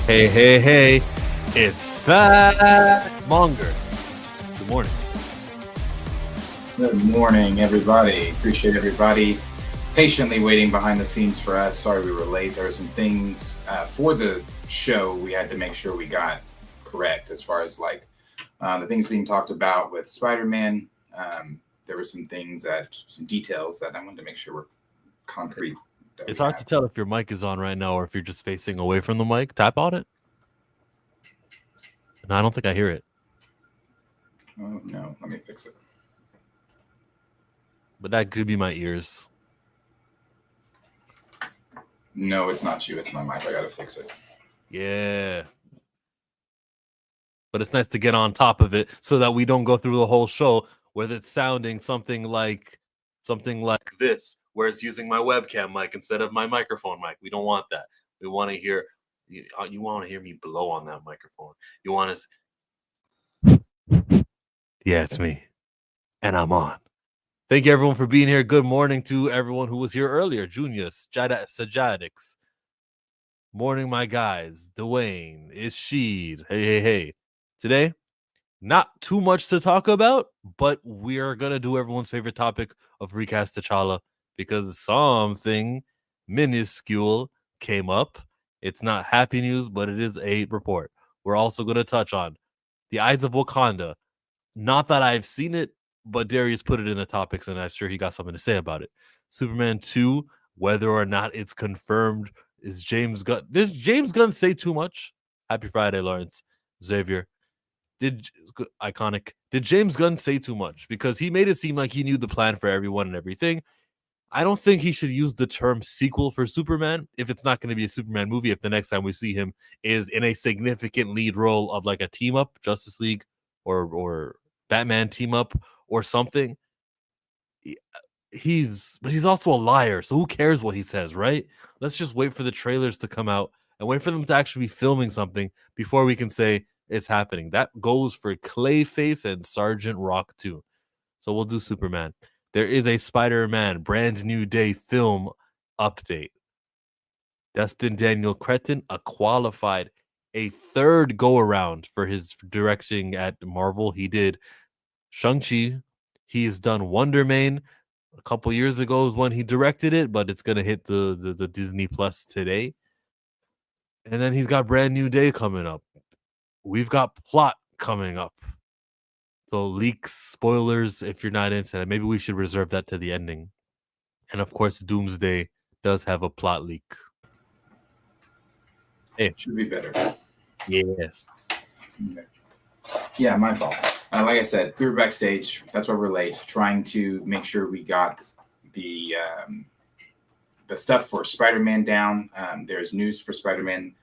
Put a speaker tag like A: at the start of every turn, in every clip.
A: Hey, hey, hey, it's Fat Monger. Good morning.
B: Good morning, everybody. Appreciate everybody patiently waiting behind the scenes for us. Sorry we were late. There were some things for the show we had to make sure we got correct as far as the things being talked about with Spider-Man. There were some details that I wanted to make sure were concrete.
A: It's hard to tell if your mic is on right now or if you're just facing away from the mic. Tap on it. No, I don't think I hear it.
B: Oh, no. Let me fix it.
A: But that could be my ears.
B: No, it's not you. It's my mic. I got to fix it.
A: Yeah. But it's nice to get on top of it so that we don't go through the whole show with it sounding something like this, where it's using my webcam mic instead of my microphone mic. We don't want that. We want to hear you want to hear me blow on that microphone. You want to Yeah, it's me. And I'm on. Thank you everyone for being here. Good morning to everyone who was here earlier. Junius, Sajadix. Morning, my guys. Dwayne, Isheed. Hey. Today, not too much to talk about, but we are going to do everyone's favorite topic of recast T'Challa because something minuscule came up. It's not happy news, but it is a report. We're also going to touch on the Eyes of Wakanda. Not that I've seen it, but Darius put it in the topics, and I'm sure he got something to say about it. Superman 2, whether or not it's confirmed, is James Gunn. Did James Gunn say too much? Happy Friday, Lawrence. Xavier. Iconic. Did James Gunn say too much? Because he made it seem like he knew the plan for everyone and everything. I don't think he should use the term sequel for Superman if it's not going to be a Superman movie. If the next time we see him is in a significant lead role of like a team up, Justice League or Batman team up or something. He's also a liar, so who cares what he says, right? Let's just wait for the trailers to come out and wait for them to actually be filming something before we can say it's happening. That goes for Clayface and Sergeant Rock too. So we'll do Superman. There is a Spider-Man Brand New Day film update. Destin Daniel Cretton qualified a third go-around for his directing at Marvel. He did Shang-Chi. He's done Wonder Man a couple years ago is when he directed it, but it's going to hit the Disney Plus today. And then he's got Brand New Day coming up. We've got Plot coming up. So leaks, spoilers, if you're not into that, maybe we should reserve that to the ending. And of course, Doomsday does have a plot leak.
B: Hey. Should be better.
A: Yes.
B: Okay. Yeah, my fault. Like I said, we were backstage. That's why we're late, trying to make sure we got the stuff for Spider-Man down. There's news for Spider-Man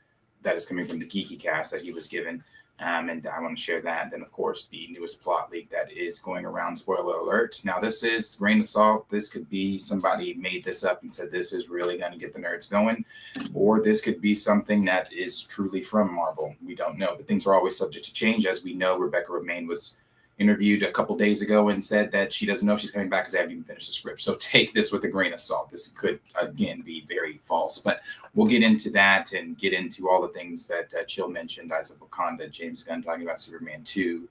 B: that is coming from the Geeky Cast that he was given, and I want to share that. Then, of course, the newest plot leak that is going around. Spoiler alert. Now, this is grain of salt. This could be somebody made this up and said this is really going to get the nerds going, or this could be something that is truly from Marvel. We don't know, but things are always subject to change. As we know, Rebecca Romaine was interviewed a couple days ago and said that she doesn't know if she's coming back because they haven't even finished the script. So take this with a grain of salt. This could, again, be very false. But we'll get into that and get into all the things that Chill mentioned, Eyes of Wakanda, James Gunn talking about Superman 2.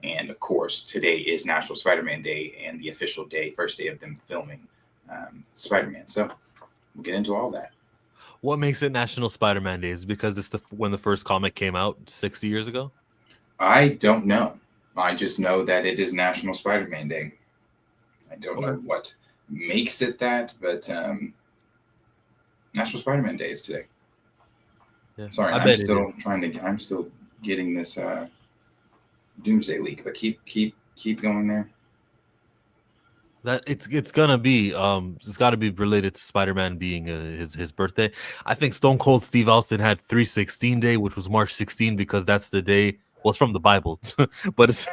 B: And, of course, today is National Spider-Man Day and the official day, first day of them filming Spider-Man. So we'll get into all that.
A: What makes it National Spider-Man Day? Is it because it's when the first comic came out 60 years ago?
B: I don't know. I just know that it is National Spider-Man Day. I don't know what makes it that, but National Spider-Man Day is today. Yeah, sorry, I'm still getting this Doomsday leak, but keep going there.
A: That it's gonna be it's got to be related to Spider-Man being his birthday. I think Stone Cold Steve Austin had 3/16 Day, which was March 16 because that's the day. Well, it's from the Bible, but it's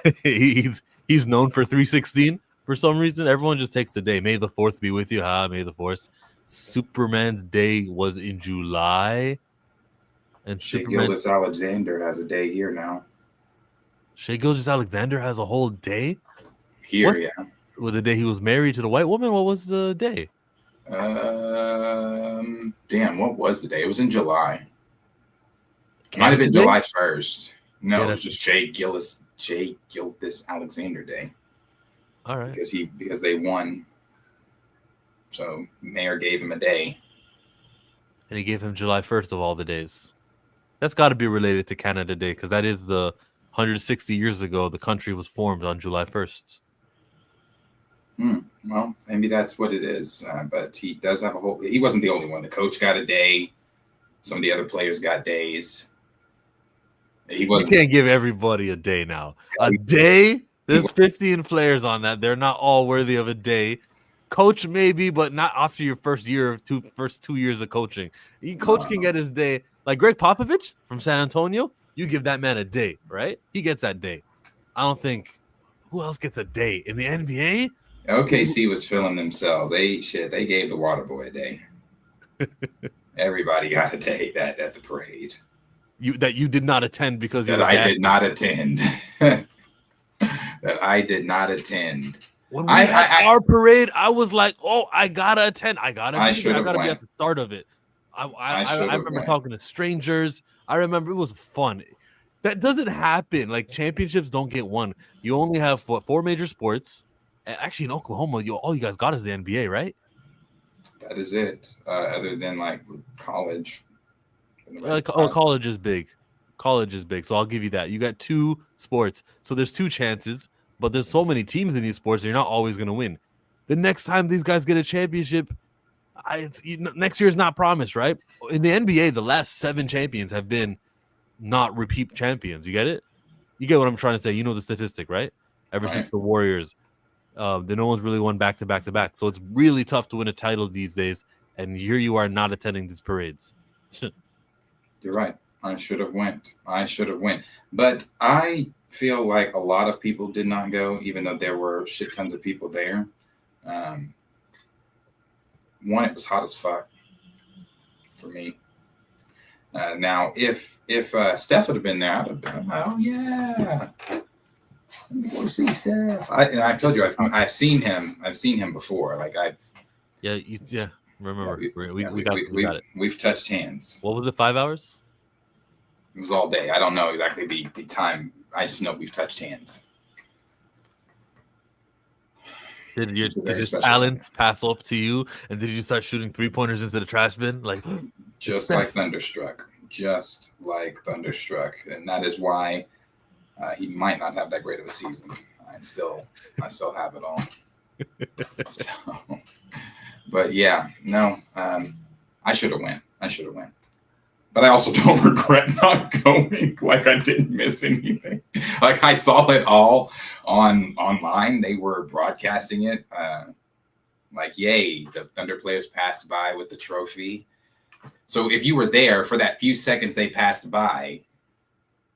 A: he's known for 3/16 for some reason. Everyone just takes the day. May the 4th be with you. May the 4th. Superman's day was in July, and
B: Shea Gilgeous-Alexander has a day here now.
A: Shea Gilgeous-Alexander has a whole day
B: here. What? Yeah.
A: Well, the day he was married to the white woman. What was the day?
B: Damn, what was the day? It was in July. Might have been
A: Canada Day?
B: July 1st. No,
A: Yeah,
B: it was
A: that's
B: just Jay Gildas Alexander Day
A: all right.
B: because they won. So mayor gave him a day.
A: And he gave him July 1st of all the days. That's got to be related to Canada Day because that is the 160 years ago the country was formed on July 1st.
B: Well, maybe that's what it is. But he does have a whole. He wasn't the only one. The coach got a day. Some of the other players got days. He
A: You
B: wasn't.
A: can't give everybody a day now. A day? There's 15 players on that. They're not all worthy of a day. Coach maybe, but not after your first first 2 years of coaching. Coach can get his day. Like Greg Popovich from San Antonio, you give that man a day, right? He gets that day. I don't think who else gets a day in the NBA.
B: OKC was feeling themselves. They gave the Water Boy a day. Everybody got a day at the parade.
A: You did not attend because
B: I did not attend. That I did not attend.
A: When we had our parade, I was like, "Oh, I gotta attend. I gotta be at the start of it." I remember talking to strangers. I remember it was fun. That doesn't happen. Like championships don't get won. You only have 4 major sports. Actually, in Oklahoma, all you guys got is the NBA, right?
B: That is it. Other than like college.
A: College is big. College is big. So I'll give you that. You got 2 sports. So there's 2 chances, but there's so many teams in these sports, you're not always going to win. The next time these guys get a championship, next year is not promised, right? In the NBA, the last 7 champions have been not repeat champions. You get it? You get what I'm trying to say. You know the statistic, right? Ever since the Warriors, no one's really won back to back to back. So it's really tough to win a title these days. And here you are not attending these parades.
B: You're right. I should have went. But I feel like a lot of people did not go, even though there were shit tons of people there. One, it was hot as fuck for me. Now, if Steph would have been there, I'd have been like, oh yeah, let me go see Steph. I've told you I've seen him. I've seen him before. Like
A: Remember, we got it.
B: We've touched hands.
A: What was it? 5 hours?
B: It was all day. I don't know exactly the time. I just know we've touched hands.
A: Did his talents pass up to you, and did you start shooting 3-pointers into the trash bin? Like
B: just like Thunderstruck, and that is why he might not have that great of a season. I still have it all. So, but yeah, no, I should have went. But I also don't regret not going. Like I didn't miss anything. Like I saw it all online. They were broadcasting it. Like, yay, the Thunder players passed by with the trophy. So if you were there for that few seconds they passed by,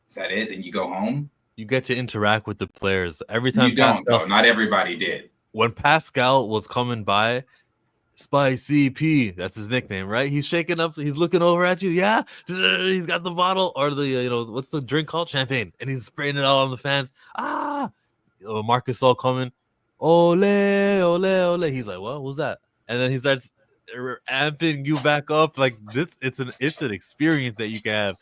B: is that it? Then you go home?
A: You get to interact with the players. Every time
B: you don't, though. Not everybody did.
A: When Pascal was coming by, Spicy P, that's his nickname, right? He's shaking up, he's looking over at you. Yeah, he's got the bottle or the what's the drink called? Champagne, and he's spraying it out on the fans. Marcus all coming, ole, ole, ole. He's like, what was that? And then he starts amping you back up like this. It's an experience that you can have,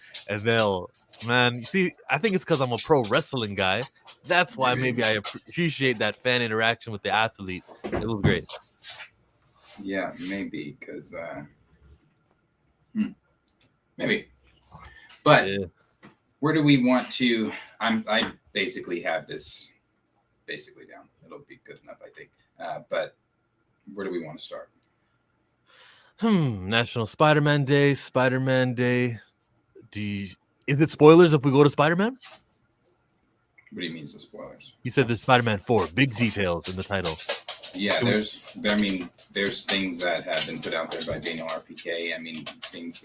A: and you see, I think it's because I'm a pro wrestling guy. That's why maybe I appreciate that fan interaction with the athlete. It was great.
B: Yeah, maybe because maybe. But where do we want to? I basically have this down. It'll be good enough, I think. But where do we want to start?
A: National Spider-Man Day. Is it spoilers if we go to Spider-Man?
B: What do you mean it's the spoilers?
A: You said there's Spider-Man 4. Big details in the title.
B: Yeah, there's things that have been put out there by Daniel RPK. I mean, things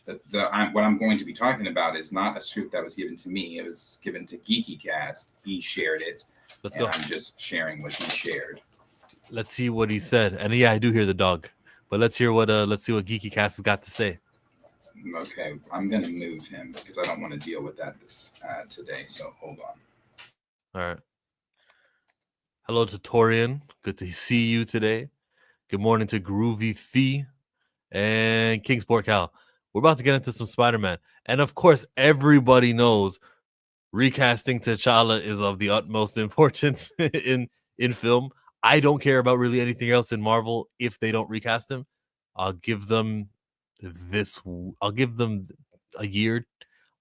B: what I'm going to be talking about is not a scoop that was given to me. It was given to GeekyCast. He shared it. Let's go. I'm just sharing what he shared.
A: Let's see what he said. And yeah, I do hear the dog. But let's see what GeekyCast has got to say.
B: Okay, I'm gonna move him because I don't want to deal with that today. So hold on.
A: All right. Hello to Torian. Good to see you today. Good morning to Groovy Fee and Kingsport Cal. we're about to get into some Spider-Man. And of course, everybody knows recasting T'Challa is of the utmost importance in film. I don't care about really anything else in Marvel if they don't recast him. I'll give them I'll give them a year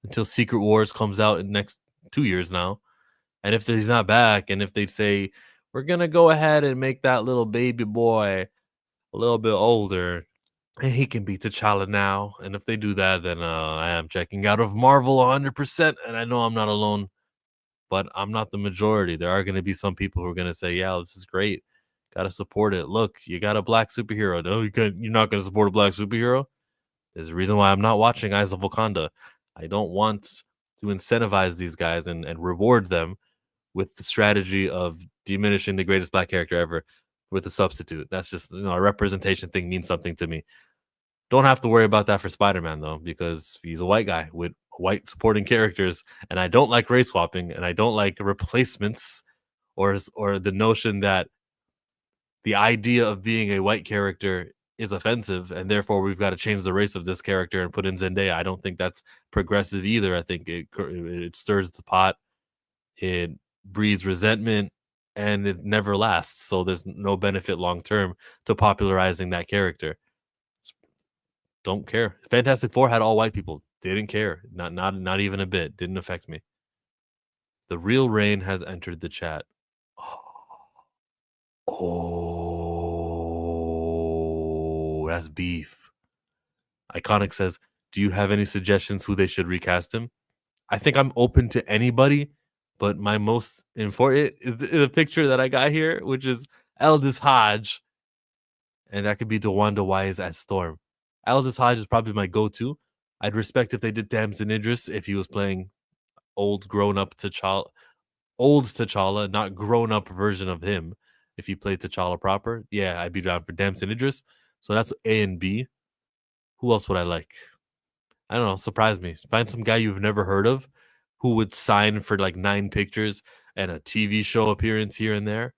A: until Secret Wars comes out in the next 2 years now. And if he's not back, and if they say we're gonna go ahead and make that little baby boy a little bit older, and he can be T'Challa now, and if they do that, then I am checking out of Marvel 100%. And I know I'm not alone, but I'm not the majority. There are going to be some people who are going to say, "Yeah, this is great. Got to support it. Look, you got a black superhero. No, you're not going to support a black superhero." There's a reason why I'm not watching Eyes of Wakanda. I don't want to incentivize these guys and reward them with the strategy of diminishing the greatest black character ever with a substitute. That's just, a representation thing means something to me. Don't have to worry about that for Spider-Man, though, because he's a white guy with white supporting characters, and I don't like race swapping, and I don't like replacements or the notion that the idea of being a white character is offensive, and therefore we've got to change the race of this character and put in Zendaya. I don't think that's progressive either. I think it stirs the pot, it breeds resentment, and it never lasts. So there's no benefit long term to popularizing that character. Don't care. Fantastic Four had all white people. Didn't care. Not even a bit. Didn't affect me. The real Rain has entered the chat. Oh, that's beef. Iconic says, "Do you have any suggestions who they should recast him?" I think I'm open to anybody, but my most important is the picture that I got here, which is Aldous Hodge, and that could be DeWanda Wise as Storm. Aldous Hodge is probably my go-to. I'd respect if they did Damson Idris if he was playing old grown-up T'Challa, not grown-up version of him. If he played T'Challa proper, yeah, I'd be down for Damson Idris. So that's A and B. Who else would I like? I don't know. Surprise me. Find some guy you've never heard of who would sign for like 9 pictures and a TV show appearance here and there,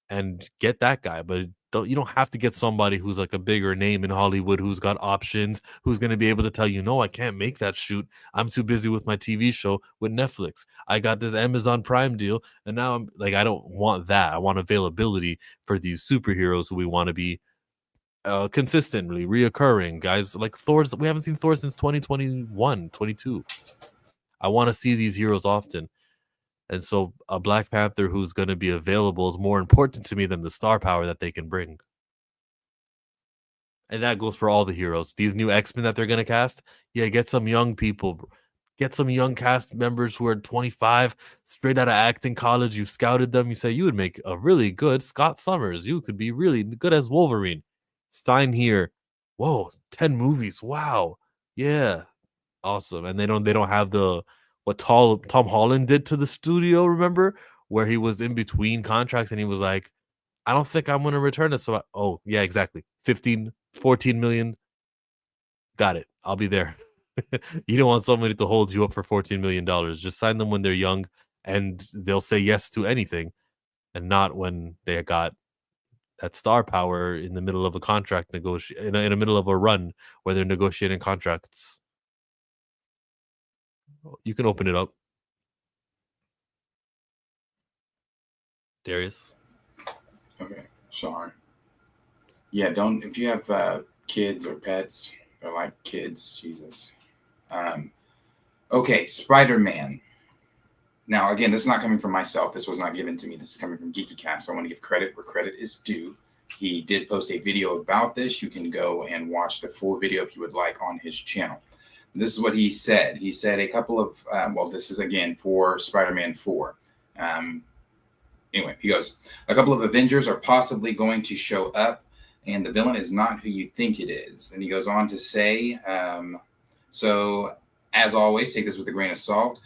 A: and get that guy. But you don't have to get somebody who's like a bigger name in Hollywood, who's got options, who's going to be able to tell you, no, I can't make that shoot. I'm too busy with my TV show with Netflix. I got this Amazon Prime deal, and now I'm like, I don't want that. I want availability for these superheroes who we want to be consistently reoccurring guys like Thor's. We haven't seen Thor since 2021, 22. I want to see these heroes often. And so a Black Panther who's going to be available is more important to me than the star power that they can bring. And that goes for all the heroes. These new X-Men that they're going to cast, yeah, get some young people. Get some young cast members who are 25, straight out of acting college. You scouted them. You say, you would make a really good Scott Summers. You could be really good as Wolverine. Stein here. Whoa, 10 movies. Wow. Yeah. Awesome. And they don't have what Tom Holland did to the studio, remember? Where he was in between contracts and he was like, I don't think I'm going to return this. So yeah, exactly. 14 million. Got it. I'll be there. You don't want somebody to hold you up for $14 million. Just sign them when they're young and they'll say yes to anything, and not when they got that star power in the middle of a contract in the middle of a run where they're negotiating contracts. You can open it up, Darius.
B: Okay, sorry. Yeah, don't, if you have kids or pets or like kids, Jesus. Okay, Spider-Man. Now, again, this is not coming from myself. This was not given to me. This is coming from GeekyCast. So I want to give credit where credit is due. He did post a video about this. You can go and watch the full video if you would like on his channel. This is what he said. He said a couple of, this is again for Spider-Man 4. Anyway, he goes, a couple of Avengers are possibly going to show up, and the villain is not who you think it is. And he goes on to say, so as always, take this with a grain of salt.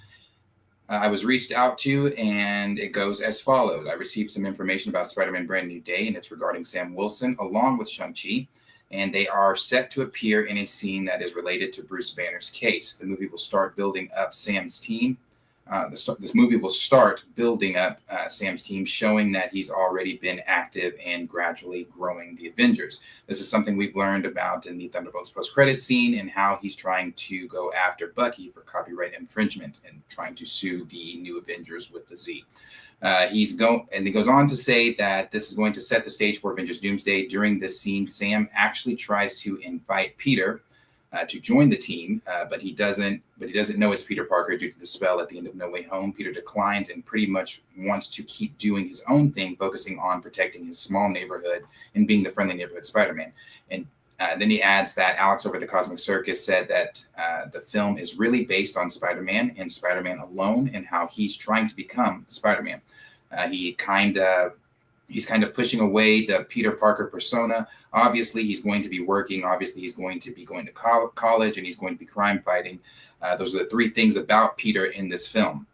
B: I was reached out to, and it goes as follows. I received some information about Spider-Man Brand New Day, and it's regarding Sam Wilson along with Shang-Chi, and they are set to appear in a scene that is related to Bruce Banner's case. The movie will start building up Sam's team this movie will start building up Sam's team, showing that he's already been active and gradually growing the Avengers. This is something we've learned about in the Thunderbolts post-credit scene, and how he's trying to go after Bucky for copyright infringement and trying to sue the new Avengers with the Z. He goes on to say that this is going to set the stage for Avengers Doomsday. During this scene, Sam actually tries to invite Peter to join the team, but he doesn't know it's Peter Parker due to the spell at the end of No Way Home. Peter declines and pretty much wants to keep doing his own thing, focusing on protecting his small neighborhood and being the friendly neighborhood Spider-Man. And then he adds that Alex over the Cosmic Circus said that the film is really based on Spider-Man and Spider-Man alone, and how he's trying to become Spider-Man. He's kind of pushing away the Peter Parker persona. Obviously, he's going to be working. Obviously, he's going to be going to college, and he's going to be crime fighting. Those are the three things about Peter in this film.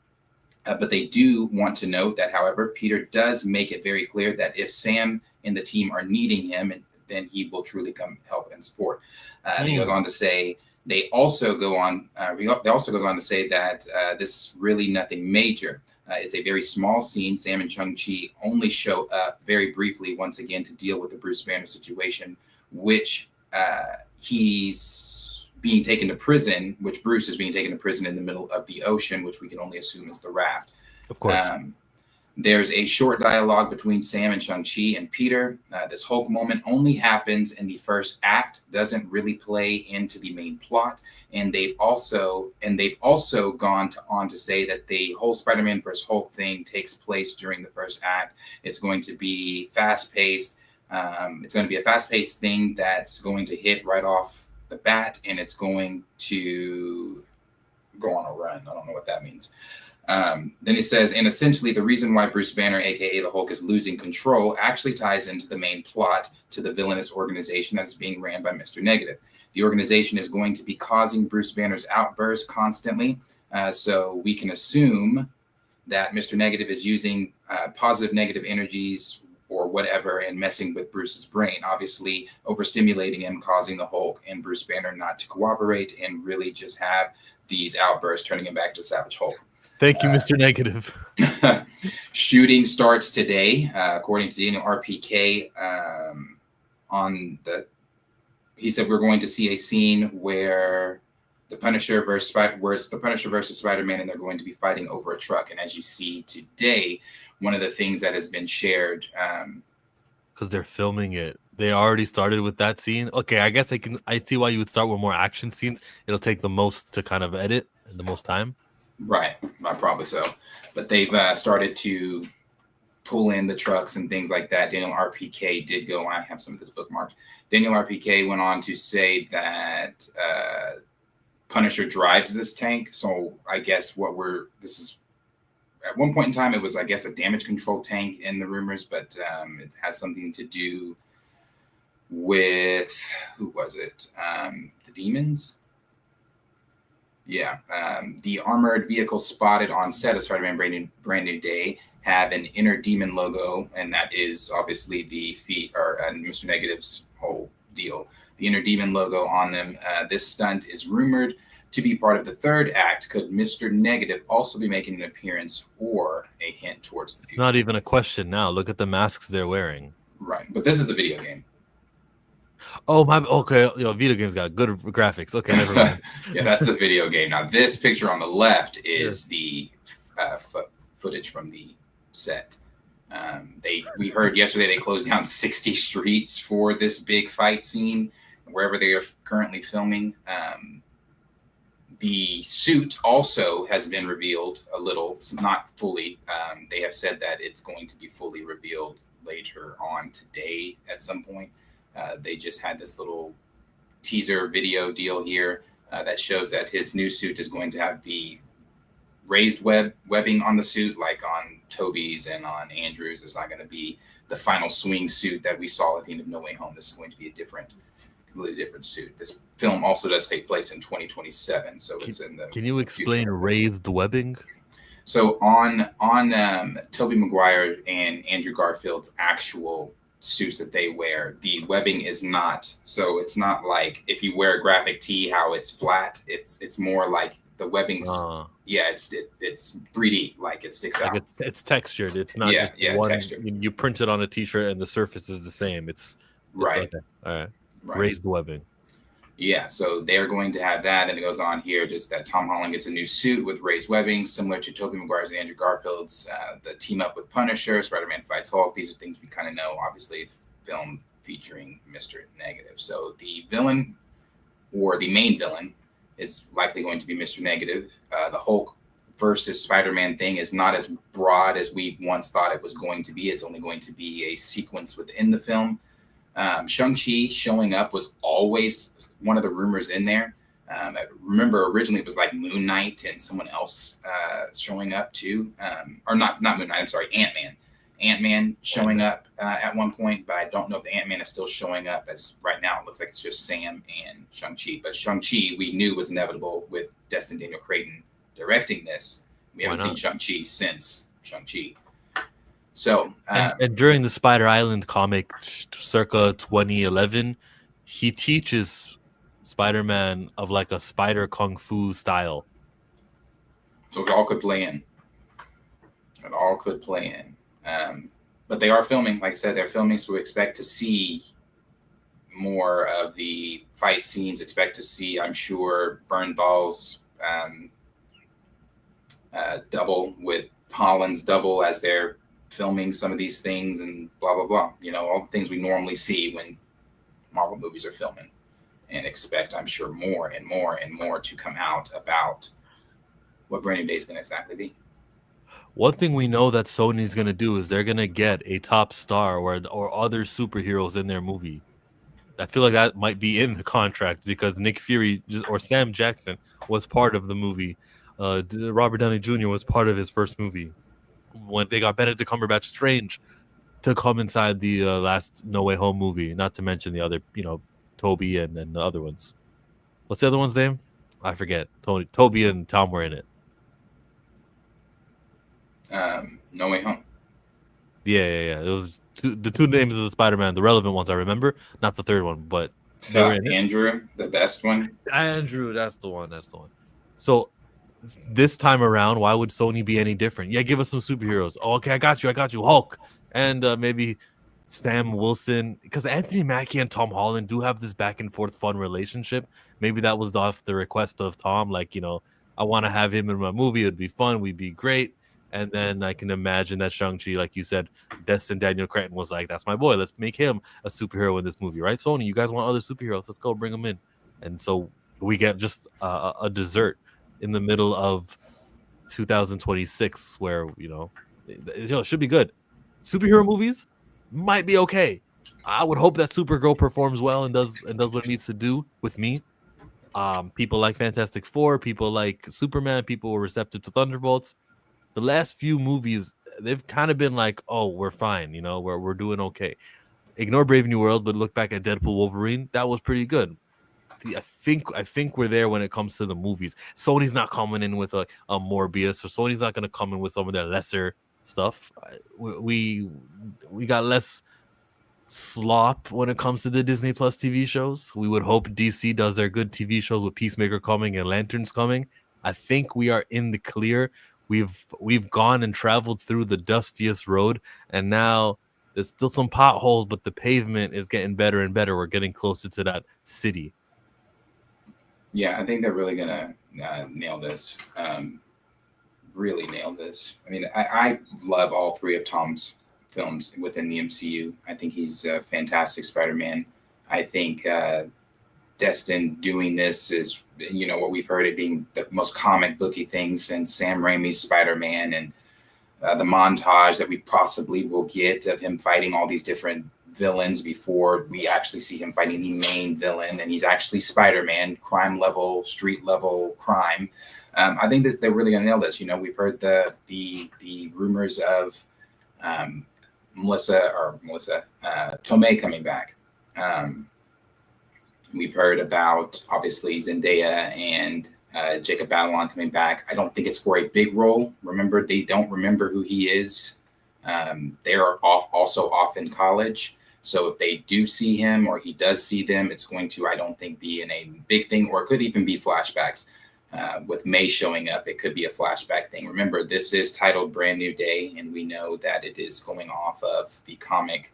B: But they do want to note that, however, Peter does make it very clear that if Sam and the team are needing him, then he will truly come help and support. And he goes on to say, they also goes on to say that this is really nothing major. It's a very small scene. Sam and Shang-Chi only show up very briefly once again to deal with the Bruce Banner situation, which he's being taken to prison, which Bruce is being taken to prison in the middle of the ocean, which we can only assume is the raft.
A: Of course.
B: There's a short dialogue between Sam and Shang-Chi and Peter. This Hulk moment only happens in the first act, doesn't really play into the main plot. And they've also gone on to say that the whole Spider-Man vs. Hulk thing takes place during the first act. It's going to be fast-paced. It's going to be a fast-paced thing that's going to hit right off the bat, and it's going to go on a run. I don't know what that means. Then he says, and essentially the reason why Bruce Banner, aka the Hulk, is losing control actually ties into the main plot to the villainous organization that's being ran by Mr. Negative. The organization is going to be causing Bruce Banner's outbursts constantly, so we can assume that Mr. Negative is using positive negative energies or whatever and messing with Bruce's brain, obviously overstimulating him, causing the Hulk and Bruce Banner not to cooperate and really just have these outbursts, turning him back to Savage Hulk.
A: Thank you, Mr. Negative.
B: Shooting starts today, according to Daniel RPK. He said we're going to see a scene where the Punisher versus Spider-Man, and they're going to be fighting over a truck. And as you see today, one of the things that has been shared,
A: because they're filming it, they already started with that scene. Okay, I guess I see why you would start with more action scenes. It'll take the most to kind of edit and the most time.
B: Right, probably so. But they've started to pull in the trucks and things like that. Daniel RPK did go on. I have some of this bookmarked. Daniel RPK went on to say that Punisher drives this tank. So I guess this is at one point in time, it was, I guess, a damage control tank in the rumors, but it has something to do with, who was it? The Demons? Yeah, the armored vehicle spotted on set of Spider-Man Brand New Day have an inner demon logo, and that is obviously the and Mr. Negative's whole deal. The inner demon logo on them. This stunt is rumored to be part of the third act. Could Mr. Negative also be making an appearance or a hint towards the future?
A: It's not even a question now. Look at the masks they're wearing.
B: Right, but this is the video game.
A: Oh my! Okay, video games got good graphics. Okay, never mind.
B: Yeah, that's the video game. Now, this picture on the left is the footage from the set. We heard yesterday they closed down 60 streets for this big fight scene wherever they are currently filming. The suit also has been revealed a little, not fully. They have said that it's going to be fully revealed later on today at some point. They just had this little teaser video deal here that shows that his new suit is going to have the raised webbing on the suit, like on Toby's and on Andrew's. It's not going to be the final swing suit that we saw at the end of No Way Home. This is going to be a completely different suit. This film also does take place in 2027, so it's in the.
A: Can you explain raised webbing?
B: So on Tobey Maguire and Andrew Garfield's actual suits that they wear, the webbing is not, so it's not like if you wear a graphic tee how it's flat. It's more like the webbing's it's 3D, like it sticks out.
A: It's textured. It's not just one.
B: Textured.
A: You print it on a T-shirt and the surface is the same. It's
B: right.
A: Okay. All right. Raised webbing.
B: Yeah, so they're going to have that, and it goes on here just that Tom Holland gets a new suit with raised webbing, similar to Tobey Maguire's and Andrew Garfield's. The team up with Punisher, Spider-Man fights Hulk. These are things we kind of know, obviously, film featuring Mr. Negative. So the villain, or the main villain, is likely going to be Mr. Negative. The Hulk versus Spider-Man thing is not as broad as we once thought it was going to be. It's only going to be a sequence within the film. Shang-Chi showing up was always one of the rumors in there. I remember originally it was like Moon Knight and someone else showing up too. Or not Moon Knight, I'm sorry, Ant-Man. Ant-Man showing up at one point, but I don't know if the Ant-Man is still showing up, as right now it looks like it's just Sam and Shang-Chi. But Shang-Chi we knew was inevitable with Destin Daniel Cretton directing this. We haven't seen Shang-Chi since Shang-Chi. So,
A: and during the Spider Island comic, circa 2011, he teaches Spider-Man of like a spider kung fu style.
B: So it all could play in. It all could play in. But they are filming. Like I said, they're filming, so we expect to see more of the fight scenes. Expect to see, I'm sure, Bernthal's double with Holland's double as they're filming some of these things and blah blah blah, all the things we normally see when Marvel movies are filming, and expect, I'm sure, more and more and more to come out about what Brand New Day is going to exactly be.
A: One thing we know that Sony's going to do is they're going to get a top star or other superheroes in their movie. I feel like that might be in the contract because Nick Fury or Sam Jackson was part of the movie. Robert Downey Jr. was part of his first movie. When they got Benedict Cumberbatch Strange to come inside the last No Way Home movie, not to mention the other, Toby and the other ones. What's the other one's name? I forget. Toby and Tom were in it.
B: No Way Home.
A: Yeah. It was the two names of the Spider-Man, the relevant ones I remember, not the third one, but
B: they were in Andrew, the best one.
A: Andrew, that's the one. So this time around, why would Sony be any different? Yeah, give us some superheroes. Oh, okay, I got you, Hulk, and maybe Sam Wilson, because Anthony Mackie and Tom Holland do have this back and forth fun relationship. Maybe that was off the request of Tom, like, I want to have him in my movie. It'd be fun. We'd be great. And then I can imagine that Shang-Chi, like you said, Destin Daniel Cretton was like, that's my boy. Let's make him a superhero in this movie, right? Sony, you guys want other superheroes? Let's go bring them in. And so we get just a dessert in the middle of 2026 where, it should be good. Superhero movies might be okay. I would hope that Supergirl performs well and does what it needs to do with me. People like Fantastic Four, people like Superman, people were receptive to Thunderbolts. The last few movies, they've kind of been like, oh, we're fine, we're doing okay. Ignore Brave New World, but look back at Deadpool Wolverine. That was pretty good. I think we're there when it comes to the movies. Sony's not coming in with a Morbius, or Sony's not going to come in with some of their lesser stuff. We got less slop when it comes to the Disney Plus TV shows. We would hope DC does their good TV shows with Peacemaker coming and Lanterns coming. I think we are in the clear. We've gone and traveled through the dustiest road, and now there's still some potholes, but the pavement is getting better and better. We're getting closer to that city.
B: Yeah, I think they're really gonna nail this. Really nail this. I mean, I love all three of Tom's films within the MCU. I think he's a fantastic Spider-Man. I think Destin doing this is, what we've heard it being the most comic booky thing since Sam Raimi's Spider-Man, and the montage that we possibly will get of him fighting all these different villains before we actually see him fighting the main villain, and he's actually Spider-Man, crime level, street level crime. I think that they're really gonna nail this. We've heard the rumors of Tomei coming back. We've heard about, obviously, Zendaya and Jacob Batalon coming back. I don't think it's for a big role. Remember, they don't remember who he is. They're also off in college. So if they do see him or he does see them, it's going to, I don't think, be in a big thing, or it could even be flashbacks. with May showing up, it could be a flashback thing. Remember, this is titled Brand New Day, and we know that it is going off of the comic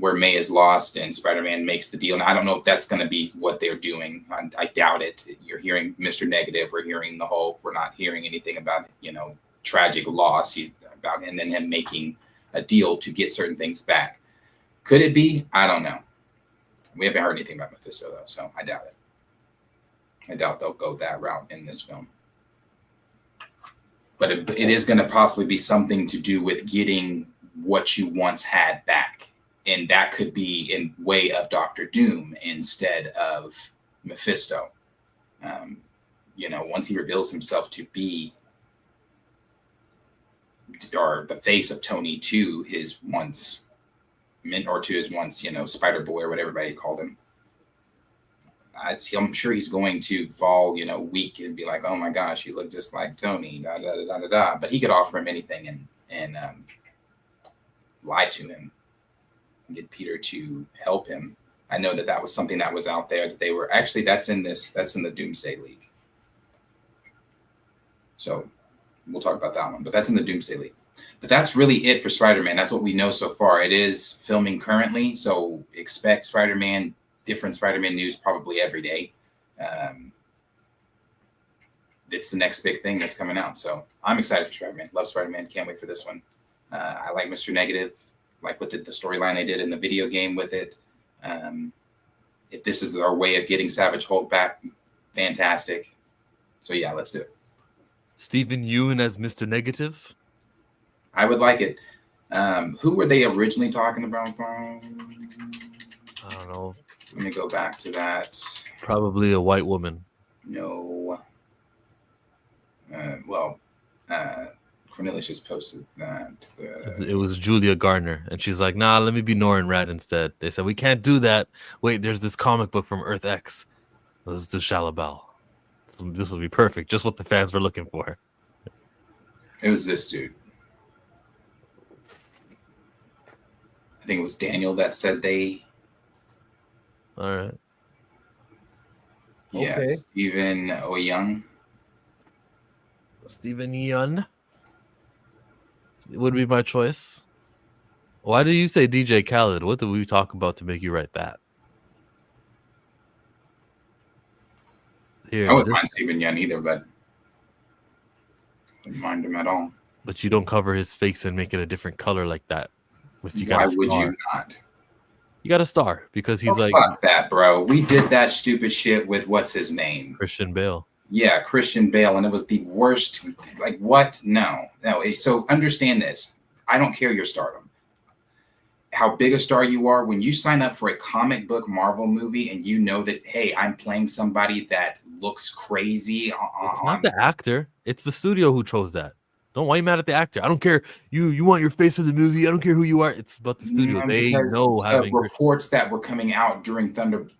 B: where May is lost and Spider-Man makes the deal. And I don't know if that's going to be what they're doing. I doubt it. You're hearing Mr. Negative. We're hearing the Hulk. We're not hearing anything about, tragic loss. He's about, and then him making a deal to get certain things back. Could it be? I don't know. We haven't heard anything about Mephisto, though, so I doubt it. I doubt they'll go that route in this film. But it is going to possibly be something to do with getting what you once had back. And that could be in way of Doctor Doom instead of Mephisto. Once he reveals himself to be, or the face of Tony to his once, Spider-Boy or whatever everybody called him. I'm sure he's going to fall, weak and be like, oh my gosh, you look just like Tony, da da da da da. But he could offer him anything and lie to him. Get Peter to help him. I know that was something that was out there that they were actually that's in the Doomsday League. So we'll talk about that one, but that's in the Doomsday League. But that's really it for Spider-Man. That's what we know so far. It is filming currently, so expect different Spider-Man news probably every day. It's the next big thing that's coming out. So I'm excited for Spider-Man. Love Spider-Man. Can't wait for this one. I like Mr. Negative. Like with the storyline they did in the video game with it. If this is our way of getting Savage Hulk back, fantastic. So yeah, let's do it.
A: Stephen Yeun as Mr. Negative?
B: I would like it. Who were they originally talking about?
A: I don't know.
B: Let me go back to that.
A: Probably a white woman.
B: No. Cornelius just posted that.
A: It was Julia Gardner, and she's like, "Nah, let me be Norrin Rat instead." They said, "We can't do that." Wait, there's this comic book from Earth X. Let's do Shalabal. This will be perfect, just what the fans were looking for.
B: It was this dude. I think it was Daniel that said they.
A: All right.
B: Yeah, okay. Stephen Yeun.
A: Stephen Yeun would be my choice. Why do you say DJ Khaled? What did we talk about to make you write that? Here,
B: I wouldn't mind Stephen Yeun either, but I wouldn't mind him at all.
A: But you don't cover his face and make it a different color like that. If you
B: Why would you not?
A: You got a star because he's like,
B: fuck that, bro. We did that stupid shit with what's his name?
A: Christian Bale.
B: Yeah, Christian Bale, and it was the worst. Like, what? No. So understand this. I don't care your stardom. How big a star you are, when you sign up for a comic book Marvel movie and you know that, hey, I'm playing somebody that looks crazy.
A: It's not the actor. It's the studio who chose that. Why are you mad at the actor? I don't care. You want your face in the movie. I don't care who you are. It's about the studio. They know having
B: reports that were coming out during Thor: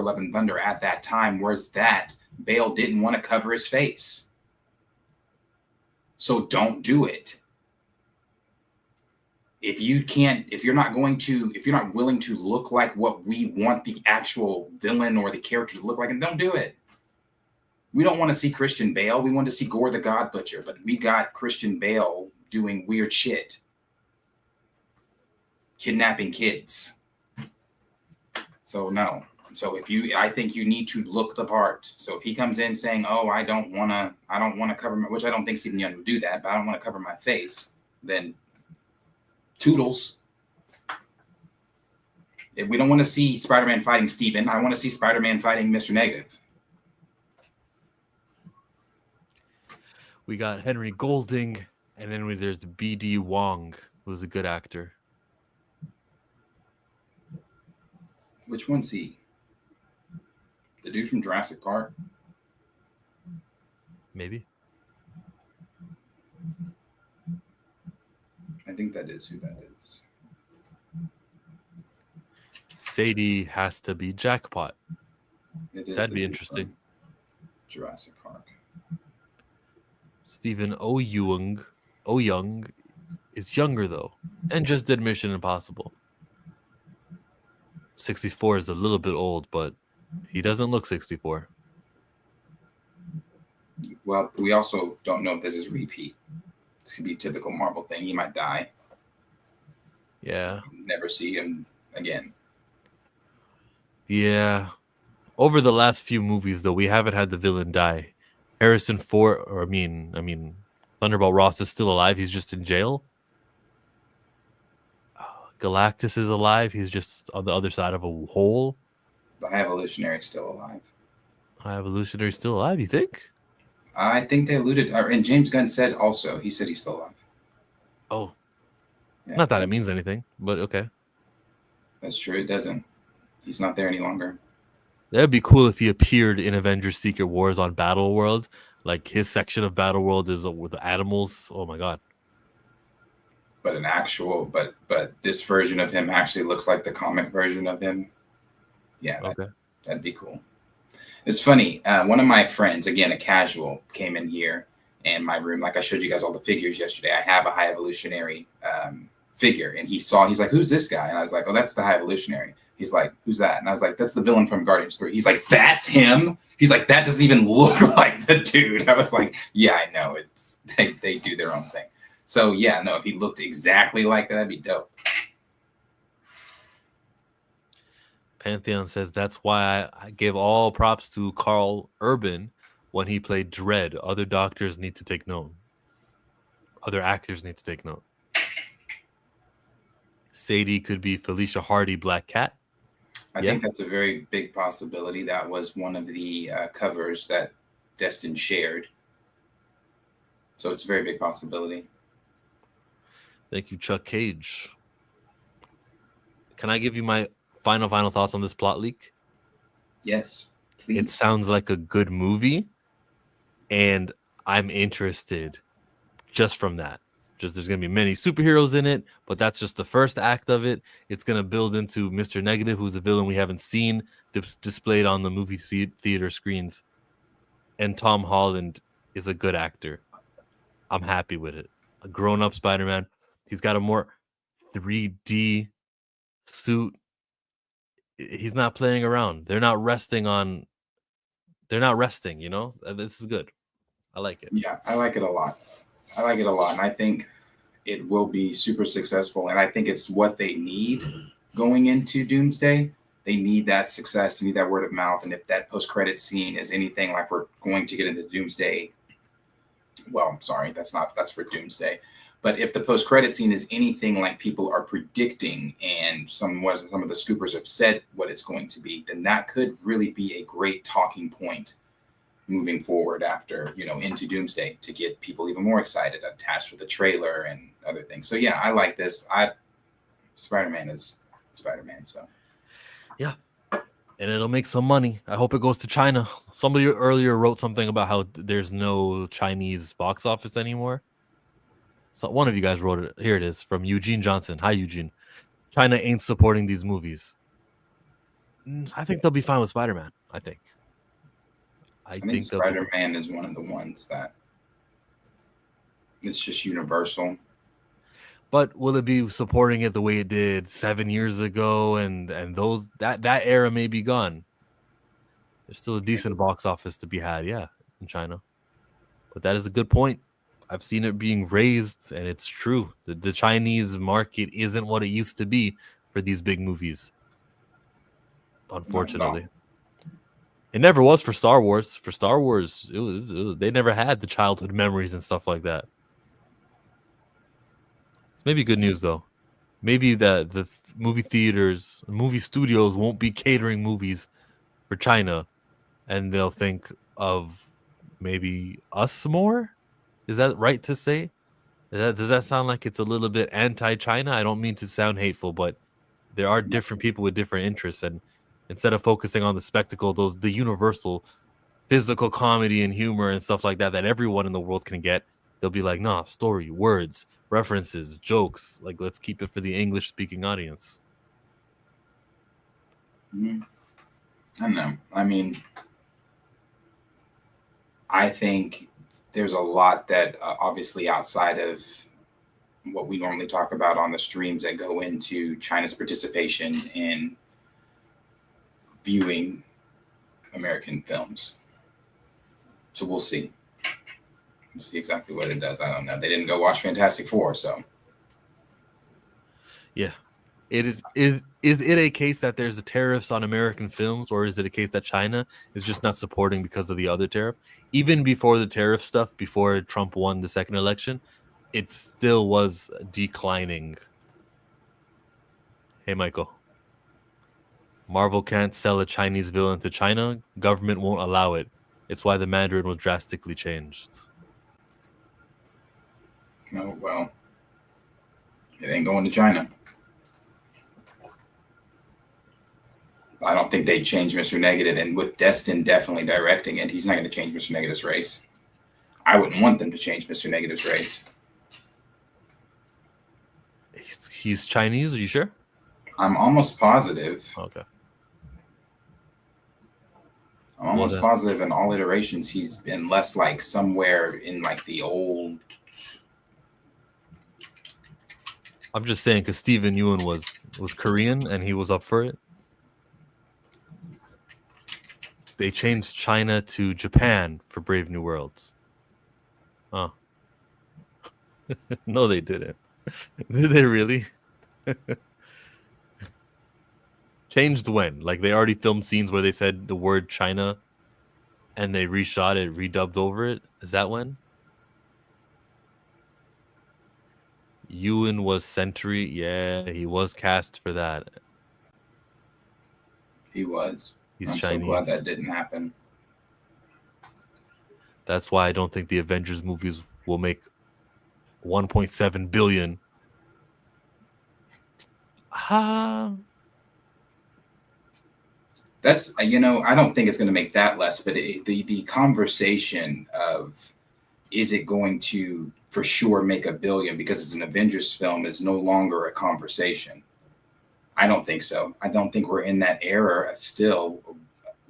B: Love and Thunder at that time was that Bale didn't want to cover his face. So don't do it. If you're not willing to look like what we want the actual villain or the character to look like, and don't do it. We don't want to see Christian Bale. We want to see Gore the God Butcher, but we got Christian Bale doing weird shit. Kidnapping kids. So no. So I think you need to look the part. So if he comes in saying, "Oh, I don't want to cover my," which I don't think Stephen Yeun would do that, but I don't want to cover my face, then toodles. If we don't want to see Spider-Man fighting Steven, I want to see Spider-Man fighting Mr. Negative.
A: We got Henry Golding, and then there's B.D. Wong, who's a good actor.
B: Which one's he? The dude from Jurassic Park?
A: Maybe.
B: I think that is who that is.
A: Sadie has to be Jackpot. That'd be interesting.
B: Jurassic Park.
A: Stephen Yeun is younger though, and just did Mission Impossible. 64 is a little bit old, but He doesn't look 64.
B: Well, we also don't know if this is repeat. This could be a typical Marvel thing. He might die.
A: Yeah.
B: Never see him again.
A: Yeah. Over the last few movies, though, we haven't had the villain die. Harrison Ford, or I mean, Thunderbolt Ross is still alive. He's just in jail. Galactus is alive. He's just on the other side of a hole.
B: The High Evolutionary is still alive.
A: High Evolutionary still alive, you think?
B: I think they alluded, and James Gunn said also, he said he's still alive.
A: Oh.
B: Yeah,
A: Not that it means anything, but okay.
B: That's true. It doesn't. He's not there any longer.
A: That'd be cool if he appeared in Avengers Secret Wars on Battle World. Like his section of Battle World is with the animals. Oh my god.
B: But an actual, but this version of him actually looks like the comic version of him. Yeah, that'd be cool. It's funny. One of my friends, again, a casual, came in here in my room. Like I showed you guys all the figures yesterday. I have a High Evolutionary figure, and he's like, "Who's this guy?" And I was like, "Oh, that's the High Evolutionary." He's like, "Who's that?" And I was like, "That's the villain from Guardians 3." He's like, "That's him?" He's like, "That doesn't even look like the dude." I was like, "Yeah, I know. It's they do their own thing." So yeah, no, if he looked exactly like that, that'd be dope.
A: Pantheon says that's why I give all props to Carl Urban when he played Dredd. Other doctors need to take note. Other actors need to take note. Sadie could be Felicia Hardy, Black Cat.
B: I think that's a very big possibility. That was one of the covers that Destin shared. So it's a very big possibility.
A: Thank you, Chuck Cage. Can I give you my final thoughts on this plot leak?
B: Yes, please.
A: It sounds like a good movie, and I'm interested just from that. Just there's going to be many superheroes in it, but that's just the first act of it. It's going to build into Mr. Negative, who's a villain we haven't seen displayed on the movie theater screens. And Tom Holland is a good actor. I'm happy with it. A grown-up Spider-Man. He's got a more 3D suit. He's not playing around. They're not resting, you know? This is good. I like it.
B: Yeah, I like it a lot. And I think it will be super successful. And I think it's what they need going into Doomsday. They need that success, they need that word of mouth. And if that post-credit scene is anything like we're going to get into Doomsday, well, sorry, that's for Doomsday. But if the post-credit scene is anything like people are predicting and some of the scoopers have said what it's going to be, then that could really be a great talking point moving forward after, into Doomsday to get people even more excited, attached with the trailer and other things. So yeah, I like this. Spider-Man is Spider-Man, so.
A: Yeah. And it'll make some money. I hope it goes to China. Somebody earlier wrote something about how there's no Chinese box office anymore. So one of you guys wrote it. Here it is from Eugene Johnson. Hi, Eugene. China ain't supporting these movies. I think they'll be fine with Spider-Man. I think
B: Spider-Man is one of the ones that it's just universal.
A: But will it be supporting it the way it did 7 years ago? And those that era may be gone. There's still a decent box office to be had, yeah, in China. But that is a good point. I've seen it being raised, and it's true. The Chinese market isn't what it used to be for these big movies. Unfortunately. It never was for Star Wars. For Star Wars, it was they never had the childhood memories and stuff like that. It's maybe good news, though. Maybe the movie theaters, movie studios won't be catering movies for China, and they'll think of maybe us more? Is that right to say? Does that sound like it's a little bit anti-China? I don't mean to sound hateful, but there are different people with different interests, and instead of focusing on the spectacle, the universal physical comedy and humor and stuff like that everyone in the world can get, they'll be like, nah, story, words, references, jokes. Like, let's keep it for the English-speaking audience.
B: I don't know. I mean, I think there's a lot that obviously outside of what we normally talk about on the streams that go into China's participation in viewing American films. So we'll see. We'll see exactly what it does. I don't know. They didn't go watch Fantastic Four, so.
A: Yeah. Is it a case that there's a tariffs on American films, or is it a case that China is just not supporting because of the other tariff? Even before the tariff stuff, before Trump won the second election, it still was declining. Hey, Michael. Marvel can't sell a Chinese villain to China. Government won't allow it. It's why the Mandarin was drastically changed.
B: Oh, well. It ain't going to China. I don't think they'd change Mr. Negative, and with Destin definitely directing it, he's not going to change Mr. Negative's race. I wouldn't want them to change Mr. Negative's race.
A: He's Chinese, are you sure?
B: I'm almost positive.
A: Okay.
B: I'm almost positive in all iterations he's been less like somewhere in like the old.
A: I'm just saying because Steven Yeun was Korean and he was up for it. They changed China to Japan for Brave New Worlds. Oh. No, they didn't. Did they really? Changed when? Like they already filmed scenes where they said the word China and they reshot it, redubbed over it? Is that when? Ewan was Sentry. Yeah, he was cast for that.
B: He was.
A: He's
B: I'm
A: Chinese.
B: so glad that didn't happen.
A: That's why I don't think the Avengers movies will make 1.7 billion.
B: That's, I don't think it's going to make that less, but the conversation of is it going to for sure make $1 billion because it's an Avengers film is no longer a conversation. I don't think so. I don't think we're in that era still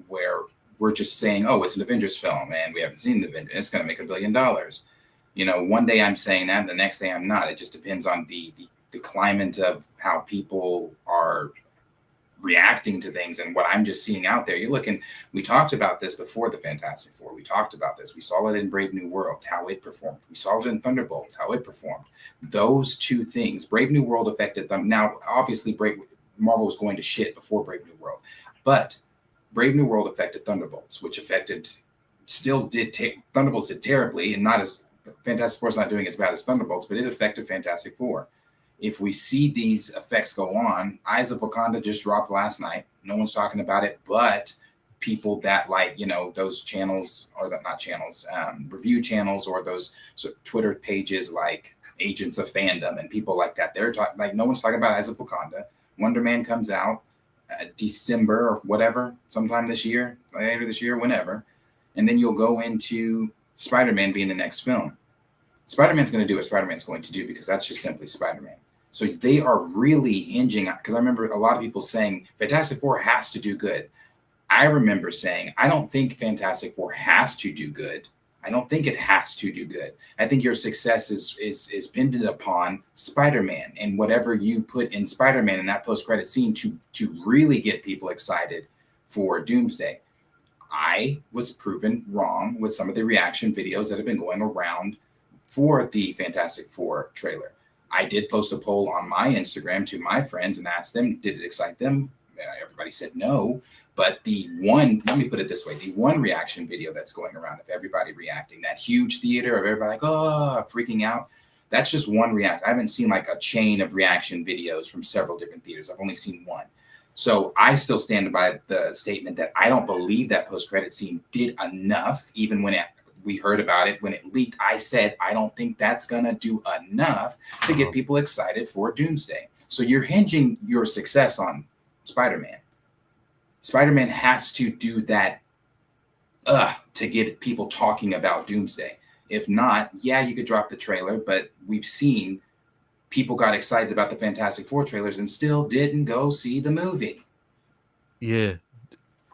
B: where we're just saying, oh, it's an Avengers film and we haven't seen the Avengers. It's going to make $1 billion. One day I'm saying that, the next day I'm not. It just depends on the climate of how people are reacting to things and what I'm just seeing out there. We talked about this before the Fantastic Four. We talked about this. We saw it in Brave New World, how it performed. We saw it in Thunderbolts, how it performed. Those two things, Brave New World affected them. Now, obviously, Marvel was going to shit before Brave New World, but Brave New World affected Thunderbolts, which Thunderbolts did terribly, and not as Fantastic Four's not doing as bad as Thunderbolts, but it affected Fantastic Four. If we see these effects go on, Eyes of Wakanda just dropped last night. No one's talking about it, but people that those channels, or not channels, review channels, or those Twitter pages like Agents of Fandom and people like that, they're talking, like, no one's talking about Eyes of Wakanda. Wonder Man comes out December or whatever, sometime this year, later this year, whenever. And then you'll go into Spider-Man being the next film. Spider-Man's going to do what Spider-Man's going to do because that's just simply Spider-Man. So they are really hinging on, because I remember a lot of people saying Fantastic Four has to do good. I remember saying, I don't think Fantastic Four has to do good. I don't think it has to do good. I think your success is dependent upon Spider-Man and whatever you put in Spider-Man in that post-credit scene to really get people excited for Doomsday. I was proven wrong with some of the reaction videos that have been going around for the Fantastic Four trailer. I did post a poll on my Instagram to my friends and asked them, did it excite them? Everybody said no. But let me put it this way, the one reaction video that's going around of everybody reacting, that huge theater of everybody like, oh, freaking out, that's just one react. I haven't seen like a chain of reaction videos from several different theaters. I've only seen one. So I still stand by the statement that I don't believe that post-credit scene did enough, even when we heard about it, when it leaked. I said, I don't think that's going to do enough to get people excited for Doomsday. So you're hinging your success on Spider-Man. Spider-Man has to do that to get people talking about Doomsday. If not, yeah, you could drop the trailer, but we've seen people got excited about the Fantastic Four trailers and still didn't go see the movie.
A: Yeah.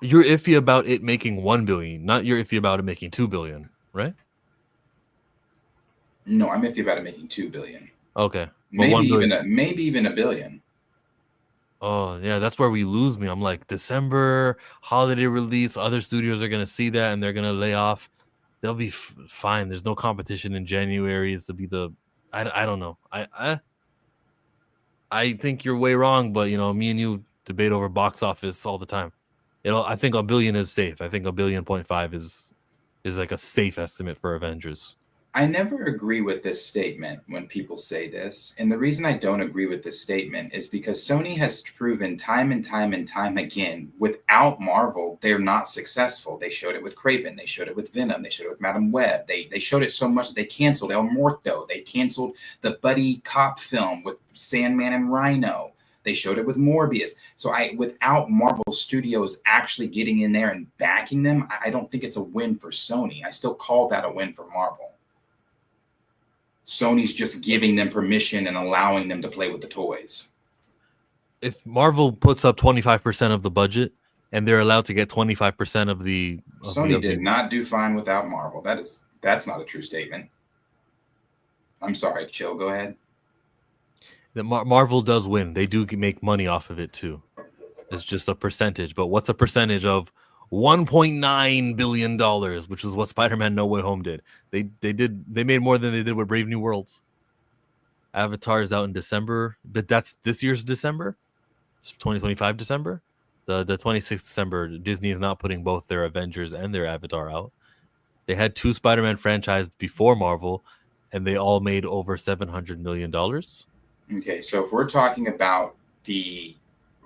A: You're iffy about it making 1 billion, not you're iffy about it making 2 billion, right?
B: No, I'm iffy about it making 2 billion.
A: Okay.
B: Maybe even $1 billion.
A: Oh yeah, that's where we lose me. I'm like, December holiday release. Other studios are gonna see that and they're gonna lay off. They'll be fine. There's no competition in January. It's to be the. I don't know. I think you're way wrong, but me and you debate over box office all the time. I think $1 billion is safe. I think $1.5 billion is like a safe estimate for Avengers.
B: I never agree with this statement when people say this. And the reason I don't agree with this statement is because Sony has proven time and time and time again, without Marvel, they're not successful. They showed it with Kraven. They showed it with Venom. They showed it with Madam Web. They showed it so much that they canceled El Muerto. They canceled the buddy cop film with Sandman and Rhino. They showed it with Morbius. So without Marvel Studios actually getting in there and backing them, I don't think it's a win for Sony. I still call that a win for Marvel. Sony's just giving them permission and allowing them to play with the toys.
A: If Marvel puts up 25% of the budget and they're allowed to get 25% of the...
B: Sony did not do fine without Marvel. That's not a true statement. I'm sorry, Chill, go ahead.
A: Marvel does win. They do make money off of it too. It's just a percentage. But what's a percentage of $1.9 billion, which is what Spider-Man No Way Home did. They made more than they did with Brave New Worlds. Avatar is out in December, but that's this year's December. It's 2025 December. The 26th December, Disney is not putting both their Avengers and their Avatar out. They had 2 Spider-Man franchises before Marvel, and they all made over $700 million.
B: Okay, so if we're talking about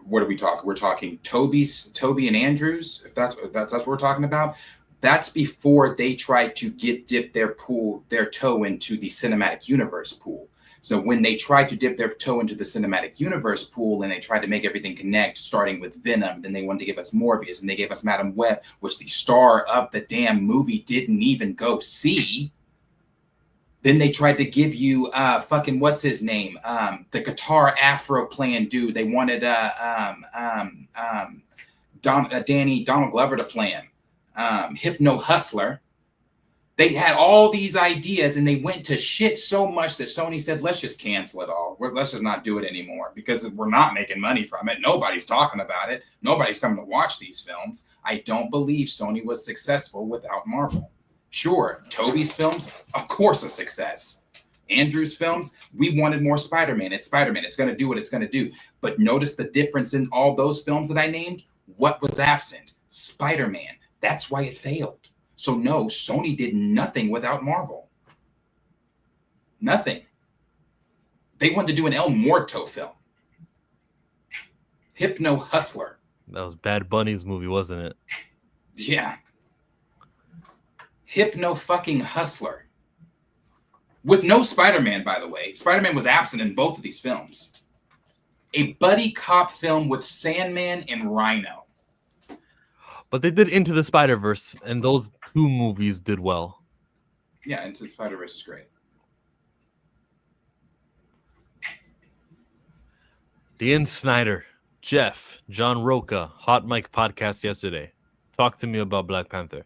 B: what are we talking? We're talking Toby and Andrews. If that's what we're talking about, that's before they tried to dip their toe into the cinematic universe pool. So when they tried to dip their toe into the cinematic universe pool and they tried to make everything connect, starting with Venom, then they wanted to give us Morbius and they gave us Madam Web, which the star of the damn movie didn't even go see. Then they tried to give you fucking what's his name? The guitar afro playing dude. They wanted Donald Glover to play him. Hypno Hustler. They had all these ideas and they went to shit so much that Sony said, let's just cancel it all. Let's just not do it anymore because we're not making money from it. Nobody's talking about it. Nobody's coming to watch these films. I don't believe Sony was successful without Marvel. Sure, Toby's films, of course, a success. Andrew's films, we wanted more Spider-Man. It's Spider-Man. It's going to do what it's going to do. But notice the difference in all those films that I named. What was absent? Spider-Man. That's why it failed. So no, Sony did nothing without Marvel. Nothing. They wanted to do an El Muerto film. Hypno Hustler.
A: That was Bad Bunny's movie, wasn't it?
B: Yeah. Hypno fucking Hustler. With no Spider-Man, by the way. Spider-Man was absent in both of these films. A buddy cop film with Sandman and Rhino.
A: But they did Into the Spider-Verse, and those 2 movies did well.
B: Yeah, Into the Spider-Verse is great.
A: Dan Snyder, Jeff, John Roca, Hot Mic podcast yesterday. Talk to me about Black Panther.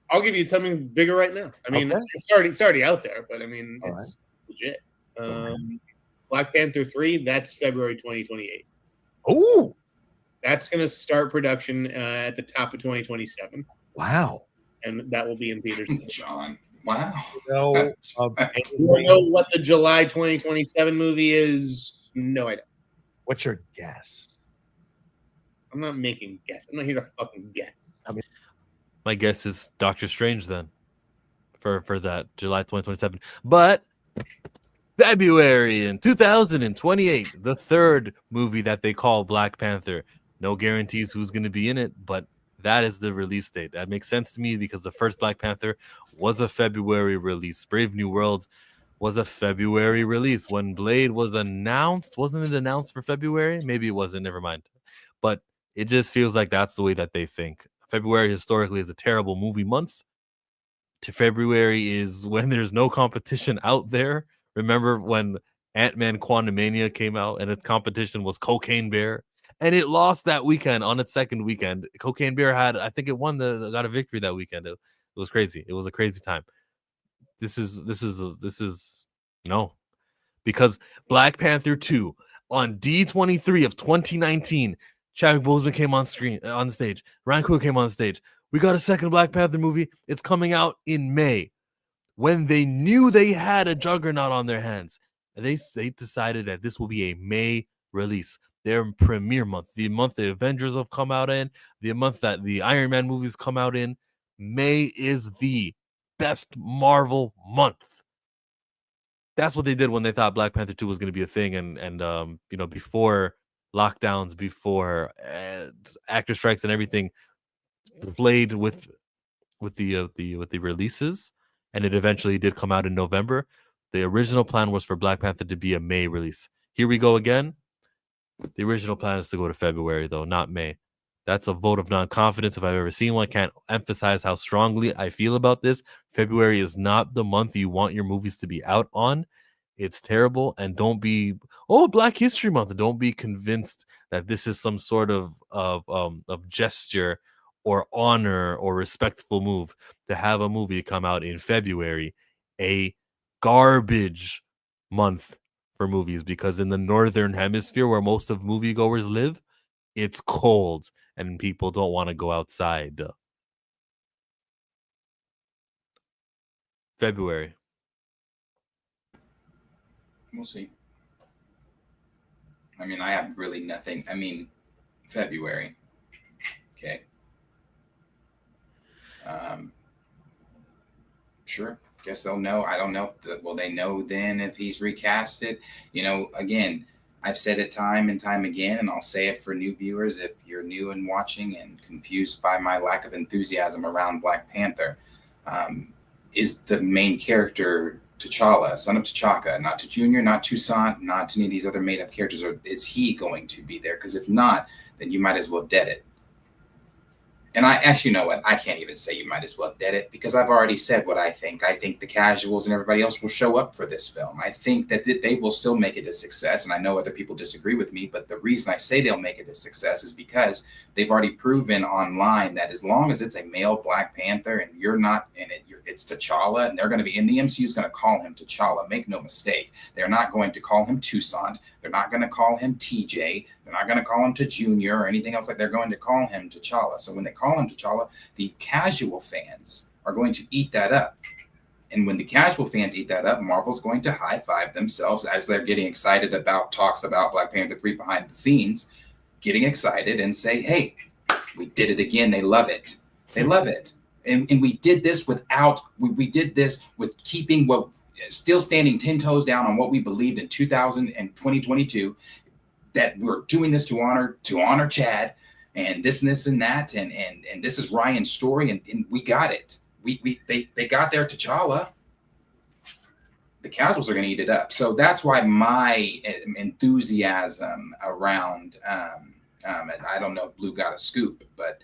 C: I'll give you something bigger right now. I mean,
A: okay.
C: it's already out there, but I mean, it's legit. Black Panther 3, that's February 2028.
D: Oh,
C: that's going to start production at the top of 2027.
D: Wow.
C: And that will be in theaters.
B: John, wow.
D: You know
C: what the July 2027 movie is? No, I don't.
D: What's your guess?
C: I'm not making guess. I'm not here to fucking guess.
D: I mean,
A: my guess is Doctor Strange then for that July 2027. But February in 2028, the 3rd movie that they call Black Panther. No guarantees who's going to be in it, but that is the release date. That makes sense to me because the first Black Panther was a February release. Brave New World was a February release. When Blade was announced, wasn't it announced for February? Maybe it wasn't, never mind. But it just feels like that's the way that they think. February historically is a terrible movie month. February is when there's no competition out there. Remember when Ant-Man Quantumania came out and its competition was Cocaine Bear? And it lost that weekend on its second weekend. Cocaine Bear I think it got a victory that weekend. It was crazy. It was a crazy time. This is no, because Black Panther 2, On D23 of 2019, Chadwick Boseman came on the stage. Ryan Coogler came on stage. We got a second Black Panther movie. It's coming out in May. When they knew they had a juggernaut on their hands, they decided that this will be a May release, their premiere month, the month the Avengers have come out in, the month that the Iron Man movies come out in. May is the best Marvel month. That's what they did when they thought Black Panther 2 was going to be a thing, and before lockdowns, before actor strikes and everything, played with the releases, and it eventually did come out in November. The original plan was for Black Panther to be a May release. Here we go again. The original plan is to go to February, though, not May. That's a vote of non-confidence if I've ever seen one. Can't emphasize how strongly I feel about this. February is not the month you want your movies to be out on. It's terrible. And don't be, Black History Month. Don't be convinced that this is some sort of gesture or honor or respectful move to have a movie come out in February, a garbage month for movies, because in the northern hemisphere where most of moviegoers live, it's cold and people don't want to go outside. February.
B: We'll see. I mean, I have really nothing. I mean, February. Okay. Sure. Guess they'll know. I don't know. Will they know then if he's recasted? Again, I've said it time and time again, and I'll say it for new viewers. If you're new and watching and confused by my lack of enthusiasm around Black Panther, is the main character T'Challa, son of T'Chaka, not to Junior, not Toussaint, not to any of these other made-up characters, or is he going to be there? Because if not, then you might as well dead it. And I actually know what, I can't even say you might as well dead it, because I've already said what I think. I think the casuals and everybody else will show up for this film. I think that they will still make it a success. And I know other people disagree with me, but the reason I say they'll make it a success is because they've already proven online that as long as it's a male Black Panther and you're not in it, it's T'Challa, and they're going to be in the MCU is going to call him T'Challa. Make no mistake. They're not going to call him Toussaint. They're not going to call him TJ. They're not going to call him to Junior or anything else. Like, they're going to call him T'Challa. So when they call him T'Challa, the casual fans are going to eat that up. And when the casual fans eat that up, Marvel's going to high five themselves as they're getting excited about talks about Black Panther 3 behind the scenes, getting excited and say, hey, we did it again. They love it. They love it. And we did this without, we did this with keeping what, still standing 10 toes down on what we believed in 2022, that we're doing this to honor Chad and this and this and that. And this is Ryan's story. And we got it. They got their T'Challa. The casuals are going to eat it up. So that's why my enthusiasm around, and I don't know if Blue got a scoop, but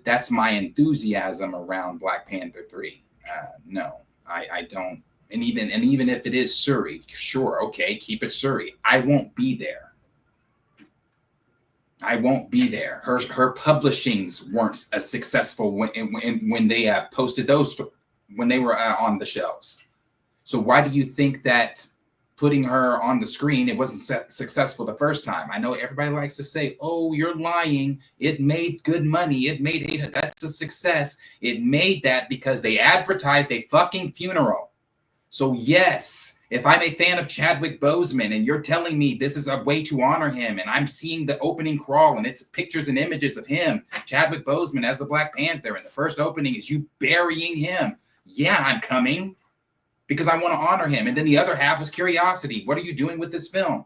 B: that's my enthusiasm around Black Panther 3. No, I don't. And even if it is Shuri, sure, okay, keep it Shuri. I won't be there. I won't be there. Her publishings weren't as successful when they posted those when they were on the shelves. So why do you think that putting her on the screen, it wasn't successful the first time? I know everybody likes to say, oh, you're lying. It made good money. It made $800. That's a success. It made that because they advertised a fucking funeral. So yes, if I'm a fan of Chadwick Boseman and you're telling me this is a way to honor him, and I'm seeing the opening crawl and it's pictures and images of him, Chadwick Boseman as the Black Panther, and the first opening is you burying him. Yeah, I'm coming because I want to honor him. And then the other half is curiosity. What are you doing with this film?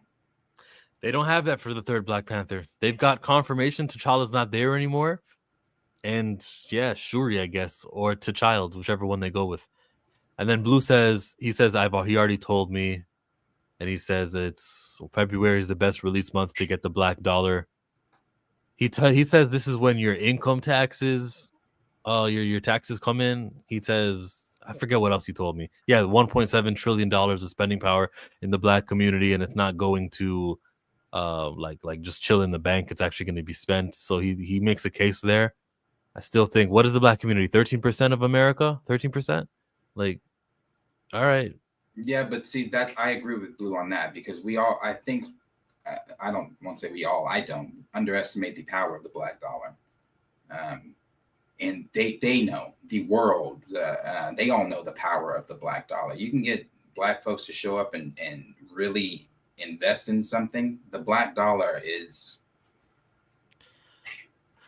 A: They don't have that for the third Black Panther. They've got confirmation T'Challa's not there anymore. And yeah, Shuri, I guess, or T'Childs, whichever one they go with. And then Blue says, he already told me, and he says it's February is the best release month to get the black dollar. He says this is when your income taxes, your taxes come in. He says, I forget what else he told me. Yeah, $1.7 trillion of spending power in the Black community, and it's not going to like just chill in the bank. It's actually going to be spent. So he makes a case there. I still think, what is the Black community? 13% of America? 13%? Like, all right.
B: Yeah, but see, that I agree with Blue on that, because I think I don't want to say we all, I don't underestimate the power of the black dollar. And they know, the world, they all know the power of the black dollar. You can get black folks to show up and really invest in something. The black dollar is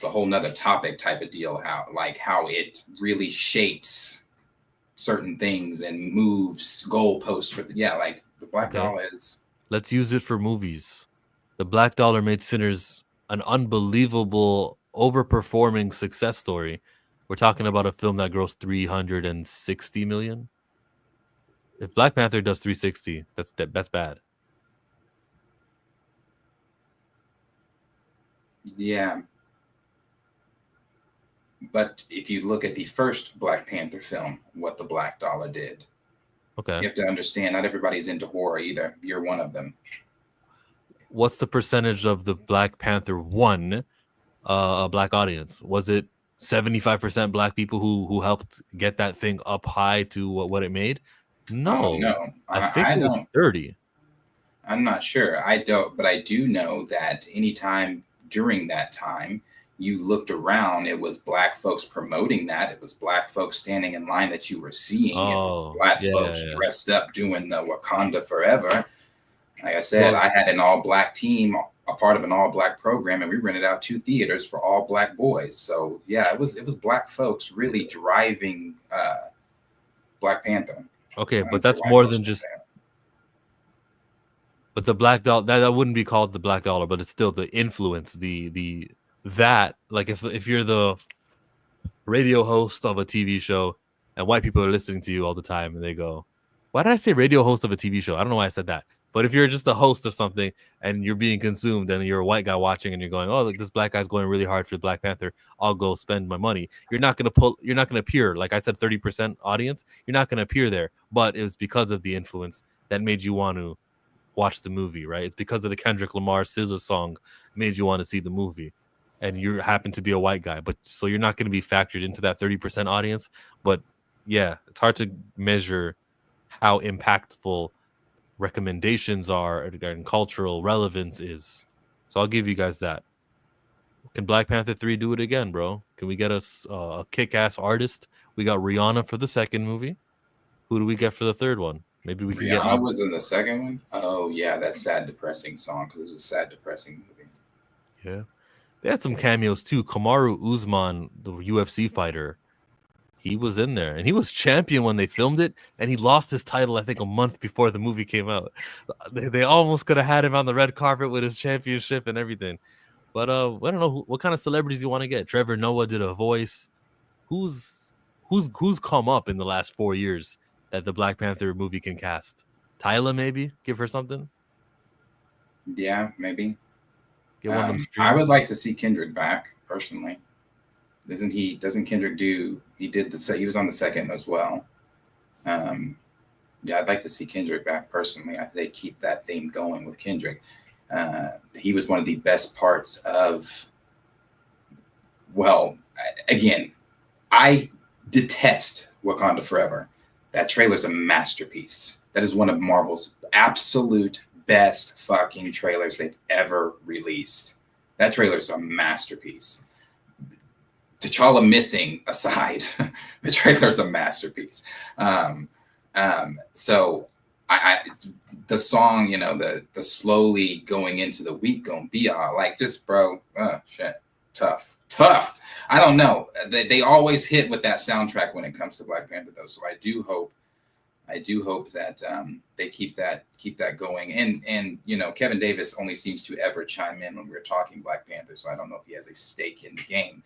B: a whole nother topic type of deal, how it really shapes certain things and moves goalposts for like the black dollar is.
A: Let's use it for movies. The black dollar made Sinners an unbelievable overperforming success story. We're talking about a film that grossed 360 million. If Black Panther does 360, that's bad.
B: Yeah. But if you look at the first Black Panther film, what the black dollar did,
A: okay,
B: you have to understand not everybody's into horror either. You're one of them.
A: What's the percentage of the Black Panther one a black audience? Was it 75% black people who helped get that thing up high to what it made? No,
B: no,
A: I think it was 30.
B: I'm not sure. I don't, but I do know that anytime during that time you looked around, it was black folks promoting that. It was black folks standing in line that you were seeing. It was black folks dressed up doing the Wakanda Forever. Like I said, I had an all-black team, a part of an all-black program, and we rented out 2 theaters for all black boys. So yeah, it was black folks really driving Black Panther.
A: Okay, but that's more than just. But the black dollar that wouldn't be called the black dollar, but it's still the influence, that like if you're the radio host of a TV show and white people are listening to you all the time and they go, why did I say radio host of a TV show? I don't know why I said that. But if you're just a host of something and you're being consumed and you're a white guy watching and you're going, oh, look, this black guy's going really hard for Black Panther, I'll go spend my money. You're not going to appear, like I said, 30% audience. You're not going to appear there. But it was because of the influence that made you want to watch the movie, right? It's because of the Kendrick Lamar SZA song made you want to see the movie. And you happen to be a white guy. But so you're not going to be factored into that 30% audience. But yeah, it's hard to measure how impactful recommendations are and cultural relevance is. So I'll give you guys that. Can Black Panther 3 do it again, bro? Can we get us a kick-ass artist? We got Rihanna for the second movie. Who do we get for the third one? Maybe we can get.
B: Rihanna was in the second one. Oh yeah, that sad, depressing song because it was a sad, depressing movie.
A: Yeah, they had some cameos too. Kamaru Usman, the UFC fighter, he was in there, and he was champion when they filmed it, and he lost his title, I think, a month before the movie came out. They almost could have had him on the red carpet with his championship and everything. But I don't know what kind of celebrities you want to get. Trevor Noah did a voice. Who's come up in the last 4 years that the Black Panther movie can cast? Tyla, maybe give her something.
B: Yeah, maybe.
A: Get one of them
B: I would like to see Kendrick back personally. Doesn't Kendrick do? He was on the second as well. Yeah, I'd like to see Kendrick back personally. I think keep that theme going with Kendrick. He was one of the best parts of. Well, again, I detest Wakanda Forever. That trailer's a masterpiece. That is one of Marvel's absolute best fucking trailers they've ever released. That trailer's a masterpiece. T'Challa missing aside, the trailer's a masterpiece. So the song, the slowly going into the week gonna be all like just bro, shit, tough. I don't know. They always hit with that soundtrack when it comes to Black Panther though. So I do hope that they keep that going. And Kevin Davis only seems to ever chime in when we're talking Black Panther. So I don't know if he has a stake in the game.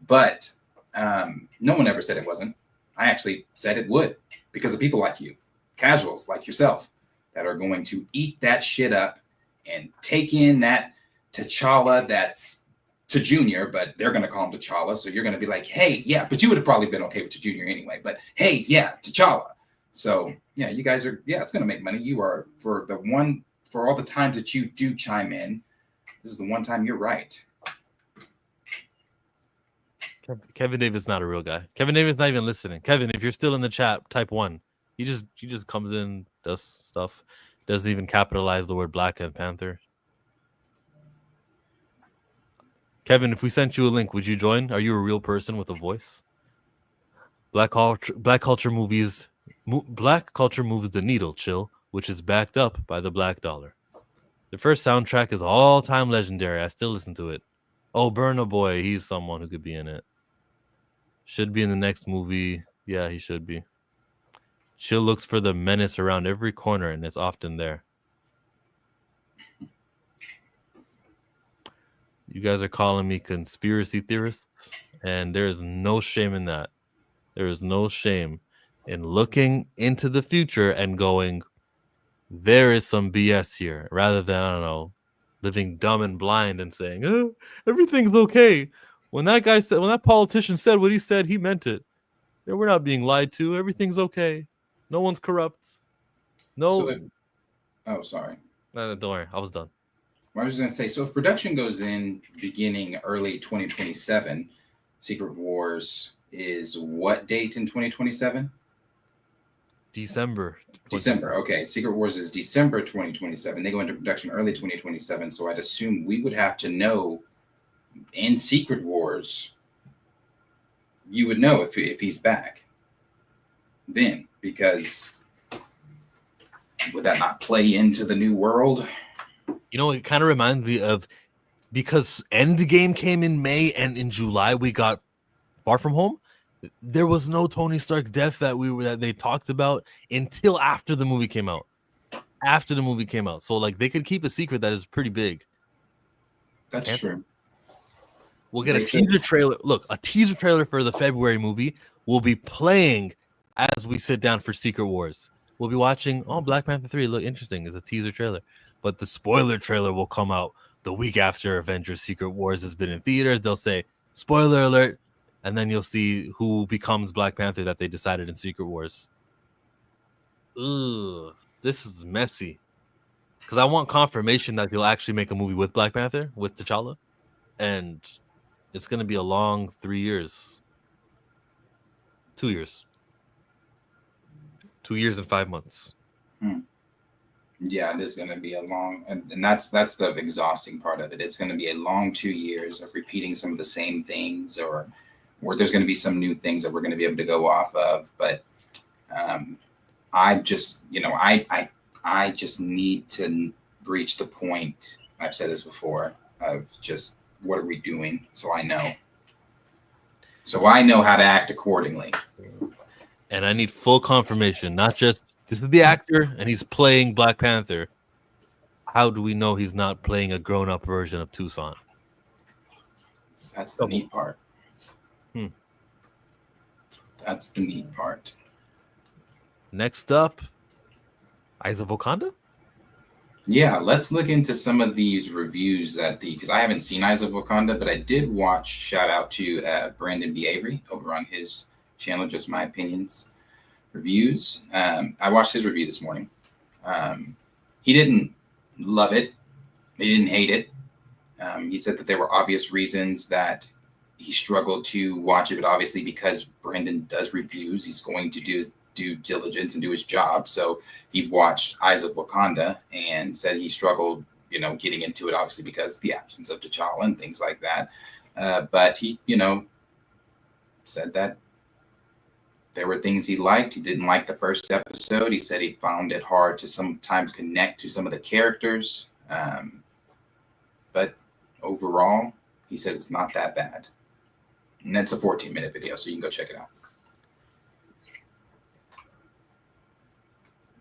B: But no one ever said it wasn't. I actually said it would because of people like you, casuals like yourself, that are going to eat that shit up and take in that T'Challa that's to Junior, but they're going to call him T'Challa. So you're going to be like, hey, yeah, but you would have probably been okay with Junior anyway. But hey, yeah, T'Challa. So yeah, you guys are, it's going to make money. You are for all the times that you do chime in. This is the one time you're right.
A: Kevin Davis not a real guy. Kevin Davis not even listening. Kevin, if you're still in the chat, type 1. He just comes in, does stuff, doesn't even capitalize the word Black and Panther. Kevin, if we sent you a link, would you join? Are you a real person with a voice? Black culture moves the needle, chill, which is backed up by the black dollar. The first soundtrack is all-time legendary. I still listen to it. Oh, Burna Boy, he's someone who could be in it. Should be in the next movie. Yeah, he should be. Chill looks for the menace around every corner, and it's often there. You guys are calling me conspiracy theorists, and there's no shame in that. There is no shame in looking into the future and going, there is some BS here, rather than, I don't know, living dumb and blind and saying, oh, everything's okay. When that politician said what he said, he meant it. We're not being lied to. Everything's okay. No one's corrupt. No.
B: Sorry.
A: Don't worry. I was done.
B: Well, I was just going to say, so if production goes in beginning early 2027, Secret Wars is what date in 2027?
A: December.
B: Okay. Secret Wars is December 2027. They go into production early 2027. So I'd assume we would have to know in Secret Wars, you would know if he's back then, because would that not play into the new world?
A: You know, it kind of reminds me of, because Endgame came in May and in July we got Far From Home. There was no Tony Stark death that they talked about until after the movie came out. So like they could keep a secret that is pretty big.
B: That's true.
A: We'll get a teaser trailer. Look, a teaser trailer for the February movie will be playing as we sit down for Secret Wars. We'll be watching, Black Panther 3, look interesting. It's a teaser trailer. But the spoiler trailer will come out the week after Avengers Secret Wars has been in theaters. They'll say, spoiler alert, and then you'll see who becomes Black Panther that they decided in Secret Wars. Ugh, this is messy. Because I want confirmation that you'll actually make a movie with Black Panther, with T'Challa. And it's going to be a long 3 years. 2 years. 2 years and 5 months.
B: Yeah, it is going to be a long, and that's the exhausting part of it. It's going to be a long 2 years of repeating some of the same things, or there's going to be some new things that we're going to be able to go off of. But I just need to reach the point. I've said this before, of just what are we doing, so I know how to act accordingly.
A: And I need full confirmation, not just this is the actor and he's playing Black Panther. How do we know he's not playing a grown-up version of Tucson?
B: That's the neat part. That's the neat part.
A: Next up, Eyes of Wakanda?
B: Yeah, let's look into some of these reviews because I haven't seen Eyes of Wakanda, but I did watch, shout out to Brandon B. Avery over on his channel, Just My Opinions reviews. I watched his review this morning. He didn't love it. He didn't hate it. He said that there were obvious reasons that he struggled to watch it, but obviously because Brandon does reviews, he's going to do due diligence and do his job. So he watched Eyes of Wakanda and said he struggled, getting into it, obviously because of the absence of T'Challa and things like that. But he, said that there were things he liked. He didn't like the first episode. He said he found it hard to sometimes connect to some of the characters. But overall, he said it's not that bad. And that's a 14-minute video, so you can go check it out.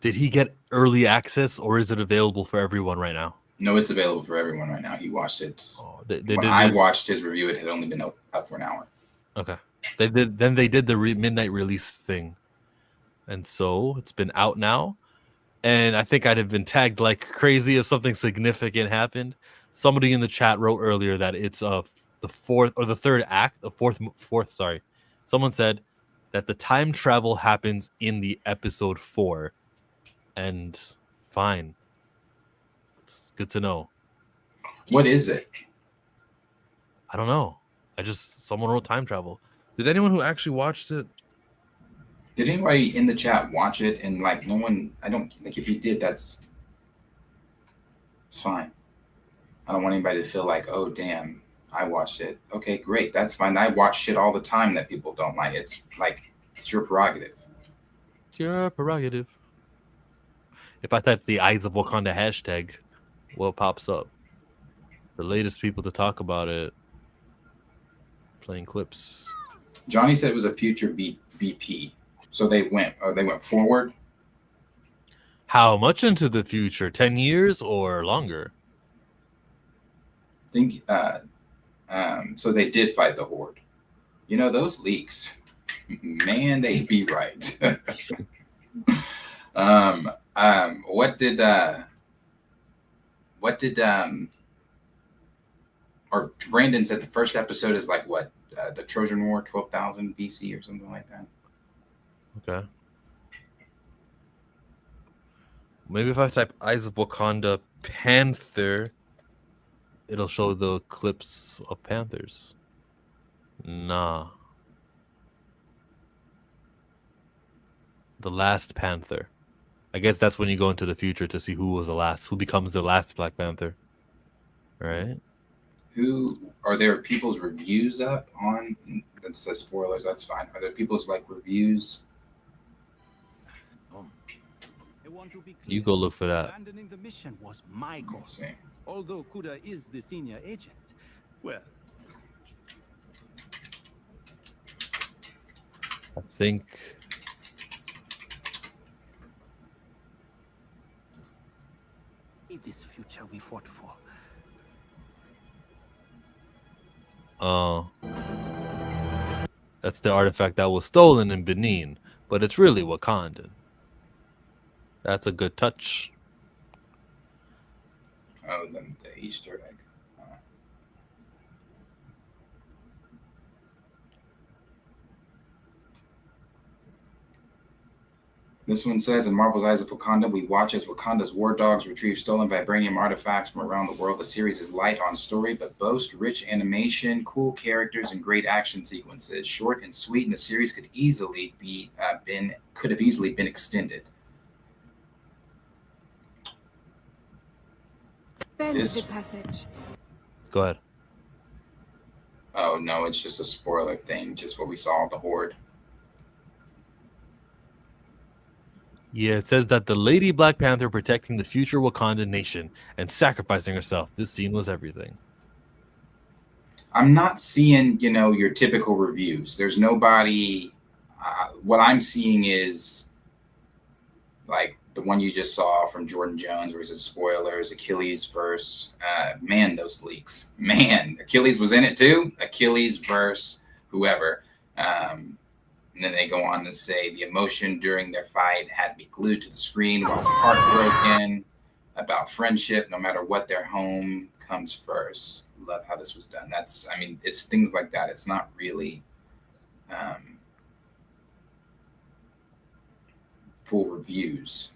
A: Did he get early access, or is it available for everyone right now?
B: No, it's available for everyone right now. He watched it. I watched his review, it had only been up for an hour.
A: Okay. They did the midnight release thing. And so it's been out now. And I think I'd have been tagged like crazy if something significant happened. Somebody in the chat wrote earlier that it's the fourth or the third act, sorry. Someone said that the time travel happens in the episode 4. And fine. It's good to know.
B: What is it?
A: I don't know. Someone wrote time travel. Did anyone who actually watched it?
B: Did anybody in the chat watch it? And no one, if you did, it's fine. I don't want anybody to feel like, oh, damn, I watched it. Okay, great. That's fine. I watch shit all the time that people don't like. It's like, it's your prerogative.
A: Your prerogative. If I type the Eyes of Wakanda hashtag, what pops up? The latest people to talk about it. Playing clips.
B: Johnny said it was a future BP. So they went forward.
A: How much into the future? 10 years or longer?
B: Think so they did fight the Horde. You know, those leaks, man, they be right. What did or Brandon said the first episode is like what? The Trojan War, 12,000 BC or something like that.
A: Okay. Maybe if I type Eyes of Wakanda Panther, it'll show the clips of panthers. Nah. The last panther. I guess that's when you go into the future to see who becomes the last Black Panther. Right?
B: Who are there people's reviews up on? That says spoilers. That's fine. Are there people's like reviews?
A: You go look for that.
E: Abandoning the mission was my call.
B: Let's see.
E: Although Kuda is the senior agent, well,
A: I think
E: it is future we fought for.
A: that's the artifact that was stolen in Benin, but it's really Wakandan. That's a good touch.
B: Oh, the Easter egg. This one says, in Marvel's Eyes of Wakanda, we watch as Wakanda's war dogs retrieve stolen vibranium artifacts from around the world. The series is light on story, but boasts rich animation, cool characters, and great action sequences. Short and sweet, and the series could have easily been extended.
F: Bend the passage.
A: Go ahead.
B: Oh no, it's just a spoiler thing, just what we saw of the Horde.
A: Yeah, it says that the Lady Black Panther protecting the future Wakanda nation and sacrificing herself. This scene was everything.
B: I'm not seeing, your typical reviews. There's nobody. What I'm seeing is like the one you just saw from Jordan Jones, where he said spoilers, Achilles verse. Man, those leaks. Man, Achilles was in it too. Achilles verse whoever. And then they go on to say the emotion during their fight had me glued to the screen while heartbroken about friendship, no matter what, their home comes first. Love how this was done. It's things like that. It's not really full reviews.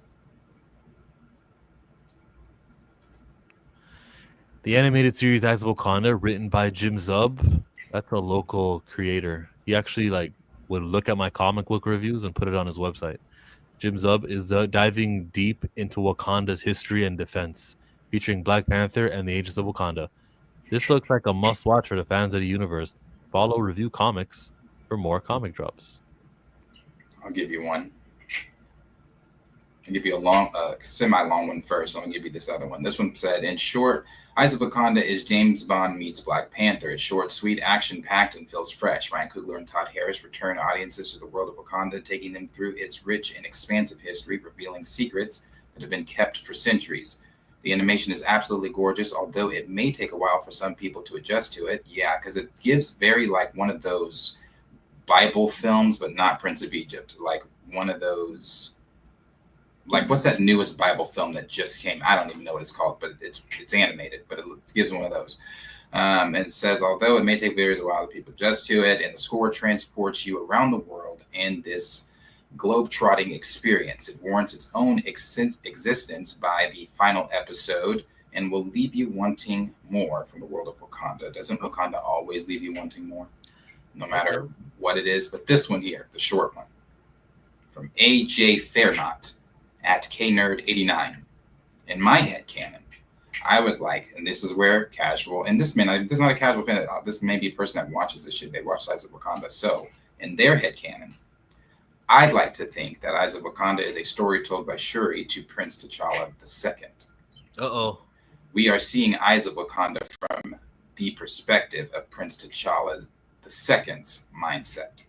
A: The animated series Eyes of Wakanda, written by Jim Zub. That's a local creator. He actually would look at my comic book reviews and put it on his website. Jim Zub is diving deep into Wakanda's history and defense, featuring Black Panther and the Agents of Wakanda. This looks like a must-watch for the fans of the universe. Follow Review Comics for more comic drops.
B: I'll give you one. I'll give you a semi-long one first. I'm going to give you this other one. This one said, in short, Eyes of Wakanda is James Bond meets Black Panther. It's short, sweet, action-packed, and feels fresh. Ryan Coogler and Todd Harris return audiences to the world of Wakanda, taking them through its rich and expansive history, revealing secrets that have been kept for centuries. The animation is absolutely gorgeous, although it may take a while for some people to adjust to it. Yeah, because it gives very one of those Bible films, but not Prince of Egypt. Like one of those... what's that newest Bible film that just came? I don't even know what it's called, but it's animated, but it gives one of those. And it says, although it may take a while for people to adjust to it, and the score transports you around the world in this globe-trotting experience. It warrants its own existence by the final episode and will leave you wanting more from the world of Wakanda. Doesn't Wakanda always leave you wanting more? No matter what it is. But this one here, the short one, from A.J. Fairnot, at KNerd89. In my head canon, I would like, and this is where casual, and this is not a casual fan. This may be a person that watches this shit. They watch Eyes of Wakanda. So, in their headcanon, I'd like to think that Eyes of Wakanda is a story told by Shuri to Prince T'Challa II.
A: Uh-oh.
B: We are seeing Eyes of Wakanda from the perspective of Prince T'Challa II's mindset.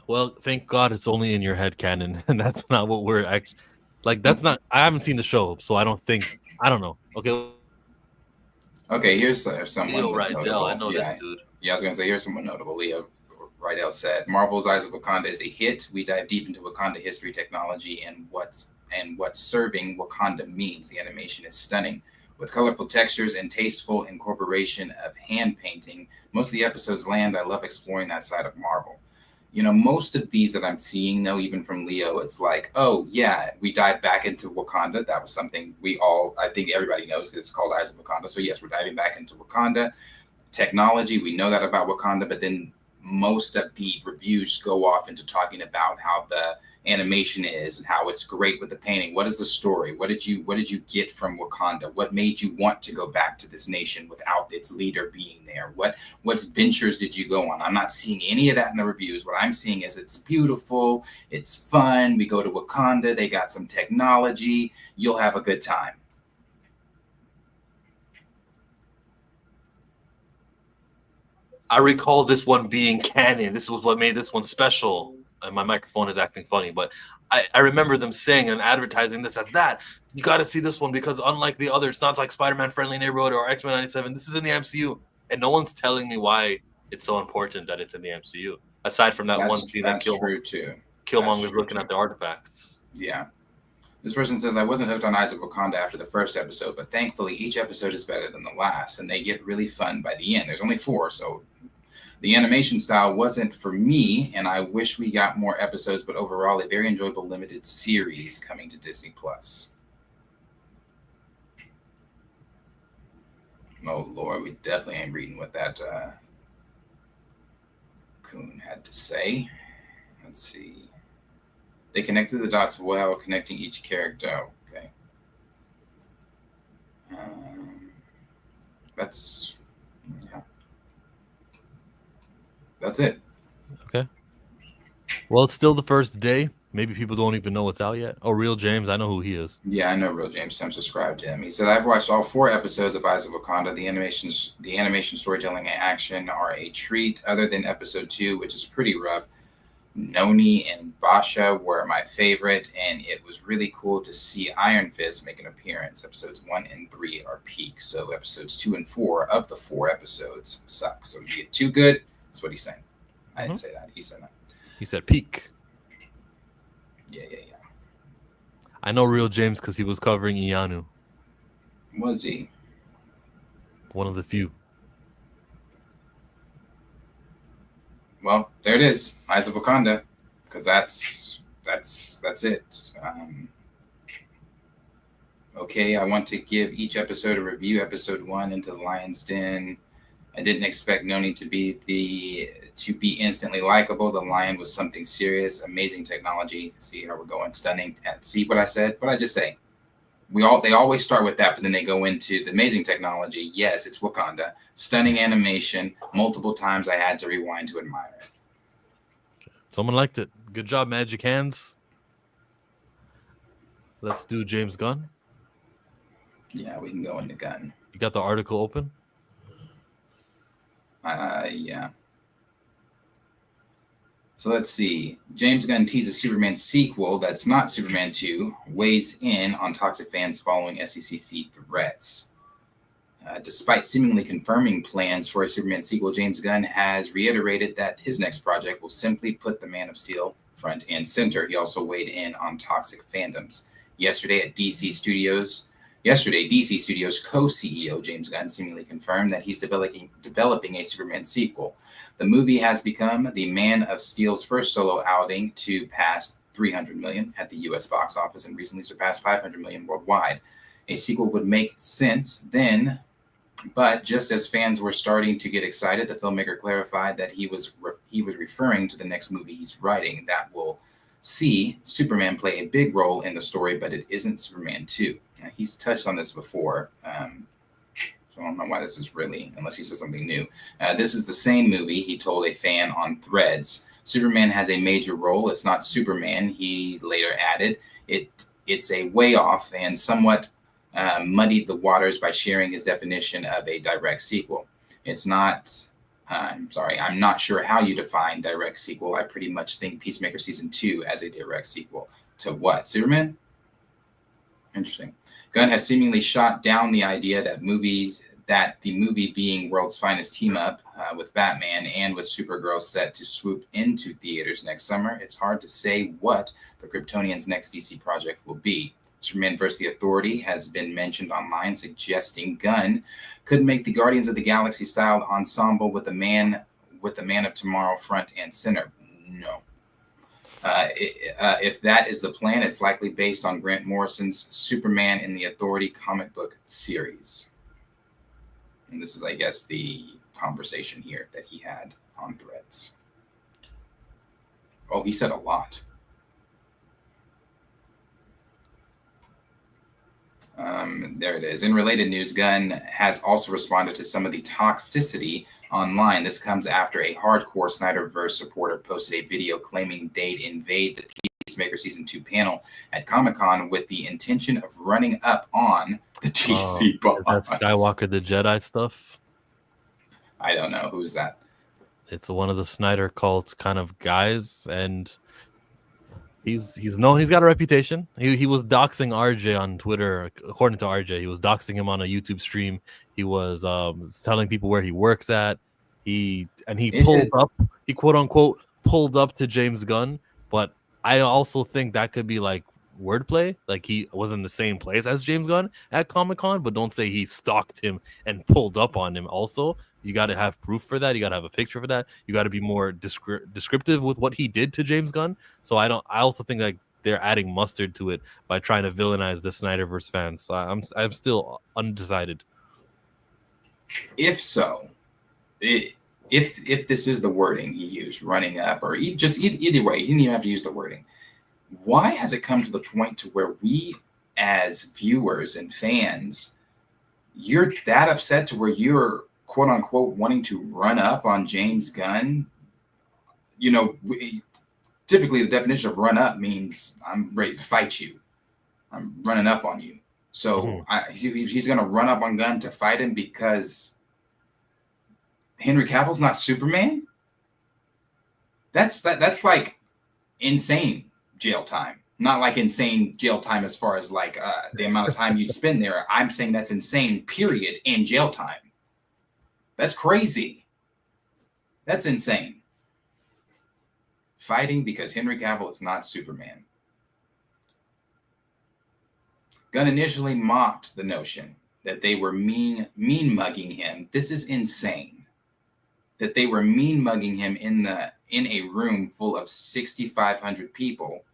A: Well, thank God it's only in your head canon, and that's not what we're actually like. That's not. I haven't seen the show, so I don't think. I don't know.
B: Okay, here's someone
A: Leo
B: that's
A: Rydell,
B: notable.
A: I know this dude.
B: Yeah, I was gonna say here's someone notable. Leo Rydell said, "Marvel's Eyes of Wakanda is a hit. We dive deep into Wakanda history, technology, and what serving Wakanda means. The animation is stunning, with colorful textures and tasteful incorporation of hand painting. Most of the episodes land. I love exploring that side of Marvel." You know, most of these that I'm seeing, though, even from Leo, it's like, oh, yeah, we dived back into Wakanda. That was something I think everybody knows because it's called Eyes of Wakanda. So, yes, we're diving back into Wakanda. Technology, we know that about Wakanda, but then most of the reviews go off into talking about how the animation is and how it's great with the painting. What is the story? What did you get from Wakanda? What made you want to go back to this nation without its leader being there? What adventures did you go on? I'm not seeing any of that in the reviews. What I'm seeing is it's beautiful, it's fun. We go to Wakanda, they got some technology, you'll have a good time.
A: I recall this one being canon. This was what made this one special. And my microphone is acting funny, but I remember them saying and advertising this as that. You got to see this one because unlike the others, it's not like Spider-Man Friendly Neighborhood or X-Men 97. This is in the MCU. And no one's telling me why it's so important that it's in the MCU. Aside from that one scene that Killmonger's looking at the artifacts.
B: Yeah. This person says, I wasn't hooked on Eyes of Wakanda after the first episode, but thankfully each episode is better than the last, and they get really fun by the end. There's only 4, so the animation style wasn't for me, and I wish we got more episodes, but overall a very enjoyable limited series coming to Disney+. Oh, Lord, we definitely ain't reading what that Coon had to say. Let's see. They connected the dots well, connecting each character. Okay. That's it.
A: Okay. Well, it's still the first day. Maybe people don't even know it's out yet. Oh, Real James, I know who he is.
B: Yeah, I know Real James. I'm subscribed to him. He said, I've watched all 4 episodes of Eyes of Wakanda. The animation, storytelling, and action are a treat, other than episode 2, which is pretty rough. Noni and Basha were my favorite, and it was really cool to see Iron Fist make an appearance. Episodes 1 and 3 are peak, so episodes 2 and 4 of the 4 episodes suck. So you get 2 good. That's what he's saying. I didn't say that. He said that.
A: He said peak.
B: Yeah.
A: I know Real James because he was covering Ianu.
B: Was he?
A: One of the few.
B: Well, there it is, Eyes of Wakanda, because that's it. Okay, I want to give each episode a review. Episode 1, Into the Lion's Den. I didn't expect Noni to be instantly likable. The lion was something serious, amazing technology. See how we're going, stunning. See what I said? What did I just say? They always start with that, but then they go into the amazing technology. Yes, it's Wakanda. Stunning animation. Multiple times I had to rewind to admire it.
A: Someone liked it. Good job, Magic Hands. Let's do James Gunn.
B: Yeah, we can go into Gunn.
A: You got the article open?
B: Yeah. So let's see. James Gunn teases Superman sequel that's not Superman 2, weighs in on toxic fans following SECC threats. Despite seemingly confirming plans for a Superman sequel, James Gunn has reiterated that his next project will simply put the Man of Steel front and center. He also weighed in on toxic fandoms. Yesterday, DC Studios co-CEO James Gunn seemingly confirmed that he's developing a Superman sequel. The movie has become the Man of Steel's first solo outing to pass $300 million at the U.S. box office and recently surpassed $500 million worldwide. A sequel would make sense then, but just as fans were starting to get excited, the filmmaker clarified that he was referring to the next movie he's writing that will see Superman play a big role in the story, but it isn't Superman 2. he's touched on this before. So I don't know why this is really, unless he says something new. This is the same movie. He told a fan on Threads, Superman has a major role. It's not Superman. He later added, it's a way off and somewhat muddied the waters by sharing his definition of a direct sequel. It's not, I'm not sure how you define direct sequel. I pretty much think Peacemaker Season 2 as a direct sequel to what? Superman? Interesting. Gunn has seemingly shot down the idea that the movie being world's finest team up with Batman and with Supergirl set to swoop into theaters next summer. It's hard to say what the Kryptonians' next DC project will be. Superman vs. the Authority has been mentioned online, suggesting Gunn could make the Guardians of the Galaxy styled ensemble with the Man of Tomorrow front and center. No. If that is the plan, it's likely based on Grant Morrison's Superman in the Authority comic book series. And this is, I guess, the conversation here that he had on Threads. Oh, he said a lot. There it is. In related news, Gunn has also responded to some of the toxicity online. This comes after a hardcore Snyderverse supporter posted a video claiming they'd invade the Peacemaker Season 2 panel at Comic-Con with the intention of running up on the DC boss.
A: That's Skywalker the Jedi stuff?
B: I don't know. Who's that?
A: It's one of the Snyder cult kind of guys, and he's known. He's got a reputation. He was doxing RJ on Twitter. According to RJ, he was doxing him on a YouTube stream. He was telling people where he works at. He quote unquote pulled up to James Gunn. But I also think that could be like wordplay. Like he was in the same place as James Gunn at Comic-Con, but don't say he stalked him and pulled up on him. Also, you got to have proof for that. You got to have a picture for that. You got to be more descriptive with what he did to James Gunn. So I also think like they're adding mustard to it by trying to villainize the Snyderverse fans. So I'm still undecided.
B: If so, if this is the wording he used, running up, or just either way, he didn't even have to use the wording. Why has it come to the point to where we as viewers and fans, you're that upset to where you're quote unquote wanting to run up on James Gunn? You know, typically the definition of run up means I'm ready to fight you. I'm running up on you. So he's going to run up on Gunn to fight him because Henry Cavill's not Superman? That's like insane jail time. Not like insane jail time as far as like the amount of time you'd spend there. I'm saying that's insane, period, in jail time. That's crazy. That's insane. Fighting because Henry Cavill is not Superman. Gunn initially mocked the notion that they were mean mugging him. This is insane. That they were mean mugging him in a room full of 6,500 people,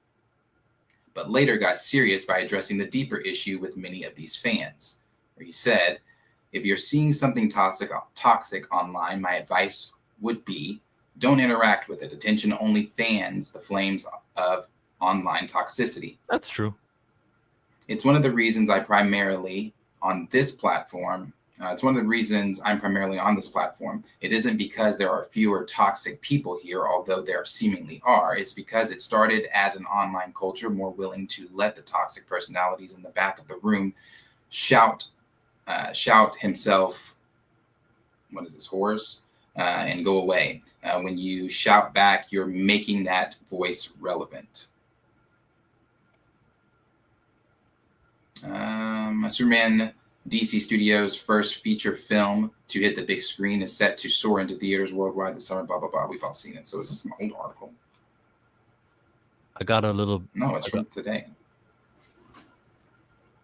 B: but later got serious by addressing the deeper issue with many of these fans, where he said, if you're seeing something toxic online, my advice would be don't interact with it. Attention only fans the flames of online toxicity.
A: That's true.
B: It's one of the reasons I'm primarily on this platform. It's one of the reasons I'm primarily on this platform. It isn't because there are fewer toxic people here, although there seemingly are. It's because it started as an online culture more willing to let the toxic personalities in the back of the room shout himself, what is this, horse, and go away. When you shout back, you're making that voice relevant. Superman DC Studios' first feature film to hit the big screen is set to soar into theaters worldwide this summer, blah, blah, blah. We've all seen it. So it's an old article.
A: I got a little...
B: No, it's from today.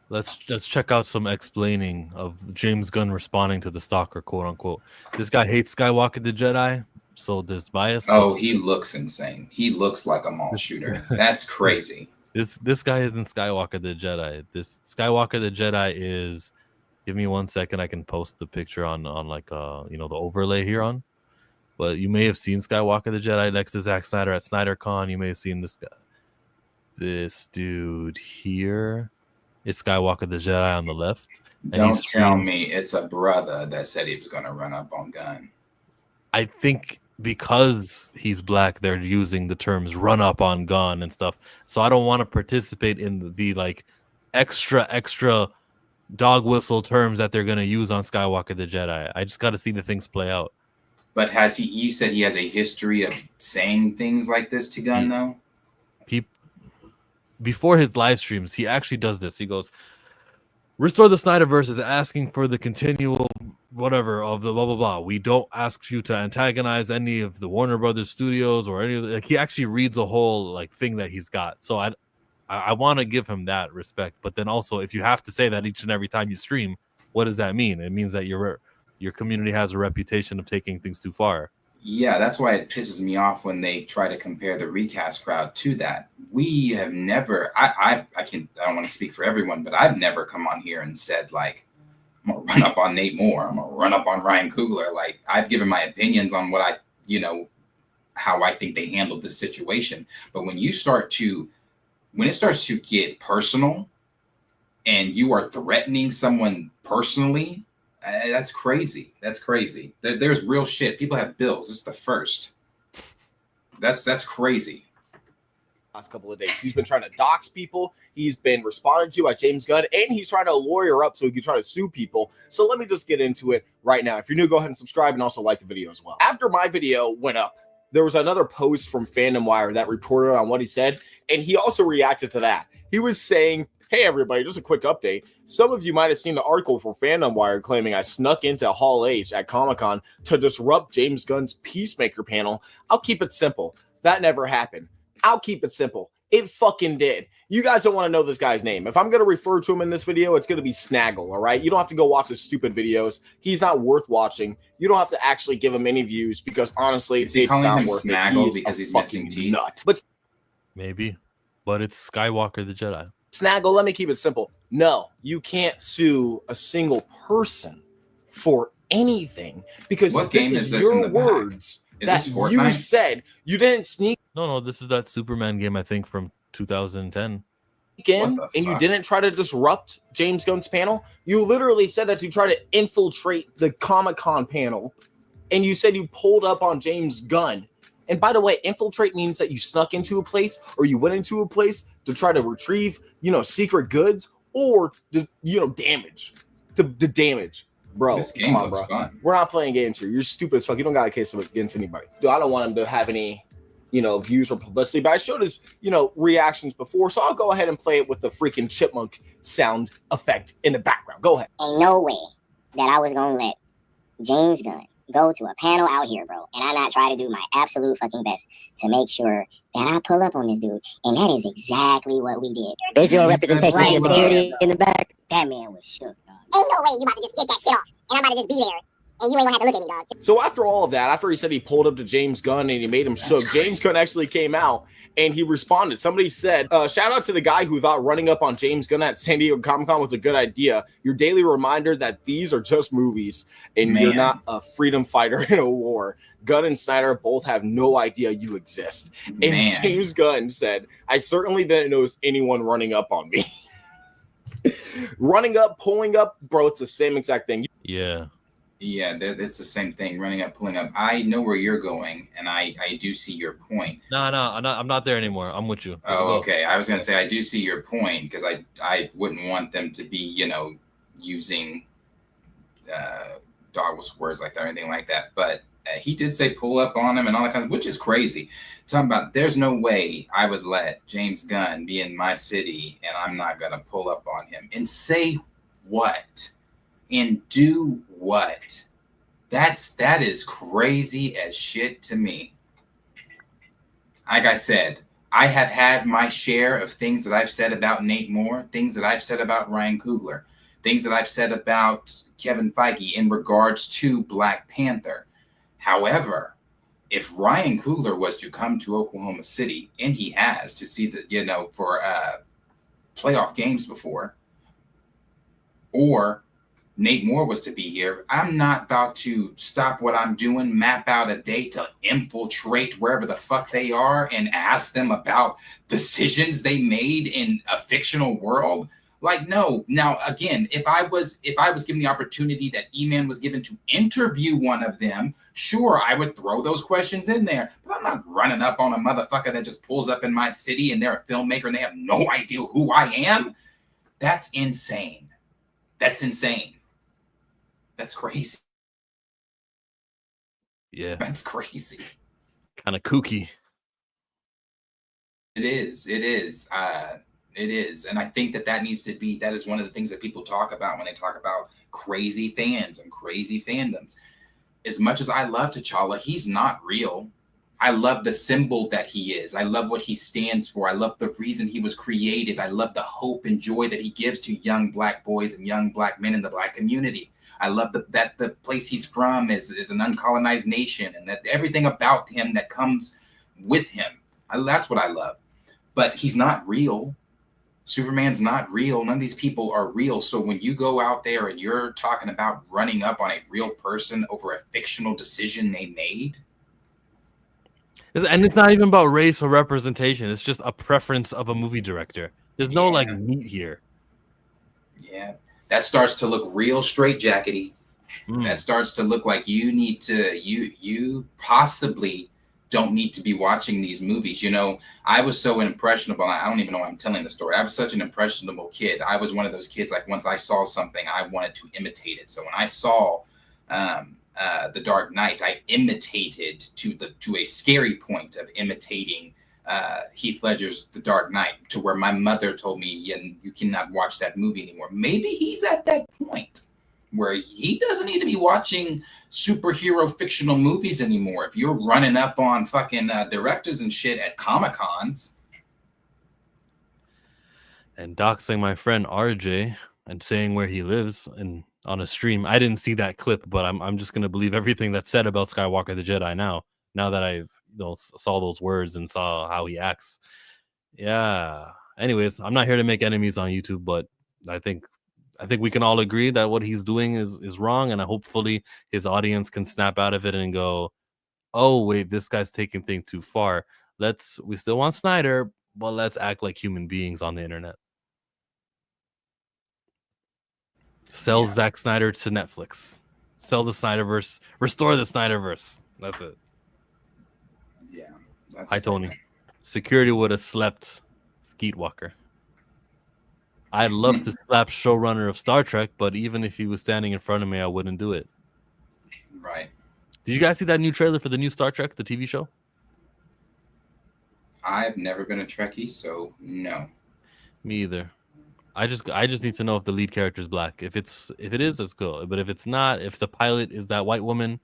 A: Let's check out some explaining of James Gunn responding to the stalker, quote unquote. This guy hates Skywalker the Jedi, so there's bias.
B: Oh, he looks insane. He looks like a mall shooter. That's crazy.
A: This guy isn't Skywalker the Jedi. This Skywalker the Jedi is... Give me 1 second. I can post the picture on like the overlay here on. But you may have seen Skywalker the Jedi next to Zack Snyder at SnyderCon. You may have seen this guy, this dude here. is Skywalker the Jedi on the left. And
B: Don't tell me it's a brother that said he was going to run up on Gunn.
A: I think because he's black, they're using the terms "run up on gun" and stuff. So I don't want to participate in the like extra dog whistle terms that they're going to use on Skywalker the Jedi. I just got to see the things play out.
B: But has he? You said he has a history of saying things like this to Gunn, though.
A: Before his live streams, he actually does this. He goes, "Restore the Snyderverse is asking for the continual whatever of the blah blah blah. We don't ask you to antagonize any of the Warner Brothers studios or any of the," like he actually reads a whole like thing that he's got. So I want to give him that respect. But then also, if you have to say that each and every time you stream, what does that mean? It means that your community has a reputation of taking things too far.
B: Yeah, that's why it pisses me off when they try to compare the recast crowd to that. We have never, I don't want to speak for everyone, but I've never come on here and said like, I'm gonna run up on Nate Moore, I'm gonna run up on Ryan Coogler. Like I've given my opinions on what how I think they handled this situation. But when it starts to get personal and you are threatening someone personally, that's crazy. That's crazy. There's real shit. People have bills. This is the first. That's crazy.
G: Last couple of days, he's been trying to dox people. He's been responded to by James Gunn, and he's trying to lawyer up so he can try to sue people. So let me just get into it right now. If you're new, go ahead and subscribe and also like the video as well. After my video went up, there was another post from Fandom Wire that reported on what he said, and he also reacted to that. He was saying, "Hey, everybody, just a quick update. Some of you might have seen the article from Fandom Wire claiming I snuck into Hall H at Comic-Con to disrupt James Gunn's Peacemaker panel. I'll keep it simple. That never happened. I'll keep it simple. It fucking did. You guys don't want to know this guy's name. If I'm going to refer to him in this video, it's going to be Snaggle, all right? You don't have to go watch his stupid videos. He's not worth watching. You don't have to actually give him any views because, honestly,
B: is he calling him Snaggle because he's missing teeth?
G: Nut. But
A: Maybe. But it's Skywalker the Jedi.
G: Snaggle, let me keep it simple. No, you can't sue a single person for anything because
B: what game
G: this is
B: this
G: your
B: in the
G: words that you said. You didn't sneak
A: No, this is that Superman game, I think, from 2010.
G: in and you didn't try to disrupt James Gunn's panel. You literally said that you tried to infiltrate the Comic-Con panel, and you said you pulled up on James Gunn. And by the way, infiltrate means that you snuck into a place or you went into a place to try to retrieve, secret goods or, damage. The damage. Bro,
B: this game looks fun.
G: We're not playing games here. You're stupid as fuck. You don't got a case against anybody. Dude, I don't want him to have any, views or publicity, but I showed his, reactions before, so I'll go ahead and play it with the freaking chipmunk sound effect in the background. Go ahead.
H: Ain't no way that I was going to let James Gunn go to a panel out here, bro, and I not try to do my absolute fucking best to make sure that I pull up on this dude, and that is exactly what we did.
I: Visual representation of security in the back.
H: That man was shook, dog. Ain't no way you about to just get that shit off, and I'm about to just be there, and you ain't gonna have to look at me, dog.
G: So after all of that, after he said he pulled up to James Gunn and he made him shook, James Gunn actually came out and he responded. Somebody said, shout out to the guy who thought running up on James Gunn at San Diego Comic-Con was a good idea. Your daily reminder that these are just movies and you're not a freedom fighter in a war. Gunn and Snyder both have no idea you exist. And James Gunn said, I certainly didn't notice anyone running up on me. Running up, pulling up, bro, it's the same exact thing.
A: Yeah.
B: Yeah, it's the same thing. Running up, pulling up. I know where you're going, and I do see your point.
A: No, I'm not there anymore. I'm with you.
B: Oh, okay. I was gonna say I do see your point because I wouldn't want them to be using dog words like that or anything like that. But he did say pull up on him and all that kind of, which is crazy. Talking about there's no way I would let James Gunn be in my city and I'm not gonna pull up on him and say what and do what. That is crazy as shit to me. Like I said, I have had my share of things that I've said about Nate Moore, things that I've said about Ryan Coogler, things that I've said about Kevin Feige in regards to Black Panther. However, if Ryan Coogler was to come to Oklahoma City, and he has to see the, for playoff games before, or Nate Moore was to be here, I'm not about to stop what I'm doing, map out a day to infiltrate wherever the fuck they are and ask them about decisions they made in a fictional world. Like, no. Now, again, if I was given the opportunity that E-Man was given to interview one of them, sure, I would throw those questions in there. But I'm not running up on a motherfucker that just pulls up in my city and they're a filmmaker and they have no idea who I am. That's insane. That's insane. That's crazy.
A: Yeah.
B: That's crazy.
A: Kind of kooky.
B: It is. It is. It is. And I think that needs to be, that is one of the things that people talk about when they talk about crazy fans and crazy fandoms. As much as I love T'Challa, he's not real. I love the symbol that he is. I love what he stands for. I love the reason he was created. I love the hope and joy that he gives to young Black boys and young Black men in the Black community. I love that the place he's from is an uncolonized nation, and that everything about him that comes with him. That's what I love. But he's not real. Superman's not real. None of these people are real. So when you go out there and you're talking about running up on a real person over a fictional decision they made.
A: And it's not even about race or representation. It's just a preference of a movie director. There's no like meat here.
B: Yeah. That starts to look real straitjackety. That starts to look like you need to, you possibly don't need to be watching these movies. You know, I was so impressionable. I don't even know why I'm telling the story. I was such an impressionable kid. I was one of those kids, like once I saw something, I wanted to imitate it. So when I saw The Dark Knight, I imitated to a scary point of imitating Heath Ledger's The Dark Knight, to where my mother told me, you cannot watch that movie anymore. Maybe he's at that point where he doesn't need to be watching superhero fictional movies anymore. If you're running up on fucking directors and shit at Comic-Cons.
A: And doxing my friend RJ and saying where he lives and on a stream. I didn't see that clip, but I'm just gonna believe everything that's said about Skywalker the Jedi now that I've saw those words and saw how he acts. Yeah. Anyways, I'm not here to make enemies on YouTube, but I think we can all agree that what he's doing is wrong, and hopefully his audience can snap out of it and go, oh wait, this guy's taking things too far. We still want Snyder, but let's act like human beings on the internet. Sell Zack Snyder to Netflix. Sell the Snyderverse. Restore the Snyderverse. That's it.
B: Yeah.
A: Hi, Tony. Security would have slept Skeet Walker. I'd love to slap showrunner of Star Trek, but even if he was standing in front of me, I wouldn't do it.
B: Right.
A: Did you guys see that new trailer for the new Star Trek, the TV show?
B: I've never been a Trekkie, so no.
A: Me either. I just need to know if the lead character is Black. If it is, it's cool. But if it's not, if the pilot is that white woman,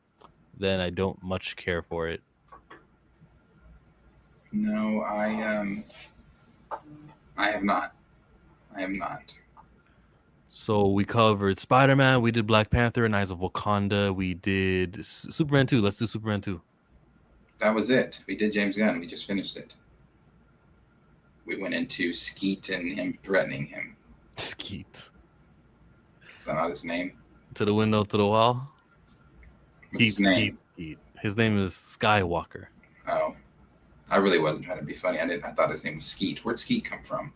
A: then I don't much care for it.
B: No, I have not. I am not.
A: So we covered Spider-Man, we did Black Panther and Eyes of Wakanda, we did Superman 2. Let's do Superman 2.
B: That was it. We did James Gunn. We just finished it. We went into Skeet and him threatening him.
A: Skeet.
B: Is that not his name?
A: To the window, to the wall.
B: What's his name?
A: Skeet. His name is Skywalker.
B: Oh. I really wasn't trying to be funny. I thought his name was Skeet. Where'd Skeet come from?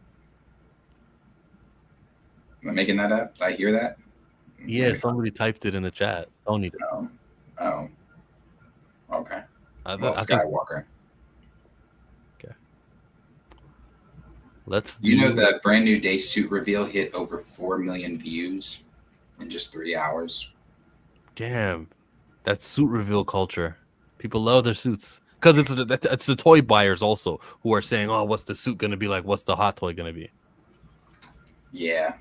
B: Am I making that up? Did I hear that?
A: Yeah, somebody typed it in the chat. Don't need it.
B: Oh. Okay.
A: Okay.
B: Skywalker.
A: Let's
B: You know the brand new day suit reveal hit over 4 million views in just 3 hours.
A: Damn. That's suit reveal culture. People love their suits. Because it's the toy buyers also who are saying, oh, what's the suit going to be like? What's the hot toy going to be?
B: Yeah.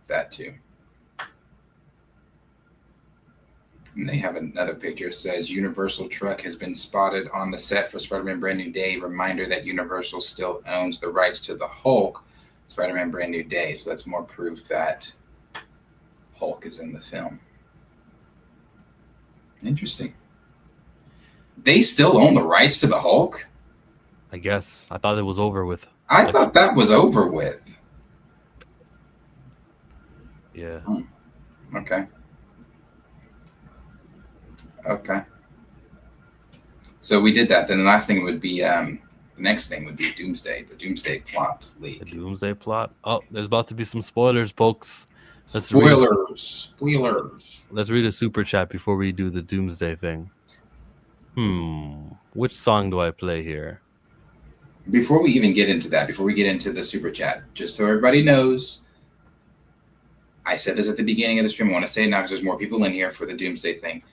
B: That too. And they have another picture. It says Universal truck has been spotted on the set for Spider-Man Brand New Day. Reminder that Universal still owns the rights to the Hulk, Spider-Man Brand New Day. So that's more proof that Hulk is in the film. Interesting. They still own the rights to the Hulk?
A: I guess. I thought it was over with.
B: I thought that was over with.
A: Yeah.
B: Okay. So we did that. Then the last thing would be the The next thing would be Doomsday, the Doomsday plot leak.
A: The Doomsday plot. Oh, there's about to be some spoilers, folks.
B: Spoilers.
A: Let's read a super chat before we do the Doomsday thing. Which song do I play here?
B: Before we even get into that, before we get into the super chat, just so everybody knows, I said this at the beginning of the stream. I want to say it now because there's more people in here for the Doomsday thing.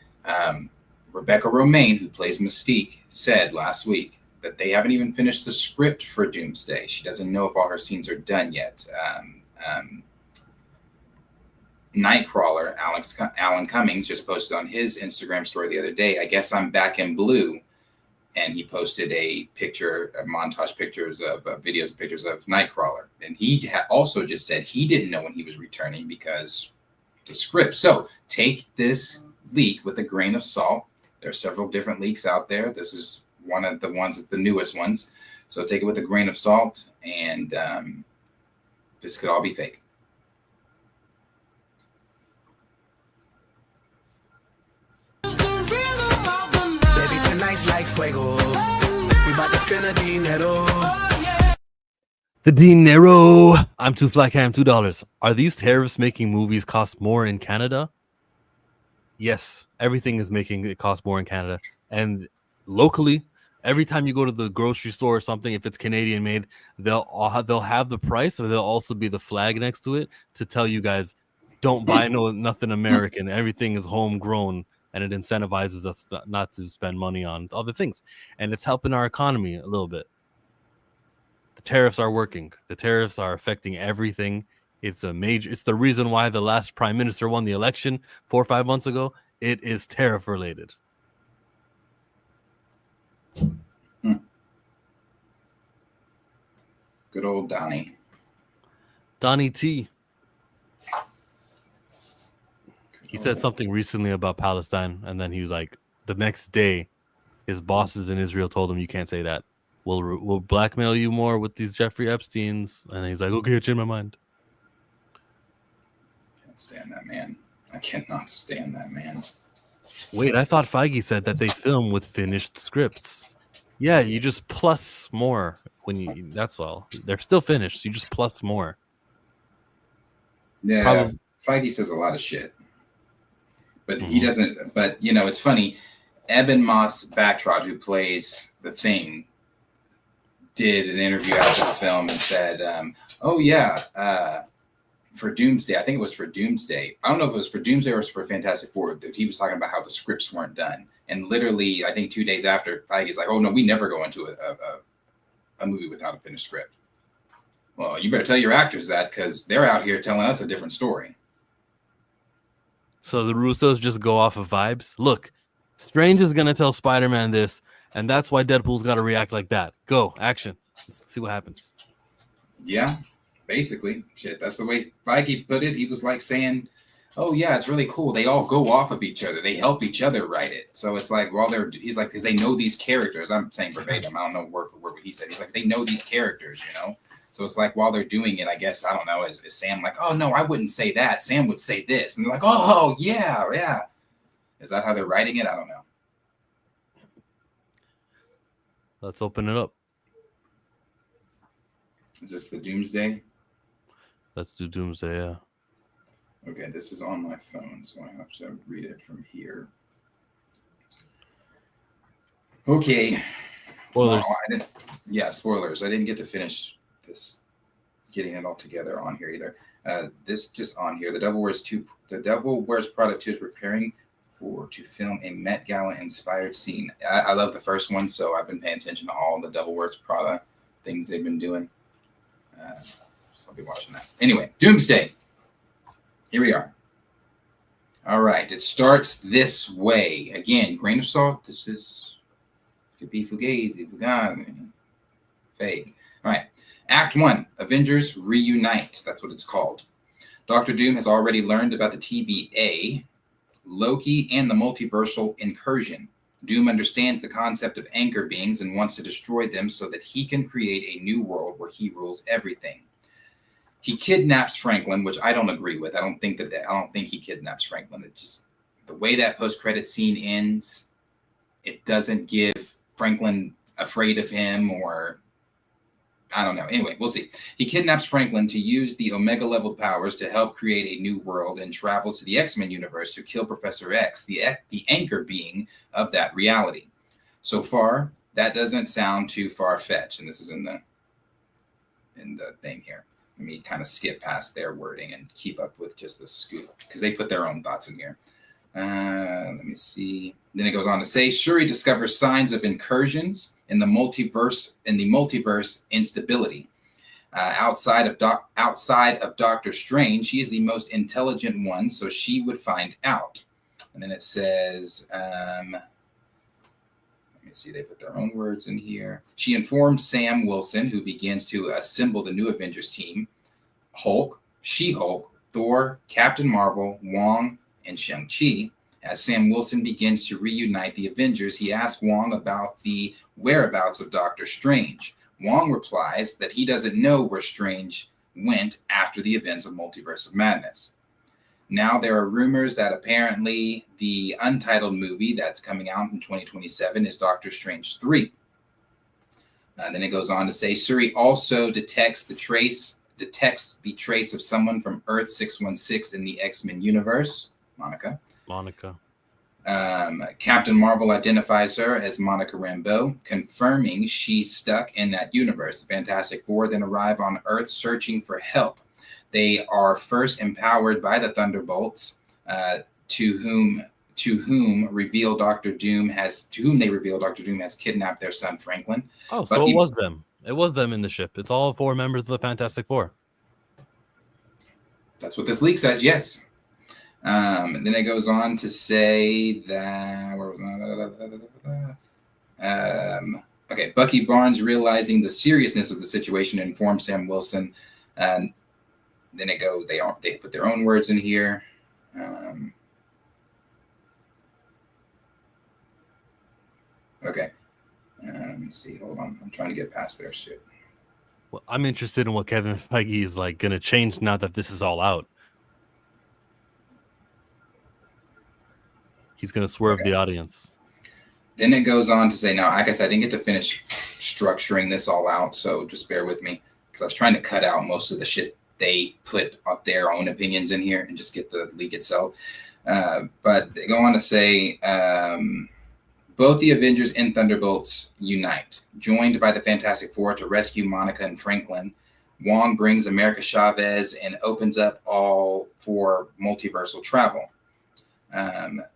B: Rebecca Romaine, who plays Mystique, said last week that they haven't even finished the script for Doomsday. She doesn't know if all her scenes are done yet. Nightcrawler, Alan Cummings, just posted on his Instagram story the other day, I guess I'm back in blue. And he posted a picture, a montage pictures of videos, pictures of Nightcrawler. And he also just said he didn't know when he was returning because the script. So take this leak with a grain of salt. There are several different leaks out there. This is one of the ones, the newest ones. So take it with a grain of salt, and this could all be fake.
E: Like fuego. We about to spend a dinero.
A: The dinero. I'm too fly cam, $2. Are these tariffs making movies cost more in Canada? Yes, everything is making it cost more in Canada. And locally, every time you go to the grocery store or something, if it's Canadian made, they'll have the price, or there'll also be the flag next to it to tell you guys, don't buy nothing American. Everything is homegrown. And it incentivizes us not to spend money on other things. And it's helping our economy a little bit. The tariffs are working. The tariffs are affecting everything. It's the reason why the last prime minister won the election 4 or 5 months ago. It is tariff related.
B: Good old Donnie.
A: Donnie T. He said something recently about Palestine, and then he was like, the next day, his bosses in Israel told him, you can't say that. We'll blackmail you more with these Jeffrey Epsteins. And he's like, okay, I changed my mind.
B: Can't stand that man. I cannot stand that man.
A: Wait, I thought Feige said that they film with finished scripts. Yeah, you just plus more when that's all. They're still finished. So you just plus more.
B: Yeah, Feige says a lot of shit. But he doesn't. But it's funny. Eben Moss-Bachrach, who plays the Thing, did an interview after the film and said, for Doomsday, I think it was for Doomsday. I don't know if it was for Doomsday or it was for Fantastic Four. That he was talking about how the scripts weren't done, and literally, I think 2 days after, Feige's like, "Oh no, we never go into a movie without a finished script." Well, you better tell your actors that, because they're out here telling us a different story.
A: So the Russos just go off of vibes. Look, Strange is gonna tell Spider-Man this, and that's why Deadpool's got to react like that. Go, action. Let's see what happens.
B: Yeah, basically, shit. That's the way Feige put it. He was like saying, "Oh yeah, it's really cool. They all go off of each other. They help each other write it." So it's like he's like, because they know these characters. I'm saying verbatim. I don't know word for word what he said. He's like, they know these characters, So it's like while they're doing it, I guess, I don't know, is Sam like, "Oh no, I wouldn't say that. Sam would say this," and they're like, "Oh yeah." Is that how they're writing it? I don't know.
A: Let's open it up.
B: Is this the Doomsday?
A: Let's do Doomsday, yeah.
B: Okay, this is on my phone, so I have to read it from here. Okay.
A: Spoilers.
B: Spoilers. I didn't get to finish this, getting it all together on here either. This just on here. The Devil Wears Prada 2 is preparing to film a Met Gala inspired scene. I love the first one, so I've been paying attention to all the Devil Wears Prada things they've been doing. So I'll be watching that. Anyway, Doomsday. Here we are. All right, it starts this way. Again, grain of salt. This could be fugazi, fugazi, fake. All right, Act 1, Avengers Reunite. That's what it's called. Dr. Doom has already learned about the TVA, Loki, and the multiversal incursion. Doom understands the concept of anchor beings and wants to destroy them so that he can create a new world where he rules everything. He kidnaps Franklin, which I don't agree with. I don't think he kidnaps Franklin. It just, the way that post-credit scene ends, it doesn't give Franklin afraid of him, or I don't know. Anyway, we'll see. He kidnaps Franklin to use the Omega-level powers to help create a new world and travels to the X-Men universe to kill Professor X, the anchor being of that reality. So far, that doesn't sound too far-fetched, and this is in the thing here. Let me kind of skip past their wording and keep up with just the scoop, because they put their own thoughts in here. Let me see. Then it goes on to say, Shuri discovers signs of incursions in the multiverse instability. Outside of Doctor Strange, she is the most intelligent one, so she would find out. And then it says, let me see, they put their own words in here. She informed Sam Wilson, who begins to assemble the new Avengers team: Hulk, She-Hulk, Thor, Captain Marvel, Wong, and Shang-Chi. As Sam Wilson begins to reunite the Avengers, he asks Wong about the whereabouts of Doctor Strange. Wong replies that he doesn't know where Strange went after the events of Multiverse of Madness. Now there are rumors that apparently the untitled movie that's coming out in 2027 is Doctor Strange 3. Then it goes on to say, Shuri also detects the trace of someone from Earth 616 in the X-Men universe, Monica. Captain Marvel identifies her as Monica Rambeau, confirming she's stuck in that universe. The Fantastic Four then arrive on Earth searching for help. They are first empowered by the Thunderbolts, to whom they reveal Doctor Doom has kidnapped their son Franklin.
A: Oh, so it was them. It was them in the ship. It's all 4 members of the Fantastic Four.
B: That's what this leak says. Yes. And then it goes on to say that okay, Bucky Barnes, realizing the seriousness of the situation, informs Sam Wilson. And then they put their own words in here. Okay. Let me see. Hold on. I'm trying to get past their shit.
A: Well, I'm interested in what Kevin Feige is like going to change now that this is all out. He's going to swerve the audience.
B: Then it goes on to say, now, like I said, I didn't get to finish structuring this all out, so just bear with me, because I was trying to cut out most of the shit they put up their own opinions in here and just get the leak itself. But they go on to say, both the Avengers and Thunderbolts unite, joined by the Fantastic Four to rescue Monica and Franklin. Wong brings America Chavez and opens up all for multiversal travel.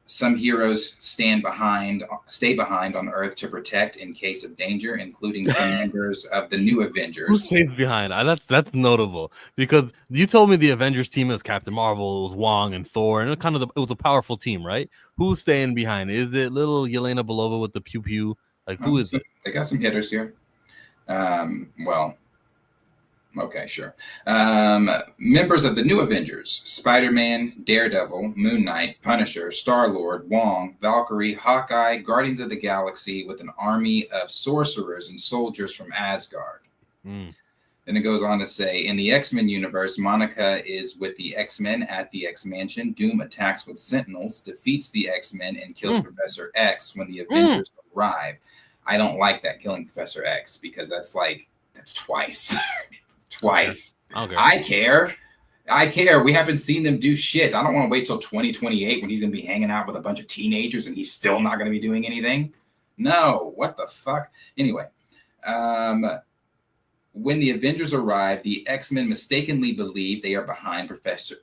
B: Some heroes stay behind on Earth to protect in case of danger, including some members of the new Avengers.
A: Who stays behind? That's notable, because you told me the Avengers team is Captain Marvel, was Wong, and Thor, and it was a powerful team, right? Who's staying behind? Is it little Yelena Belova with the pew pew? Like, who is it?
B: They got some hitters here. Okay, sure. Members of the new Avengers: Spider-Man, Daredevil, Moon Knight, Punisher, Star-Lord, Wong, Valkyrie, Hawkeye, Guardians of the Galaxy, with an army of sorcerers and soldiers from Asgard. Then it goes on to say, in the X-Men universe, Monica is with the X-Men at the X-Mansion. Doom attacks with Sentinels, defeats the X-Men, and kills Professor X when the Avengers arrive. I don't like that, killing Professor X, because that's twice. Twice. Okay. I care. We haven't seen them do shit. I don't want to wait till 2028 when he's going to be hanging out with a bunch of teenagers and he's still not going to be doing anything. No, what the fuck? Anyway, when the Avengers arrive, the X-Men mistakenly believe they are behind Professor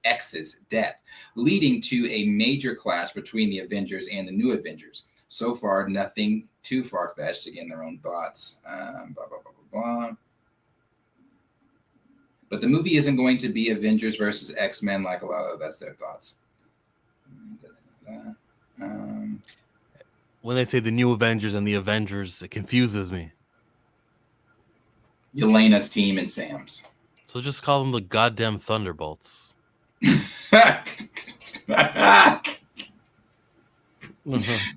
B: X's death, leading to a major clash between the Avengers and the new Avengers. So far, nothing too far-fetched. Again, their own thoughts. Blah, blah, blah, blah, blah. But the movie isn't going to be Avengers versus X-Men like a lot of that's their thoughts.
A: When they say the new Avengers and the Avengers, it confuses me.
B: Yelena's team and Sam's.
A: So just call them the goddamn Thunderbolts.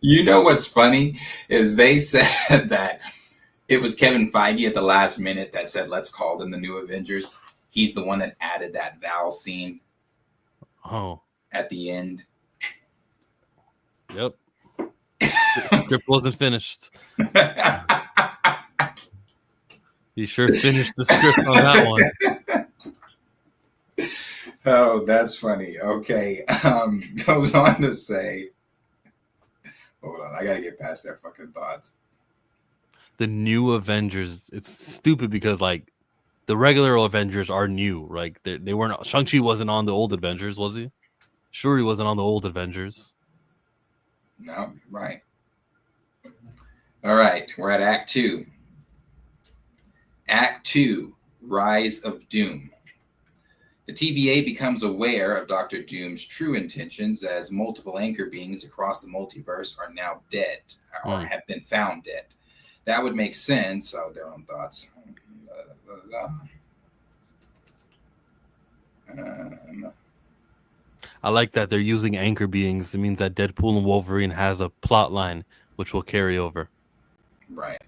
B: You know what's funny is they said that it was Kevin Feige at the last minute that said, let's call them the new Avengers. He's the one that added that Val scene at the end.
A: Yep. Script wasn't finished. He sure finished the script on that one.
B: Oh, that's funny. Okay. Goes on to say, hold on, I gotta get past their fucking thoughts.
A: The new Avengers, it's stupid because like the regular Avengers are new. Like they weren't. Shang-Chi wasn't on the old Avengers, was he? Shuri wasn't on the old Avengers.
B: No, right. All right, we're at Act 2. Act 2, Rise of Doom. The TVA becomes aware of Dr. Doom's true intentions as multiple anchor beings across the multiverse are now dead or have been found dead. That would make sense. Oh, their own thoughts.
A: I like that they're using anchor beings. It means that Deadpool and Wolverine has a plot line which will carry over.
B: Right.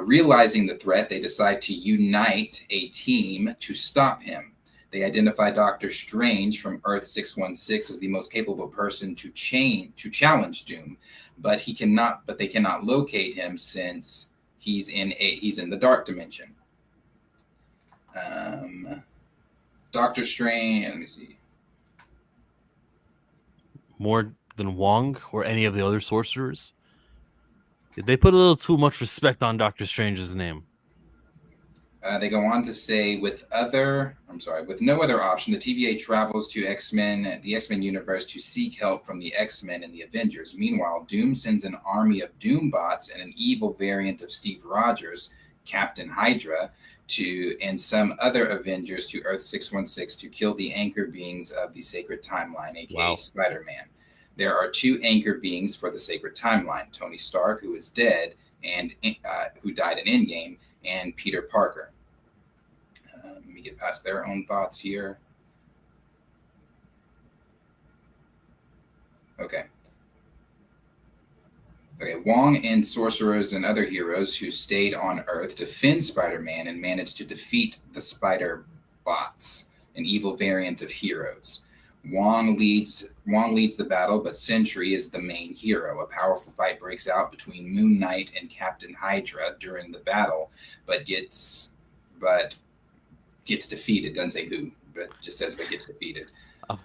B: Realizing the threat, they decide to unite a team to stop him. They identify Doctor Strange from Earth 616 as the most capable person to challenge Doom, but they cannot locate him since he's in the dark dimension. Doctor Strange, let me see.
A: More than Wong or any of the other sorcerers? They put a little too much respect on Doctor Strange's name.
B: They go on to say, with no other option, the TVA travels to the X-Men universe to seek help from the X-Men and the Avengers. Meanwhile, Doom sends an army of Doombots and an evil variant of Steve Rogers, Captain Hydra, and some other Avengers to Earth 616 to kill the anchor beings of the Sacred Timeline, aka Spider-Man. There are 2 anchor beings for the Sacred Timeline: Tony Stark, who is dead and who died in Endgame, and Peter Parker. Let me get past their own thoughts here. Okay, Wong and sorcerers and other heroes who stayed on Earth defend Spider-Man and managed to defeat the Spider Bots, an evil variant of heroes. Wong leads the battle, but Sentry is the main hero. A powerful fight breaks out between Moon Knight and Captain Hydra during the battle, but gets defeated. Doesn't say who, but just says but gets defeated.
A: I'm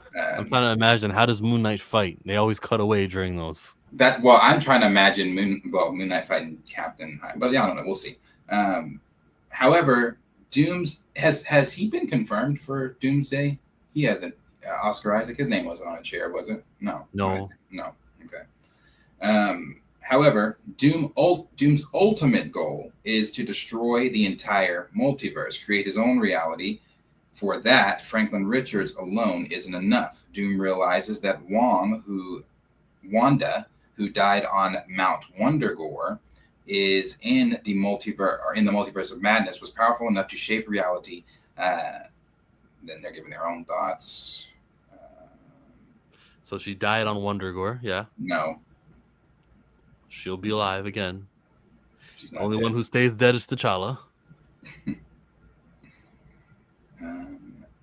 A: trying to imagine, how does Moon Knight fight? They always cut away during those.
B: I'm trying to imagine Moon Knight fighting Captain Hydra, but yeah, I don't know. We'll see. However, has he been confirmed for Doomsday? He hasn't. Oscar Isaac, his name wasn't on a chair, was it? No. Okay. However, Doom's ultimate goal is to destroy the entire multiverse, create his own reality. For that, Franklin Richards alone isn't enough. Doom realizes that Wanda, who died on Mount Wundagore, is in the multiverse of madness, was powerful enough to shape reality. Then they're giving their own thoughts.
A: So she died on Wundagore, yeah.
B: No.
A: She'll be alive again.
B: She's
A: the
B: not
A: only
B: dead.
A: one who stays dead is T'Challa.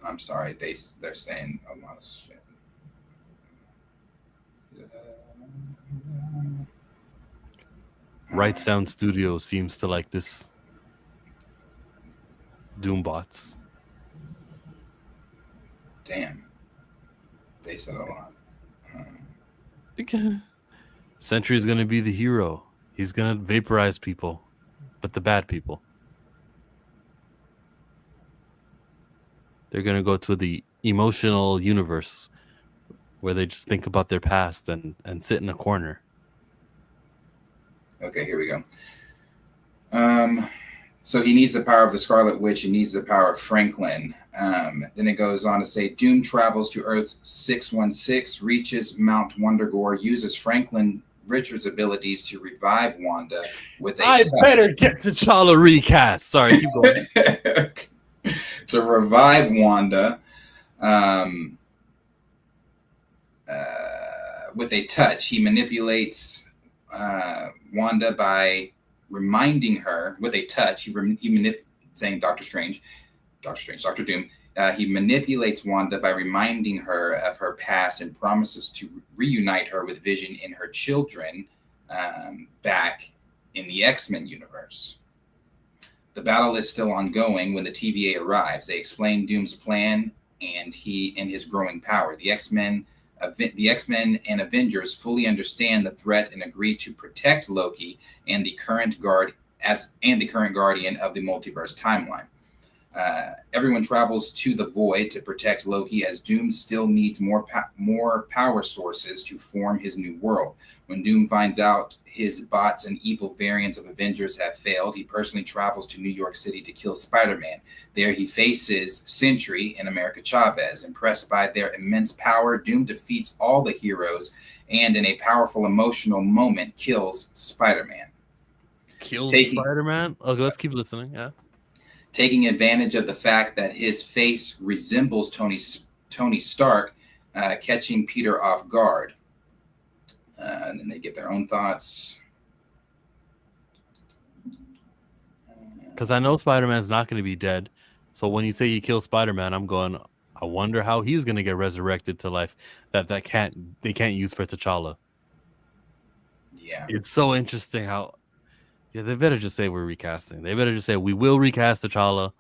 B: I'm sorry, they're saying a lot of shit.
A: Right Sound Studio seems to like this Doombots.
B: Damn. They said a lot.
A: Sentry is going to be the hero. He's going to vaporize people, but the bad people. They're going to go to the emotional universe where they just think about their past and sit in a corner.
B: Okay, here we go. So he needs the power of the Scarlet Witch. He needs the power of Franklin. Then it goes on to say, Doom travels to Earth 616, reaches Mount Wundagore, uses Franklin Richards' abilities to revive Wanda with a
A: better get T'Challa recast. Sorry, keep going.
B: To revive Wanda with a touch. He manipulates Wanda by reminding her with a touch. Doctor Doom. He manipulates Wanda by reminding her of her past and promises to reunite her with Vision and her children back in the X-Men universe. The battle is still ongoing when the TVA arrives. They explain Doom's plan and his growing power. The X-Men and Avengers fully understand the threat and agree to protect Loki and the current guardian of the multiverse timeline. Everyone travels to the Void to protect Loki, as Doom still needs more power sources to form his new world. When Doom finds out his bots and evil variants of Avengers have failed, he personally travels to New York City to kill Spider-Man. There he faces Sentry and America Chavez. Impressed by their immense power, Doom defeats all the heroes and in a powerful emotional moment kills Spider-Man.
A: Spider-Man? Okay, let's keep listening. Yeah.
B: Taking advantage of the fact that his face resembles Tony Stark, catching Peter off guard. And then they give their own thoughts.
A: Because I know Spider-Man's not going to be dead. So when you say he kills Spider-Man, I'm going, I wonder how he's going to get resurrected to life that they can't use for T'Challa.
B: Yeah.
A: It's so interesting how... Yeah, they better just say we're recasting. They better just say we will recast T'Challa.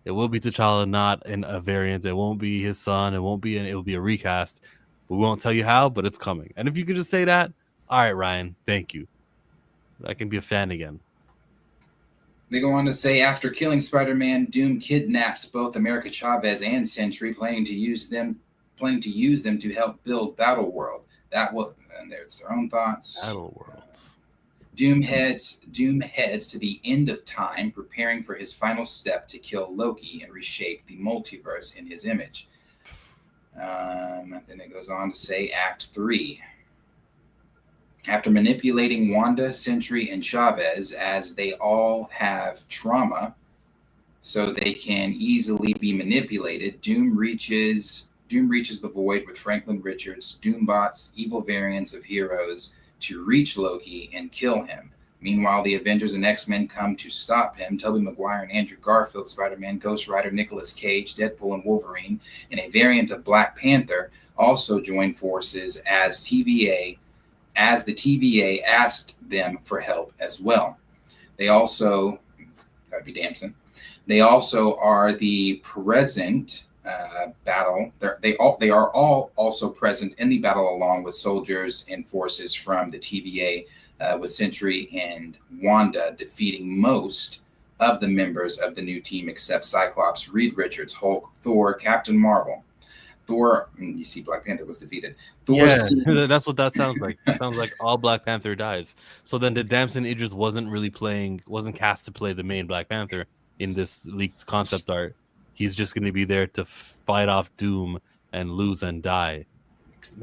A: It will be T'Challa, not in a variant. It won't be his son. It will be a recast. We won't tell you how, but it's coming. And if you could just say that, all right, Ryan, thank you. I can be a fan again.
B: They go on to say, after killing Spider-Man, Doom kidnaps both America Chavez and Sentry, planning to use them to help build Battle World. And there's their own thoughts.
A: Battle Worlds.
B: Doom heads to the end of time, preparing for his final step to kill Loki and reshape the multiverse in his image. Then it goes on to say Act 3. After manipulating Wanda, Sentry, and Chavez, as they all have trauma, so they can easily be manipulated, Doom reaches the Void with Franklin Richards, Doombots, evil variants of heroes, to reach Loki and kill him. Meanwhile, the Avengers and X-Men come to stop him. Tobey Maguire and Andrew Garfield, Spider-Man, Ghost Rider, Nicolas Cage, Deadpool, and Wolverine, and a variant of Black Panther also join forces as the TVA asked them for help as well. They also, that'd be Damson. They also are the present battle. They are all also present in the battle along with soldiers and forces from the TVA, with Sentry and Wanda defeating most of the members of the new team except Cyclops, Reed Richards, Hulk, Thor, Captain Marvel. Thor, you see Black Panther was defeated.
A: That's what that sounds like. It sounds like all Black Panther dies. So then the Damson Idris wasn't cast to play the main Black Panther in this leaked concept art. He's just going to be there to fight off Doom and lose and die.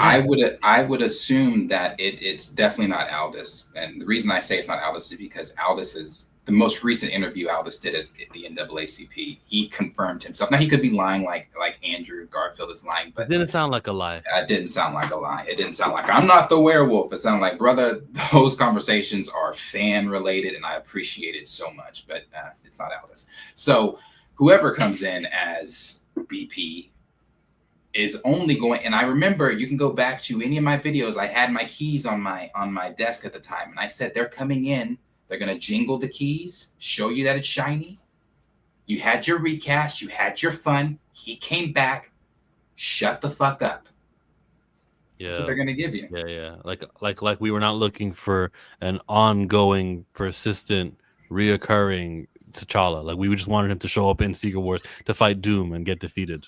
B: I would assume that it's definitely not Aldis. And the reason I say it's not Aldis is because Aldis is the most recent interview Aldis did at the NAACP. He confirmed himself. Now he could be lying like Andrew Garfield is lying, but
A: it didn't sound like a lie.
B: It didn't sound like a lie. It didn't sound like I'm not the werewolf. It sounded like, brother, those conversations are fan related and I appreciate it so much, but it's not Aldis. So whoever comes in as BP is only going, and I remember, you can go back to any of my videos. I had my keys on my desk at the time, and I said they're coming in. They're gonna jingle the keys, show you that it's shiny. You had your recast, you had your fun. He came back. Shut the fuck up.
A: Yeah,
B: that's what they're gonna give you.
A: Yeah. Like we were not looking for an ongoing, persistent, reoccurring T'Challa. Like we just wanted him to show up in Secret Wars to fight Doom and get defeated.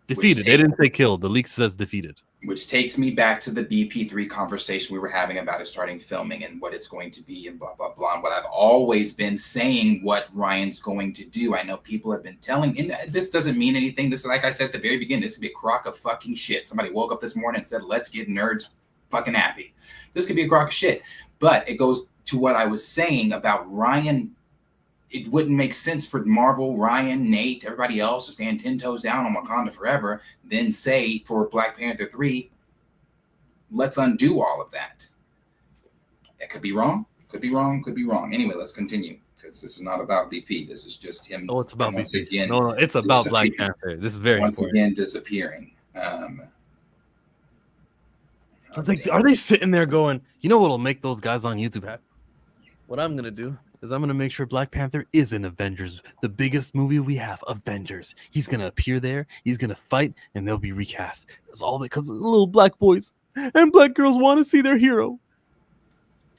A: They didn't say killed. The leak says defeated.
B: Which takes me back to the BP3 conversation we were having about it starting filming and what it's going to be and blah, blah, blah. And what I've always been saying what Ryan's going to do. I know people have been telling, and this doesn't mean anything. This is, like I said at the very beginning, this could be a crock of fucking shit. Somebody woke up this morning and said, let's get nerds fucking happy. This could be a crock of shit. But it goes to what I was saying about Ryan. It wouldn't make sense for Marvel, Ryan, Nate, everybody else to stand 10 toes down on Wakanda forever, then say for Black Panther 3, let's undo all of that. It could be wrong, could be wrong, could be wrong. Anyway, let's continue. because this is not about BP. This is just him.
A: Oh, it's about
B: once
A: BP.
B: again.
A: No, it's about Black Panther. This is very
B: once
A: important.
B: again disappearing.
A: Are they sitting there going, you know what'll make those guys on YouTube happy? What I'm gonna do is I'm gonna make sure Black Panther is in Avengers, the biggest movie we have, Avengers. He's gonna appear there, he's gonna fight, and they'll be recast. That's all because little black boys and black girls want to see their hero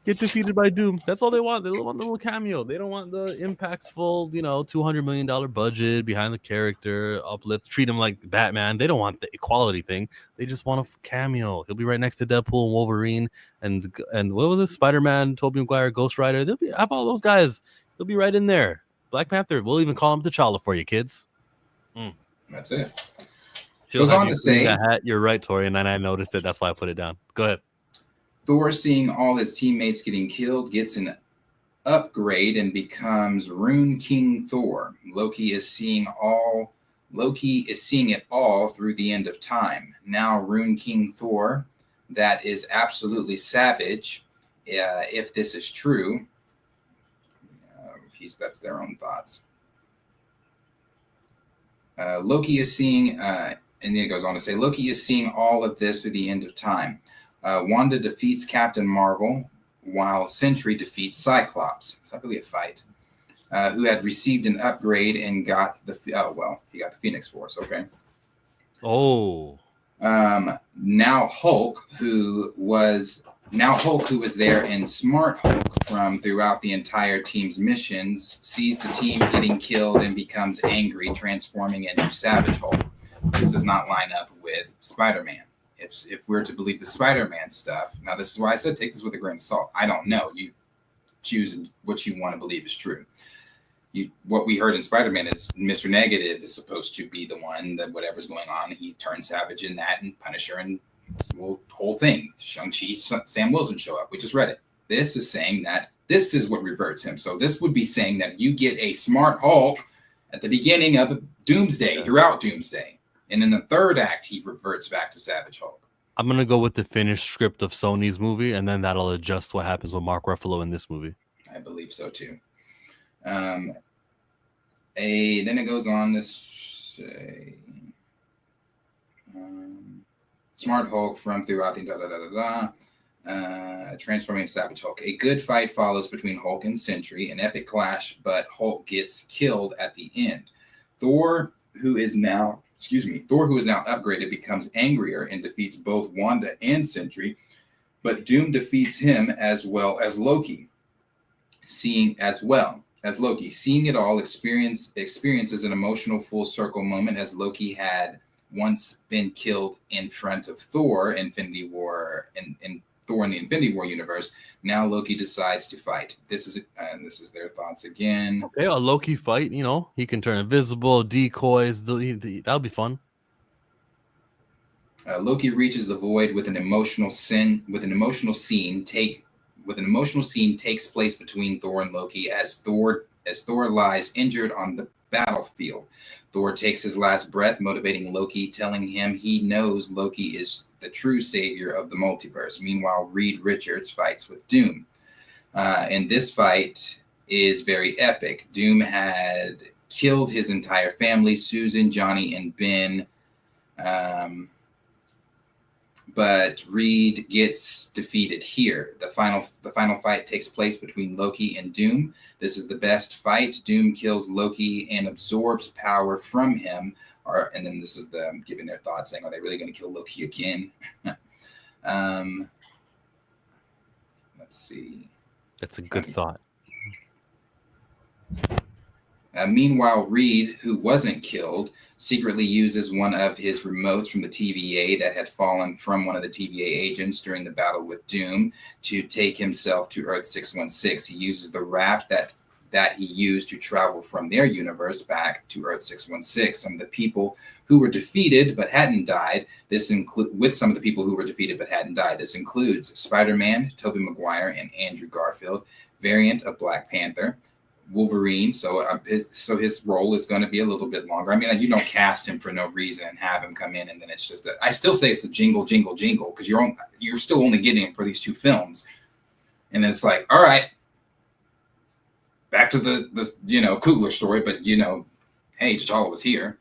A: get defeated by Doom. That's all they want. They want the little cameo. They don't want the impactful, $200 million budget behind the character, uplift, treat him like Batman. They don't want the equality thing. They just want a cameo. He'll be right next to Deadpool and Wolverine and what was it? Spider-Man, Tobey Maguire, Ghost Rider. Have all those guys. They'll be right in there. Black Panther. We'll even call him T'Challa for you, kids.
B: That's it.
A: Goes on to say that hat. You're right, Tori, and then I noticed it. That's why I put it down. Go ahead.
B: Thor, seeing all his teammates getting killed, gets an upgrade and becomes Rune King Thor. Loki is seeing it all through the end of time. Now Rune King Thor, that is absolutely savage. If this is true, that's their own thoughts. Loki is seeing, and then it goes on to say, Loki is seeing all of this through the end of time. Wanda defeats Captain Marvel, while Sentry defeats Cyclops. It's not really a fight. Who had received an upgrade and got he got the Phoenix Force. Okay.
A: Oh.
B: Now Hulk, who was there in Smart Hulk from throughout the entire team's missions, sees the team getting killed and becomes angry, transforming into Savage Hulk. This does not line up with Spider-Man. If we're to believe the Spider-Man stuff, now this is why I said take this with a grain of salt. I don't know. You choose what you want to believe is true. What we heard in Spider-Man is Mr. Negative is supposed to be the one that whatever's going on, he turns savage in that, and Punisher and this whole thing. Shang-Chi, Sam Wilson show up. We just read it. This is saying that this is what reverts him. So this would be saying that you get a Smart Hulk at the beginning of Doomsday, throughout Doomsday. And in the third act, he reverts back to Savage Hulk.
A: I'm going to go with the finished script of Sony's movie, and then that'll adjust what happens with Mark Ruffalo in this movie.
B: I believe so, too. Then it goes on to say... Smart Hulk from throughout the transforming into Savage Hulk. A good fight follows between Hulk and Sentry, an epic clash, but Hulk gets killed at the end. Thor, who is now upgraded, becomes angrier and defeats both Wanda and Sentry, but Doom defeats him as well as Loki. Seeing it all, experiences an emotional full circle moment, as Loki had once been killed in front of Thor, Infinity War, and Thor in the Infinity War universe. Now Loki decides to fight. This is their thoughts again.
A: Okay, a Loki fight, he can turn invisible, decoys. That'll be fun.
B: Loki reaches the void with an emotional scene takes place between Thor and Loki as Thor lies injured on the battlefield. Thor takes his last breath, motivating Loki, telling him he knows Loki is the true savior of the multiverse. Meanwhile, Reed Richards fights with Doom. And this fight is very epic. Doom had killed his entire family, Susan, Johnny, and Ben. But Reed gets defeated here. The final fight takes place between Loki and Doom. This is the best fight. Doom kills Loki and absorbs power from him. And then this is them giving their thoughts, saying, are they really going to kill Loki again? Let's see.
A: That's a good thought.
B: Meanwhile, Reed, who wasn't killed, secretly uses one of his remotes from the TVA that had fallen from one of the TVA agents during the battle with Doom to take himself to Earth 616. He uses the raft that he used to travel from their universe back to Earth 616. Some of the people who were defeated but hadn't died. This includes Spider-Man, Tobey Maguire, and Andrew Garfield, variant of Black Panther. Wolverine, so his role is going to be a little bit longer. I mean, you don't cast him for no reason and have him come in, and then it's just I still say it's the jingle because you're still only getting him for these two films, and then it's like, all right, back to the Coogler story, but hey, T'Challa was here.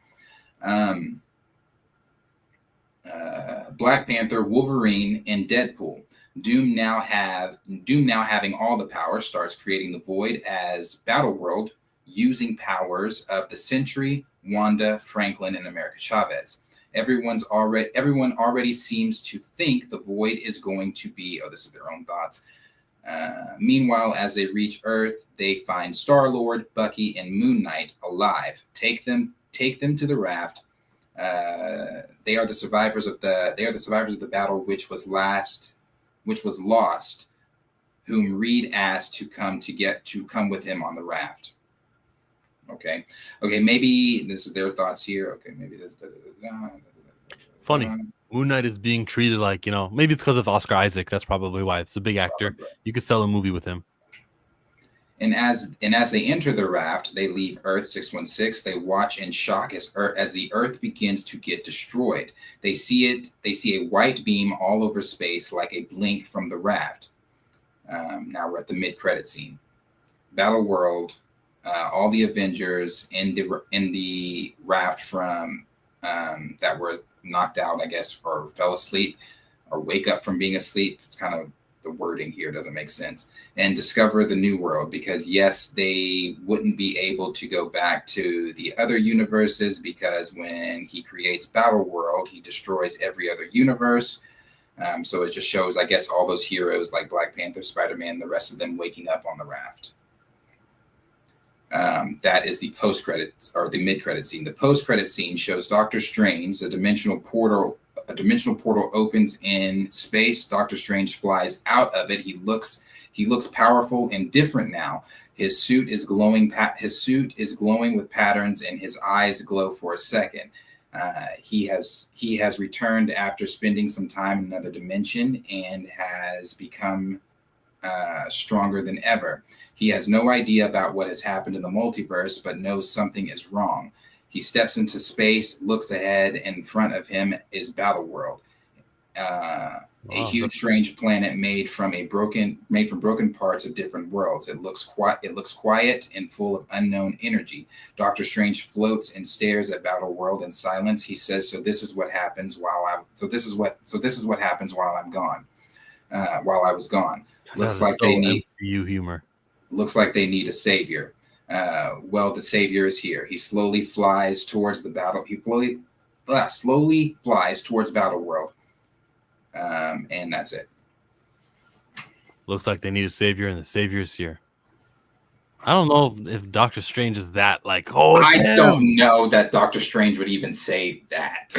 B: Black Panther, Wolverine, and Deadpool. Doom now having all the power starts creating the Void as Battleworld using powers of the Sentry, Wanda, Franklin, and America Chavez. Everyone already seems to think the Void is going to be. Oh, this is their own thoughts. Meanwhile, as they reach Earth, they find Star-Lord, Bucky, and Moon Knight alive. Take them to the raft. They are the survivors of the battle which was lost, whom Reed asked to come with him on the raft. Okay, maybe this is their thoughts here. Okay, maybe this.
A: Funny. Moon Knight is being treated like, maybe it's because of Oscar Isaac. That's probably why. It's a big actor. You could sell a movie with him.
B: And as they enter the raft, they leave Earth 616. They watch in shock as the Earth begins to get destroyed. They see a white beam all over space like a blink from the raft. Now we're at the mid-credit scene. Battle World, all the Avengers in the raft from that were knocked out, I guess, or fell asleep or wake up from being asleep. It's kind of the wording here doesn't make sense. And discover the new world, because yes, they wouldn't be able to go back to the other universes, because when he creates Battle World, he destroys every other universe. So it just shows, I guess, all those heroes like Black Panther, Spider-Man, the rest of them waking up on the raft. That is the post-credits or the mid-credit scene. The post-credit scene shows Doctor Strange. A dimensional portal opens in space. Doctor Strange flies out of it. He looks powerful and different now. His suit is glowing. With patterns, and his eyes glow for a second. He has returned after spending some time in another dimension and has become stronger than ever. He has no idea about what has happened in the multiverse, but knows something is wrong. He steps into space, looks ahead, and in front of him is Battle World, a huge, strange planet made from broken parts of different worlds. It looks quiet and full of unknown energy. Doctor Strange floats and stares at Battle World in silence. He says, "So this is what happens while I'm gone. While I was gone." Looks like they need
A: MCU humor.
B: Looks like they need a savior. Well, the savior is here. He slowly flies towards the battle. He slowly flies towards Battle World. And that's it.
A: Looks like they need a savior, and the savior is here. I don't know if Doctor Strange is that like. Oh,
B: I don't know that Doctor Strange would even say that.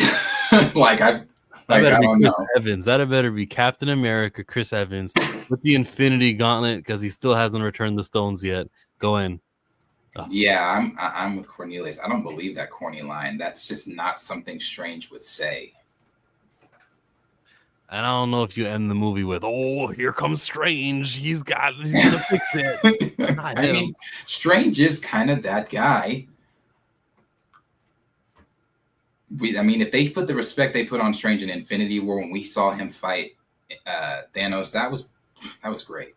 B: I don't know.
A: Evans. That better be Captain America, Chris Evans, with the Infinity Gauntlet, because he still hasn't returned the stones yet. Go in.
B: Oh. Yeah, I'm with Cornelius. I don't believe that corny line. That's just not something Strange would say.
A: And I don't know if you end the movie with, "Oh, here comes Strange. He's gonna fix it."
B: I mean, Strange is kind of that guy. If they put the respect they put on Strange in Infinity War when we saw him fight Thanos, that was great.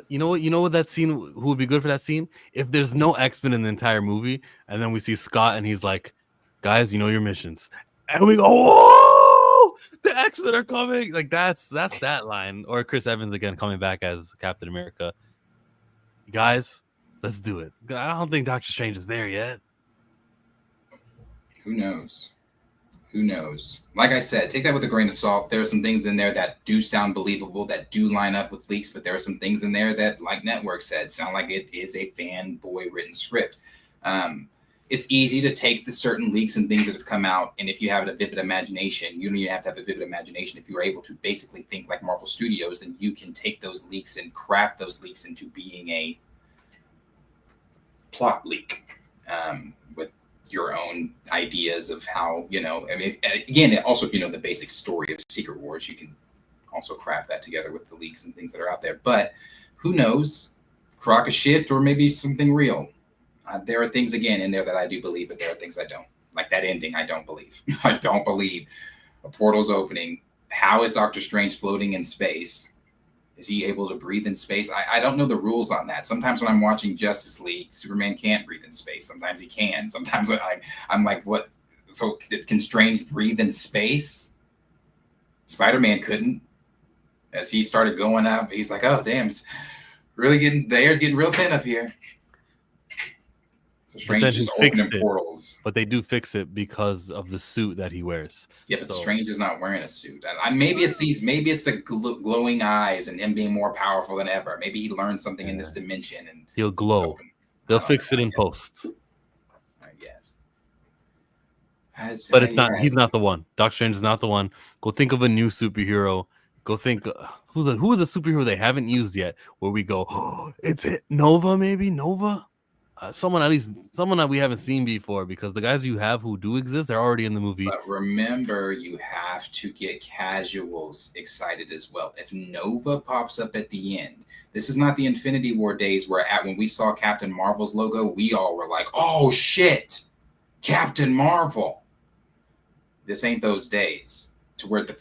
A: You know what that scene, who would be good for that scene? If there's no X-Men in the entire movie, and then we see Scott and he's like, "Guys, you know your missions." And we go, "Oh, the X-Men are coming." Like that's that line. Or Chris Evans again coming back as Captain America. Guys, let's do it. I don't think Doctor Strange is there yet.
B: Who knows? Like I said, take that with a grain of salt. There are some things in there that do sound believable, that do line up with leaks, but there are some things in there that, like Network said, sound like it is a fanboy written script. It's easy to take the certain leaks and things that have come out, and if you have a vivid imagination, you don't even have to have a vivid imagination. If you are able to basically think like Marvel Studios, then you can take those leaks and craft those leaks into being a plot leak with your own ideas of how, again, also if you know the basic story of Secret Wars, you can also craft that together with the leaks and things that are out there. But who knows? Crock of shit, or maybe something real. There are things again in there that I do believe, but there are things I don't. Like that ending, I don't believe. I don't believe a portal's opening. How is Doctor Strange floating in space? Is he able to breathe in space? I don't know the rules on that. Sometimes when I'm watching Justice League, Superman can't breathe in space. Sometimes he can. Sometimes I'm like, what? So can Strange breathe in space? Spider-Man couldn't. As he started going up, he's like, oh, damn, it's really the air's getting real thin up here. So Strange just opening portals.
A: But they do fix it because of the suit that he wears.
B: Yeah, but Strange is not wearing a suit. Maybe it's the glowing eyes and him being more powerful than ever. Maybe he learned something in this dimension and
A: he'll glow. They'll fix it in post.
B: I guess.
A: But it's not. He's not the one. Doctor Strange is not the one. Go think of a new superhero. Go think who is a superhero they haven't used yet. Where we go, oh, it's it. Nova, maybe Nova. Someone that we haven't seen before, because the guys you have who do exist, they're already in the movie.
B: But remember, you have to get casuals excited as well. If Nova pops up at the end, this is not the Infinity War days where when we saw Captain Marvel's logo, we all were like, oh shit, Captain Marvel. This ain't those days to where the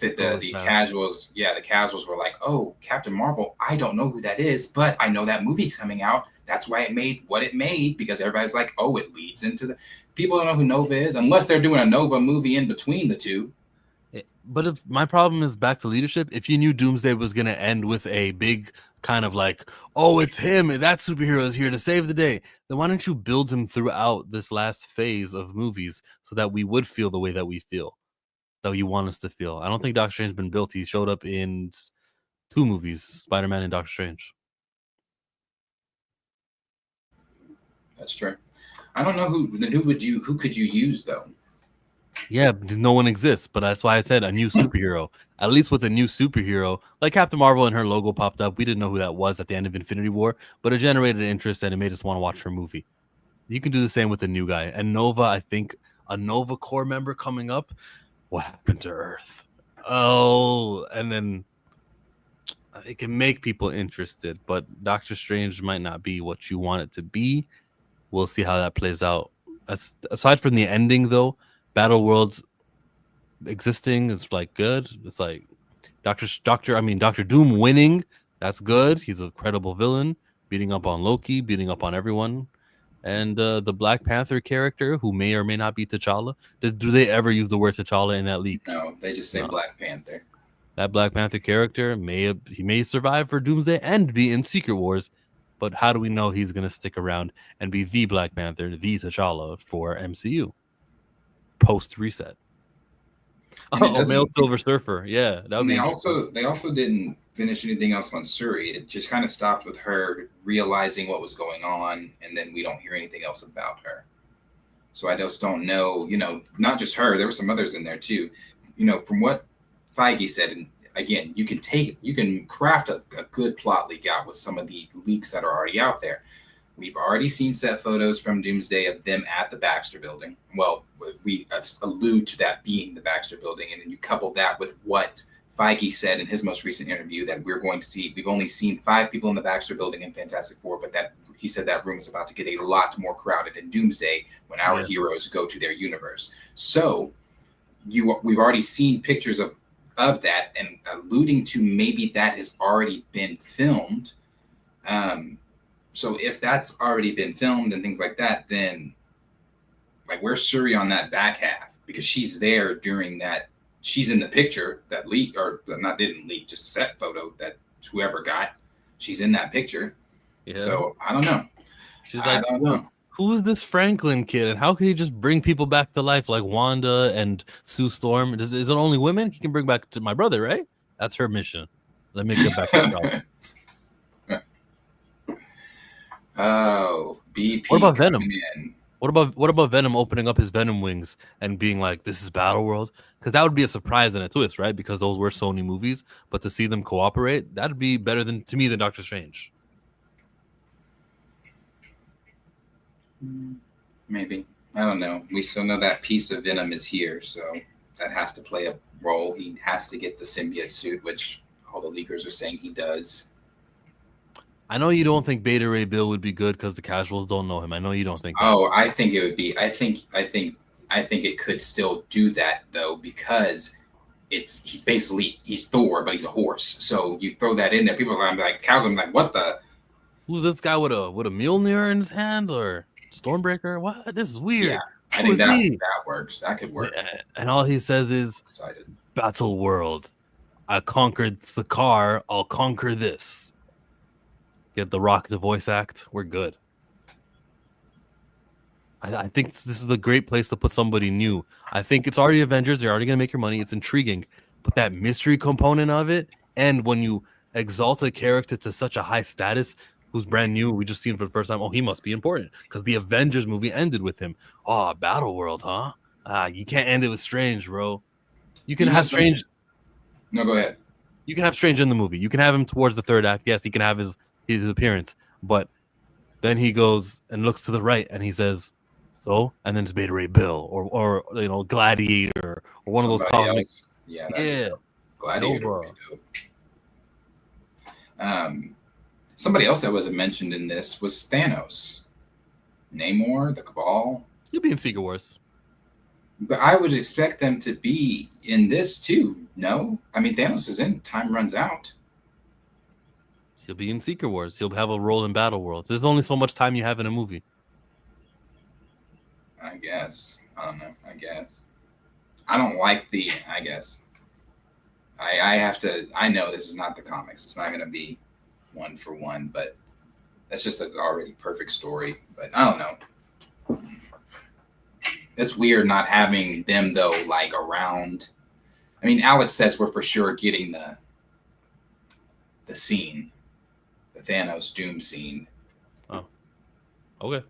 B: casuals, the casuals were like, oh, Captain Marvel, I don't know who that is, but I know that movie's coming out. That's why it made what it made, because everybody's like, oh, it leads into the... People don't know who Nova is unless they're doing a Nova movie in between the two.
A: But my problem is back to leadership. If you knew Doomsday was going to end with a big kind of like, oh, it's him, that superhero is here to save the day, then why don't you build him throughout this last phase of movies so that we would feel the way that we feel, that you want us to feel? I don't think Doctor Strange's been built. He showed up in 2 movies, Spider-Man and Doctor Strange.
B: That's true. I don't know who could you use though?
A: Yeah, no one exists, but that's why I said a new superhero. At least with a new superhero, like Captain Marvel and her logo popped up. We didn't know who that was at the end of Infinity War, but it generated interest and it made us want to watch her movie. You can do the same with a new guy. And Nova, I think a Nova Corps member coming up. What happened to Earth? Oh, and then it can make people interested, but Doctor Strange might not be what you want it to be. We'll see how that plays out. Aside from the ending, though, Battle Worlds existing is like good. It's like Doctor Doom winning. That's good. He's a credible villain, beating up on Loki, beating up on everyone. And the Black Panther character, who may or may not be T'Challa. Do they ever use the word T'Challa in that leak?
B: No, they just say Black Panther.
A: That Black Panther character may survive for Doomsday and be in Secret Wars. But how do we know he's going to stick around and be the Black Panther, the T'Challa for MCU? Post-reset. Oh, male Silver Surfer. Yeah. That would be
B: they also didn't finish anything else on Shuri. It just kind of stopped with her realizing what was going on, and then we don't hear anything else about her. So I just don't know, not just her. There were some others in there too. From what Feige said, and again, you can craft a good plot leak out with some of the leaks that are already out there. We've already seen set photos from Doomsday of them at the Baxter Building. Well, we allude to that being the Baxter Building, and then you couple that with what Feige said in his most recent interview that we're going to see. We've only seen 5 people in the Baxter Building in Fantastic Four, but that he said that room is about to get a lot more crowded in Doomsday when our heroes go to their universe. So we've already seen pictures of that, and alluding to maybe that has already been filmed. So if that's already been filmed and things like that, then like where's Shuri on that back half? Because she's there during that. She's in the picture that leaked, or not didn't leak, just a set photo that whoever got. She's in that picture. Yeah. So I don't know.
A: She's like, I don't know. Who is this Franklin kid, and how can he just bring people back to life like Wanda and Sue Storm? Is it only women he can bring back to my brother, right? That's her mission. Let me get back to the
B: Oh, BP.
A: What about Venom? What about Venom opening up his Venom wings and being like, "This is Battle World"? Because that would be a surprise and a twist, right? Because those were Sony movies, but to see them cooperate, that'd be better than Doctor Strange.
B: Maybe. I don't know. We still know that piece of Venom is here, so that has to play a role. He has to get the symbiote suit, which all the leakers are saying he does.
A: I know you don't think Beta Ray Bill would be good because the casuals don't know him. I know you don't think that.
B: Oh, I think it would be. I think it could still do that though, because he's Thor, but he's a horse. So you throw that in there, people are like cows. I'm like, what the?
A: Who's this guy with a Mjolnir in his hand or Stormbreaker? What? This is weird.
B: Yeah, I think that works. That could work.
A: And all he says is,
B: Excited.
A: "Battle world, I conquered Sakaar. I'll conquer this." Get The Rock to voice act. We're good. I think this is a great place to put somebody new. I think it's already Avengers. They're already going to make your money. It's intriguing. But that mystery component of it, and when you exalt a character to such a high status who's brand new, we just seen for the first time, oh, he must be important because the Avengers movie ended with him. Oh, Battle World, huh? You can't end it with Strange, bro. You can have Strange.
B: No, go ahead.
A: You can have Strange in the movie. You can have him towards the third act. Yes, he can have his appearance. But then he goes and looks to the right and he says, so, and then it's Beta Ray Bill or Gladiator or one of those comics.
B: Yeah. Gladiator would be dope. Somebody else that wasn't mentioned in this was Thanos. Namor, the Cabal.
A: He'll be in Secret Wars.
B: But I would expect them to be in this too. No? I mean, Thanos is in. Time runs out.
A: He'll be in Secret Wars. He'll have a role in Battle World. There's only so much time you have in a movie.
B: I guess. I don't know. I guess. I don't like I guess. I have to. I know this is not the comics. It's not going to be one for one, but that's just an already perfect story. But I don't know. It's weird not having them though, like around. I mean, Alex says we're for sure getting the scene, the Thanos Doom scene.
A: Oh, okay.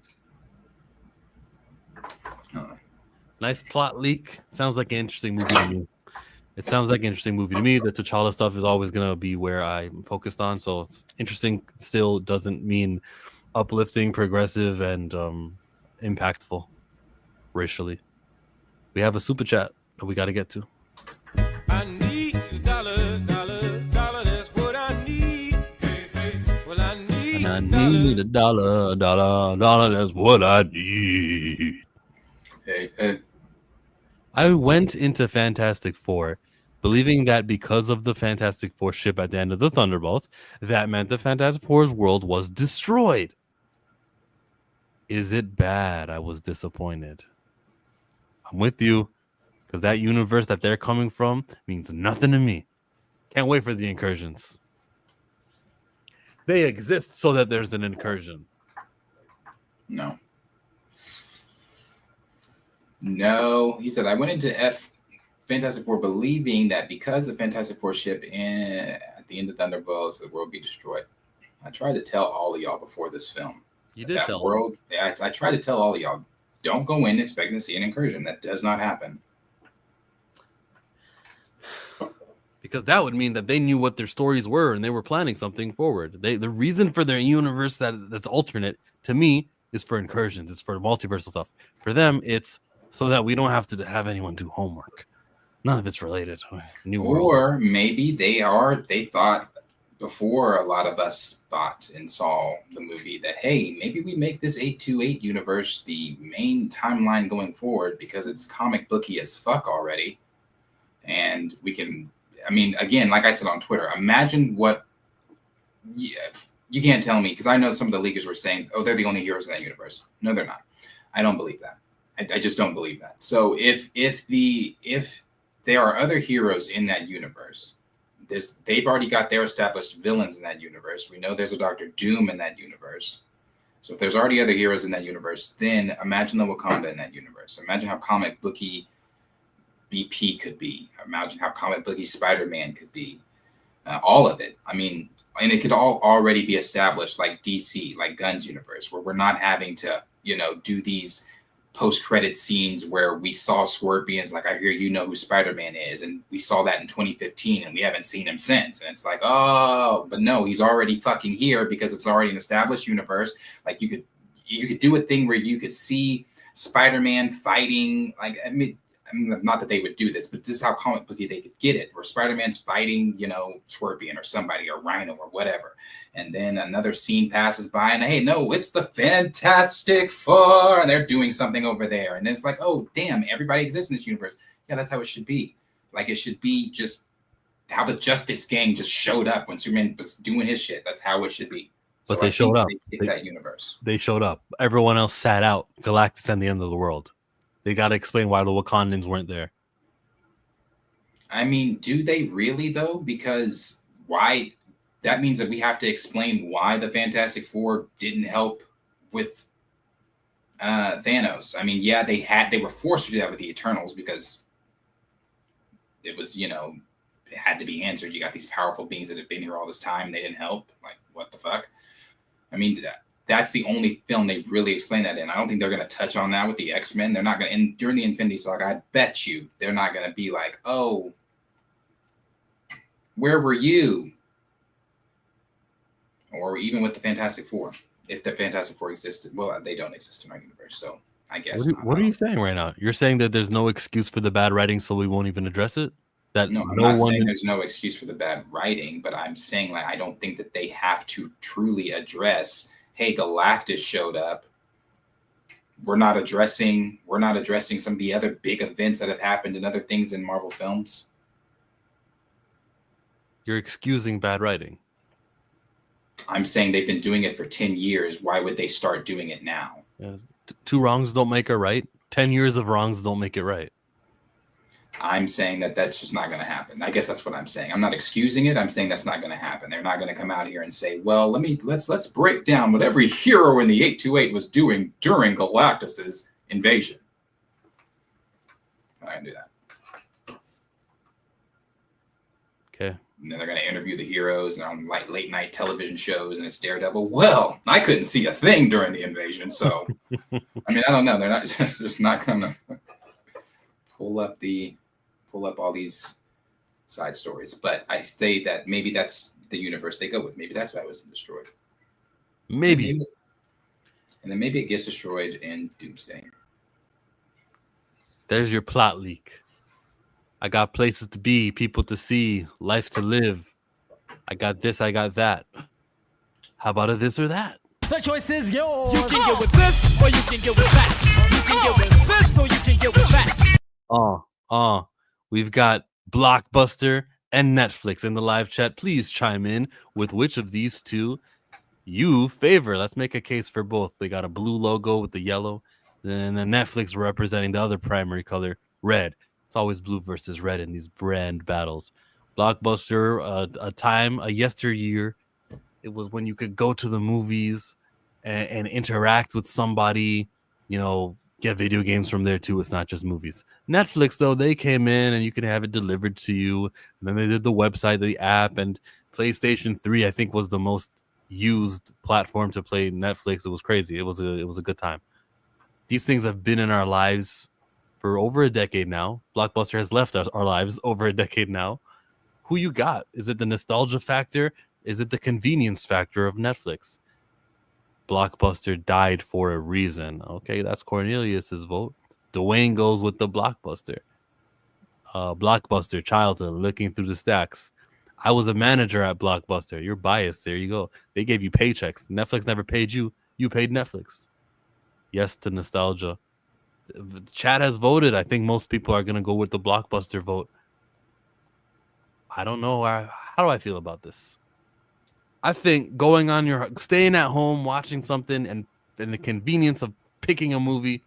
A: Nice plot leak. Sounds like an interesting movie to me. It sounds like an interesting movie to me. The T'Challa stuff is always going to be where I'm focused on. So it's interesting still doesn't mean uplifting, progressive, and impactful racially. We have a super chat that we got to get to.
J: I need a dollar, that's what I need. Hey. Well, I need
A: a dollar, that's what I need.
B: Hey.
A: I went into Fantastic Four believing that because of the Fantastic Four ship at the end of the Thunderbolts, that meant the Fantastic Four's world was destroyed. Is it bad? I was disappointed. I'm with you, because that universe that they're coming from means nothing to me. Can't wait for the incursions. They exist so that there's an incursion.
B: No, he said, I went into Fantastic Four believing that because the Fantastic Four ship at the end of Thunderbolts, the world be destroyed. I tried to tell all of y'all before this film.
A: You did tell us.
B: I tried to tell all of y'all, don't go in expecting to see an incursion. That does not happen.
A: Because that would mean that they knew what their stories were and they were planning something forward. The reason for their universe that's alternate, to me, is for incursions. It's for multiversal stuff. For them, it's so that we don't have to have anyone do homework. None of it's related. New world.
B: Or maybe they thought before a lot of us thought and saw the movie that, hey, maybe we make this 828 universe the main timeline going forward because it's comic booky as fuck already. And we can, I mean, again, like I said on Twitter, imagine what, you can't tell me, because I know some of the leakers were saying, oh, they're the only heroes in that universe. No, they're not. I don't believe that. I just don't believe that. So if there are other heroes in that universe, they've already got their established villains in that universe. We know there's a Dr. Doom in that universe. So if there's already other heroes in that universe, then imagine the Wakanda in that universe. Imagine how comic booky BP could be. Imagine how comic booky Spider-Man could be. All of it. I mean, and it could all already be established like DC, like Gunn's universe, where we're not having to, do these post-credit scenes where we saw Scorpions, like I hear you know who Spider-Man is, and we saw that in 2015 and we haven't seen him since. And it's like, oh, but no, he's already fucking here because it's already an established universe. Like you could do a thing where you could see Spider-Man fighting, like, I mean, not that they would do this, but this is how comic booky they could get it, where Spider-Man's fighting, Scorpion or somebody or Rhino or whatever. And then another scene passes by and, hey, no, it's the Fantastic Four. And they're doing something over there. And then it's like, oh, damn, everybody exists in this universe. Yeah, that's how it should be. Like it should be just how the Justice Gang just showed up when Superman was doing his shit. That's how it should be.
A: But
B: So
A: they
B: I
A: showed
B: think
A: up.
B: They picked that universe.
A: They showed up. Everyone else sat out. Galactus and the end of the world. They got to explain why the Wakandans weren't there.
B: I mean, do they really though? Because why? That means that we have to explain why the Fantastic Four didn't help with Thanos. I mean, yeah, they were forced to do that with the Eternals because it was, it had to be answered. You got these powerful beings that have been here all this time, and they didn't help. Like, what the fuck? I mean, that's the only film they really explain that in. I don't think they're going to touch on that with the X-Men. They're not going to, and during the Infinity Saga, I bet you they're not going to be like, oh, where were you? Or even with the Fantastic Four, if the Fantastic Four existed. Well, they don't exist in our universe, so I guess.
A: What are you saying right now? You're saying that there's no excuse for the bad writing, so we won't even address it?
B: No, I'm not saying there's no excuse for the bad writing, but I'm saying I don't think that they have to truly address, hey, Galactus showed up. We're not addressing some of the other big events that have happened and other things in Marvel films.
A: You're excusing bad writing.
B: I'm saying they've been doing it for 10 years. Why would they start doing it now?
A: Yeah. Two wrongs don't make a right. 10 years of wrongs don't make it right.
B: I'm saying that's just not going to happen. I guess that's what I'm saying. I'm not excusing it. I'm saying that's not going to happen. They're not going to come out here and say, well, let's break down what every hero in the 828 was doing during Galactus's invasion. I can do that.
A: Okay.
B: And then they're going to interview the heroes and on late night television shows, and it's Daredevil. Well, I couldn't see a thing during the invasion, so I mean, I don't know. They're not just not going to pull up all these side stories. But I say that maybe that's the universe they go with. Maybe that's why it wasn't destroyed.
A: Maybe.
B: And then maybe it gets destroyed in Doomsday.
A: There's your plot leak. I got places to be, people to see, life to live. I got this, I got that. How about a this or that?
E: The choice is yours.
J: You can get with this, or you can get with that. You can get with this, or you can get with that.
A: We've got Blockbuster and Netflix in the live chat. Please chime in with which of these two you favor. Let's make a case for both. They got a blue logo with the yellow, and then Netflix representing the other primary color, red. It's always blue versus red in these brand battles. Blockbuster, a yesteryear, it was when you could go to the movies and interact with somebody, get video games from there too. It's not just movies. Netflix, though, they came in and you can have it delivered to you. And then they did the website, the app, and PlayStation 3, I think, was the most used platform to play Netflix. It was crazy. It was a good time. These things have been in our lives for over a decade now. Blockbuster has left our lives over a decade now. Who you got? Is it the nostalgia factor? Is it the convenience factor of Netflix? Blockbuster died for a reason. Okay, that's Cornelius's vote. Dwayne goes with the Blockbuster. Blockbuster, childhood, looking through the stacks. I was a manager at Blockbuster. You're biased. There you go. They gave you paychecks. Netflix never paid you. You paid Netflix. Yes to nostalgia. The chat has voted. I think most people are going to go with the Blockbuster vote. I don't know. How do I feel about this? I think staying at home, watching something, and the convenience of picking a movie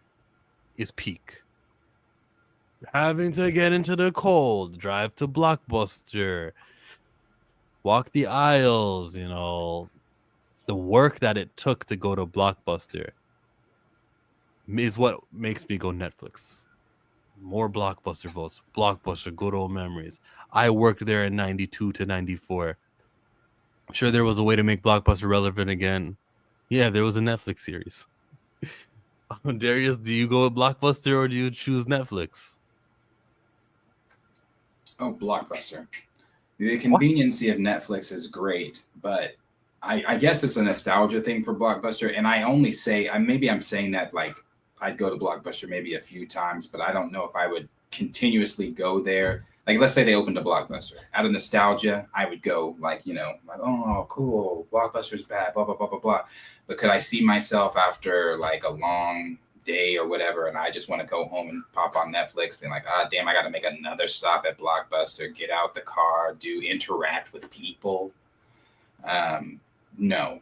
A: is peak. Having to get into the cold, drive to Blockbuster, walk the aisles, the work that it took to go to Blockbuster is what makes me go Netflix. More Blockbuster votes. Blockbuster, good old memories. I worked there in 92 to 94. I'm sure there was a way to make Blockbuster relevant again. Yeah, there was a Netflix series. Darius, do you go with Blockbuster or do you choose Netflix?
B: Oh, Blockbuster. The conveniency of Netflix is great, but I guess it's a nostalgia thing for Blockbuster. And I only say, maybe I'm saying that like I'd go to Blockbuster maybe a few times, but I don't know if I would continuously go there. Like, let's say they opened a Blockbuster. Out of nostalgia, I would go like, oh, cool, Blockbuster's bad, blah, blah, blah, blah, blah. But could I see myself after like a long day or whatever, and I just want to go home and pop on Netflix, being like, damn, I got to make another stop at Blockbuster, get out the car, interact with people. No.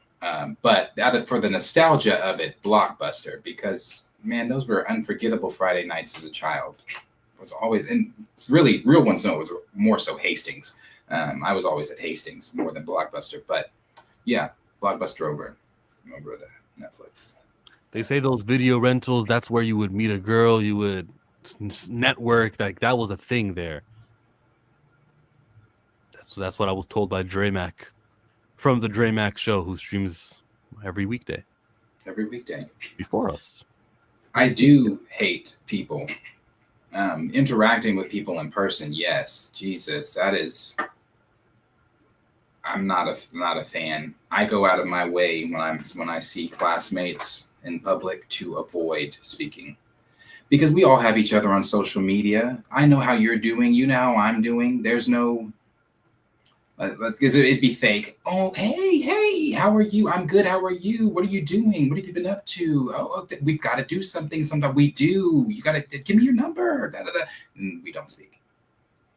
B: But for the nostalgia of it, Blockbuster, because man, those were unforgettable Friday nights as a child. It was always, and really real ones know it was more so Hastings. I was always at Hastings more than Blockbuster, but yeah, Blockbuster over that Netflix.
A: They say those video rentals, that's where you would meet a girl, you would network, like that was a thing there. That's what I was told by Dre Mac from the Dre Mac show, who streams every weekday.
B: Every weekday.
A: Before us.
B: I do hate people. Interacting with people in person, yes. Jesus, that is... I'm not a fan. I go out of my way when I see classmates in public to avoid speaking, because we all have each other on social media. I know how you're doing. You know how I'm doing. There's no, because it'd be fake. Oh, hey, how are you? I'm good. How are you? What are you doing? What have you been up to? Oh, we've got to do something. Sometime we do. You got to give me your number. And we don't speak.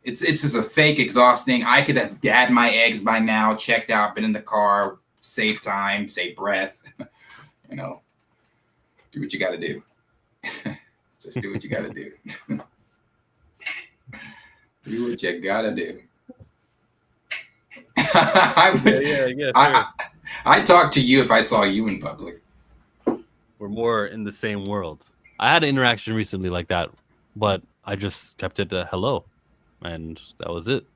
B: It's just a fake, exhausting. I could have had my eggs by now, checked out, been in the car, save time, save breath. Do what you got to do. Just do what you got to do. Do what you got to do. I'd talk to you if I saw you in public.
A: We're more in the same world. I had an interaction recently like that, but I just kept it a hello. And that was it.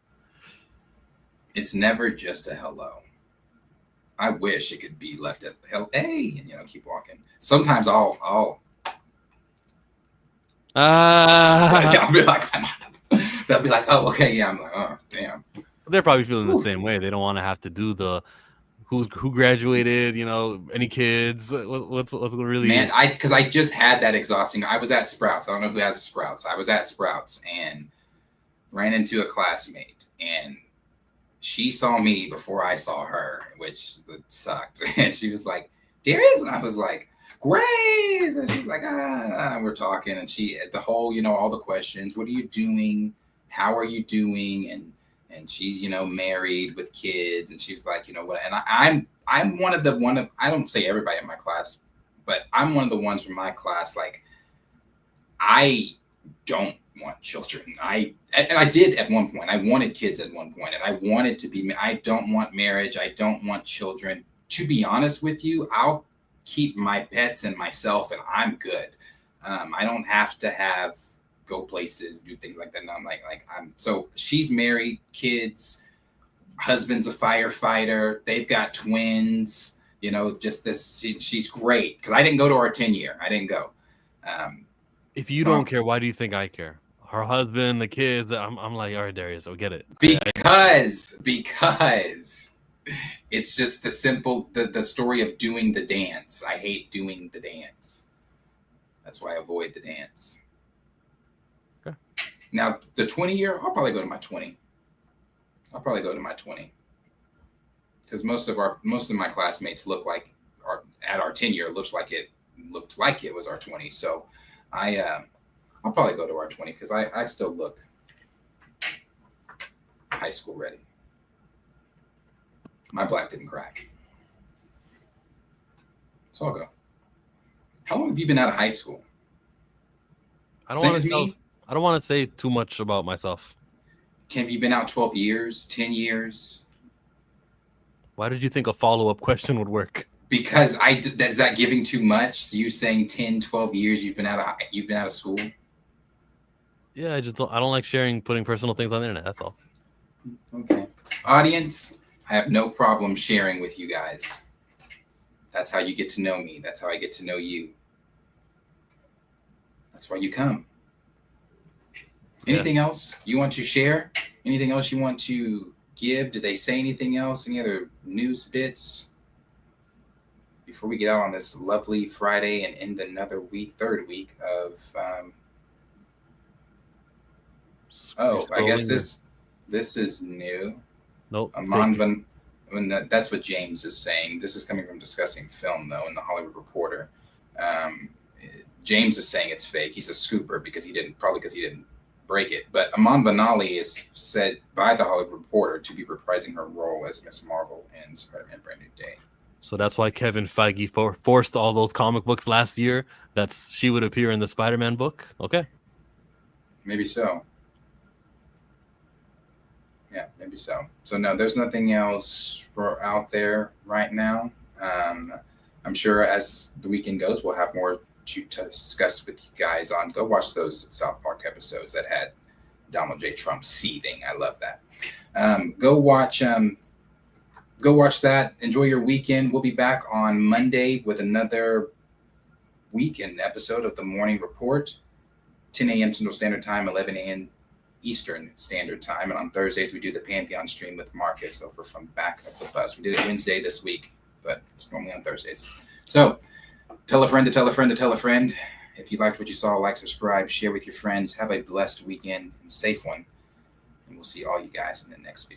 B: It's never just a hello. I wish it could be left at hey, and keep walking. Sometimes I'll be like, they'll be like, oh, okay, yeah. I'm like, oh, damn.
A: They're probably feeling the same way. They don't want to have to do the who graduated, any kids. What's really,
B: man? Because I just had that exhausting. I was at Sprouts. I don't know who has a Sprouts. I was at Sprouts and ran into a classmate, and she saw me before I saw her, which sucked. And she was like, Darius? And I was like, Grace. And she's like, and we're talking, and she, the whole, all the questions, what are you doing? How are you doing? And she's, married with kids, and she's like, what? And I'm one of I don't say everybody in my class, but I'm one of the ones from my class, like, I don't want children. I did at one point. I wanted kids at one point, and I wanted to be. I don't want marriage. I don't want children. To be honest with you, I'll keep my pets and myself, and I'm good. I don't have to go places, do things like that. And I'm like so she's married, kids, husband's a firefighter. They've got twins. Just this. She's great, because I didn't go to our 10-year. I didn't go.
A: If you don't care, why do you think I care? Her husband, the kids. I'm like, all right, Darius, I get it.
B: Because it's just the simple, the story of doing the dance. I hate doing the dance. That's why I avoid the dance.
A: Okay.
B: Now, the 20-year, I'll probably go to my 20. Because most of my classmates look like, at our 10-year, looked like it was our 20. So I'll probably go to our 20, because I still look high school ready. My black didn't crack. So I'll go. How long have you been out of high school?
A: I don't want to say too much about myself.
B: Have you been out 12 years, 10 years?
A: Why did you think a follow-up question would work?
B: Because is that giving too much? So you saying 10, 12 years you've been out of school?
A: Yeah, I don't like putting personal things on the internet. That's all.
B: Okay. Audience, I have no problem sharing with you guys. That's how you get to know me. That's how I get to know you. That's why you come. Anything else you want to share? Anything else you want to give? Did they say anything else? Any other news bits? Before we get out on this lovely Friday and end another third week of... I guess this is new.
A: Nope.
B: That's what James is saying. This is coming from Discussing Film, though, in the Hollywood Reporter. James is saying it's fake. He's a scooper because he didn't break it. But Aman Vanali is said by the Hollywood Reporter to be reprising her role as Miss Marvel in Spider-Man Brand New Day.
A: So that's why Kevin Feige forced all those comic books last year. She would appear in the Spider-Man book. Okay.
B: Maybe so. Yeah, maybe so. So no, there's nothing else for out there right now. I'm sure as the weekend goes, we'll have more to discuss with you guys on. Go watch those South Park episodes that had Donald J. Trump seething. I love that. Go watch that. Enjoy your weekend. We'll be back on Monday with another weekend episode of the Morning Report, 10 a.m. Central Standard Time, 11 a.m. Eastern Standard Time. And on Thursdays, we do the Pantheon stream with Marcus over from Back of the Bus. We did it Wednesday this week, but it's normally on Thursdays. So tell a friend to tell a friend to tell a friend. If you liked what you saw, like, subscribe, share with your friends. Have a blessed weekend and safe one. And we'll see all you guys in the next video.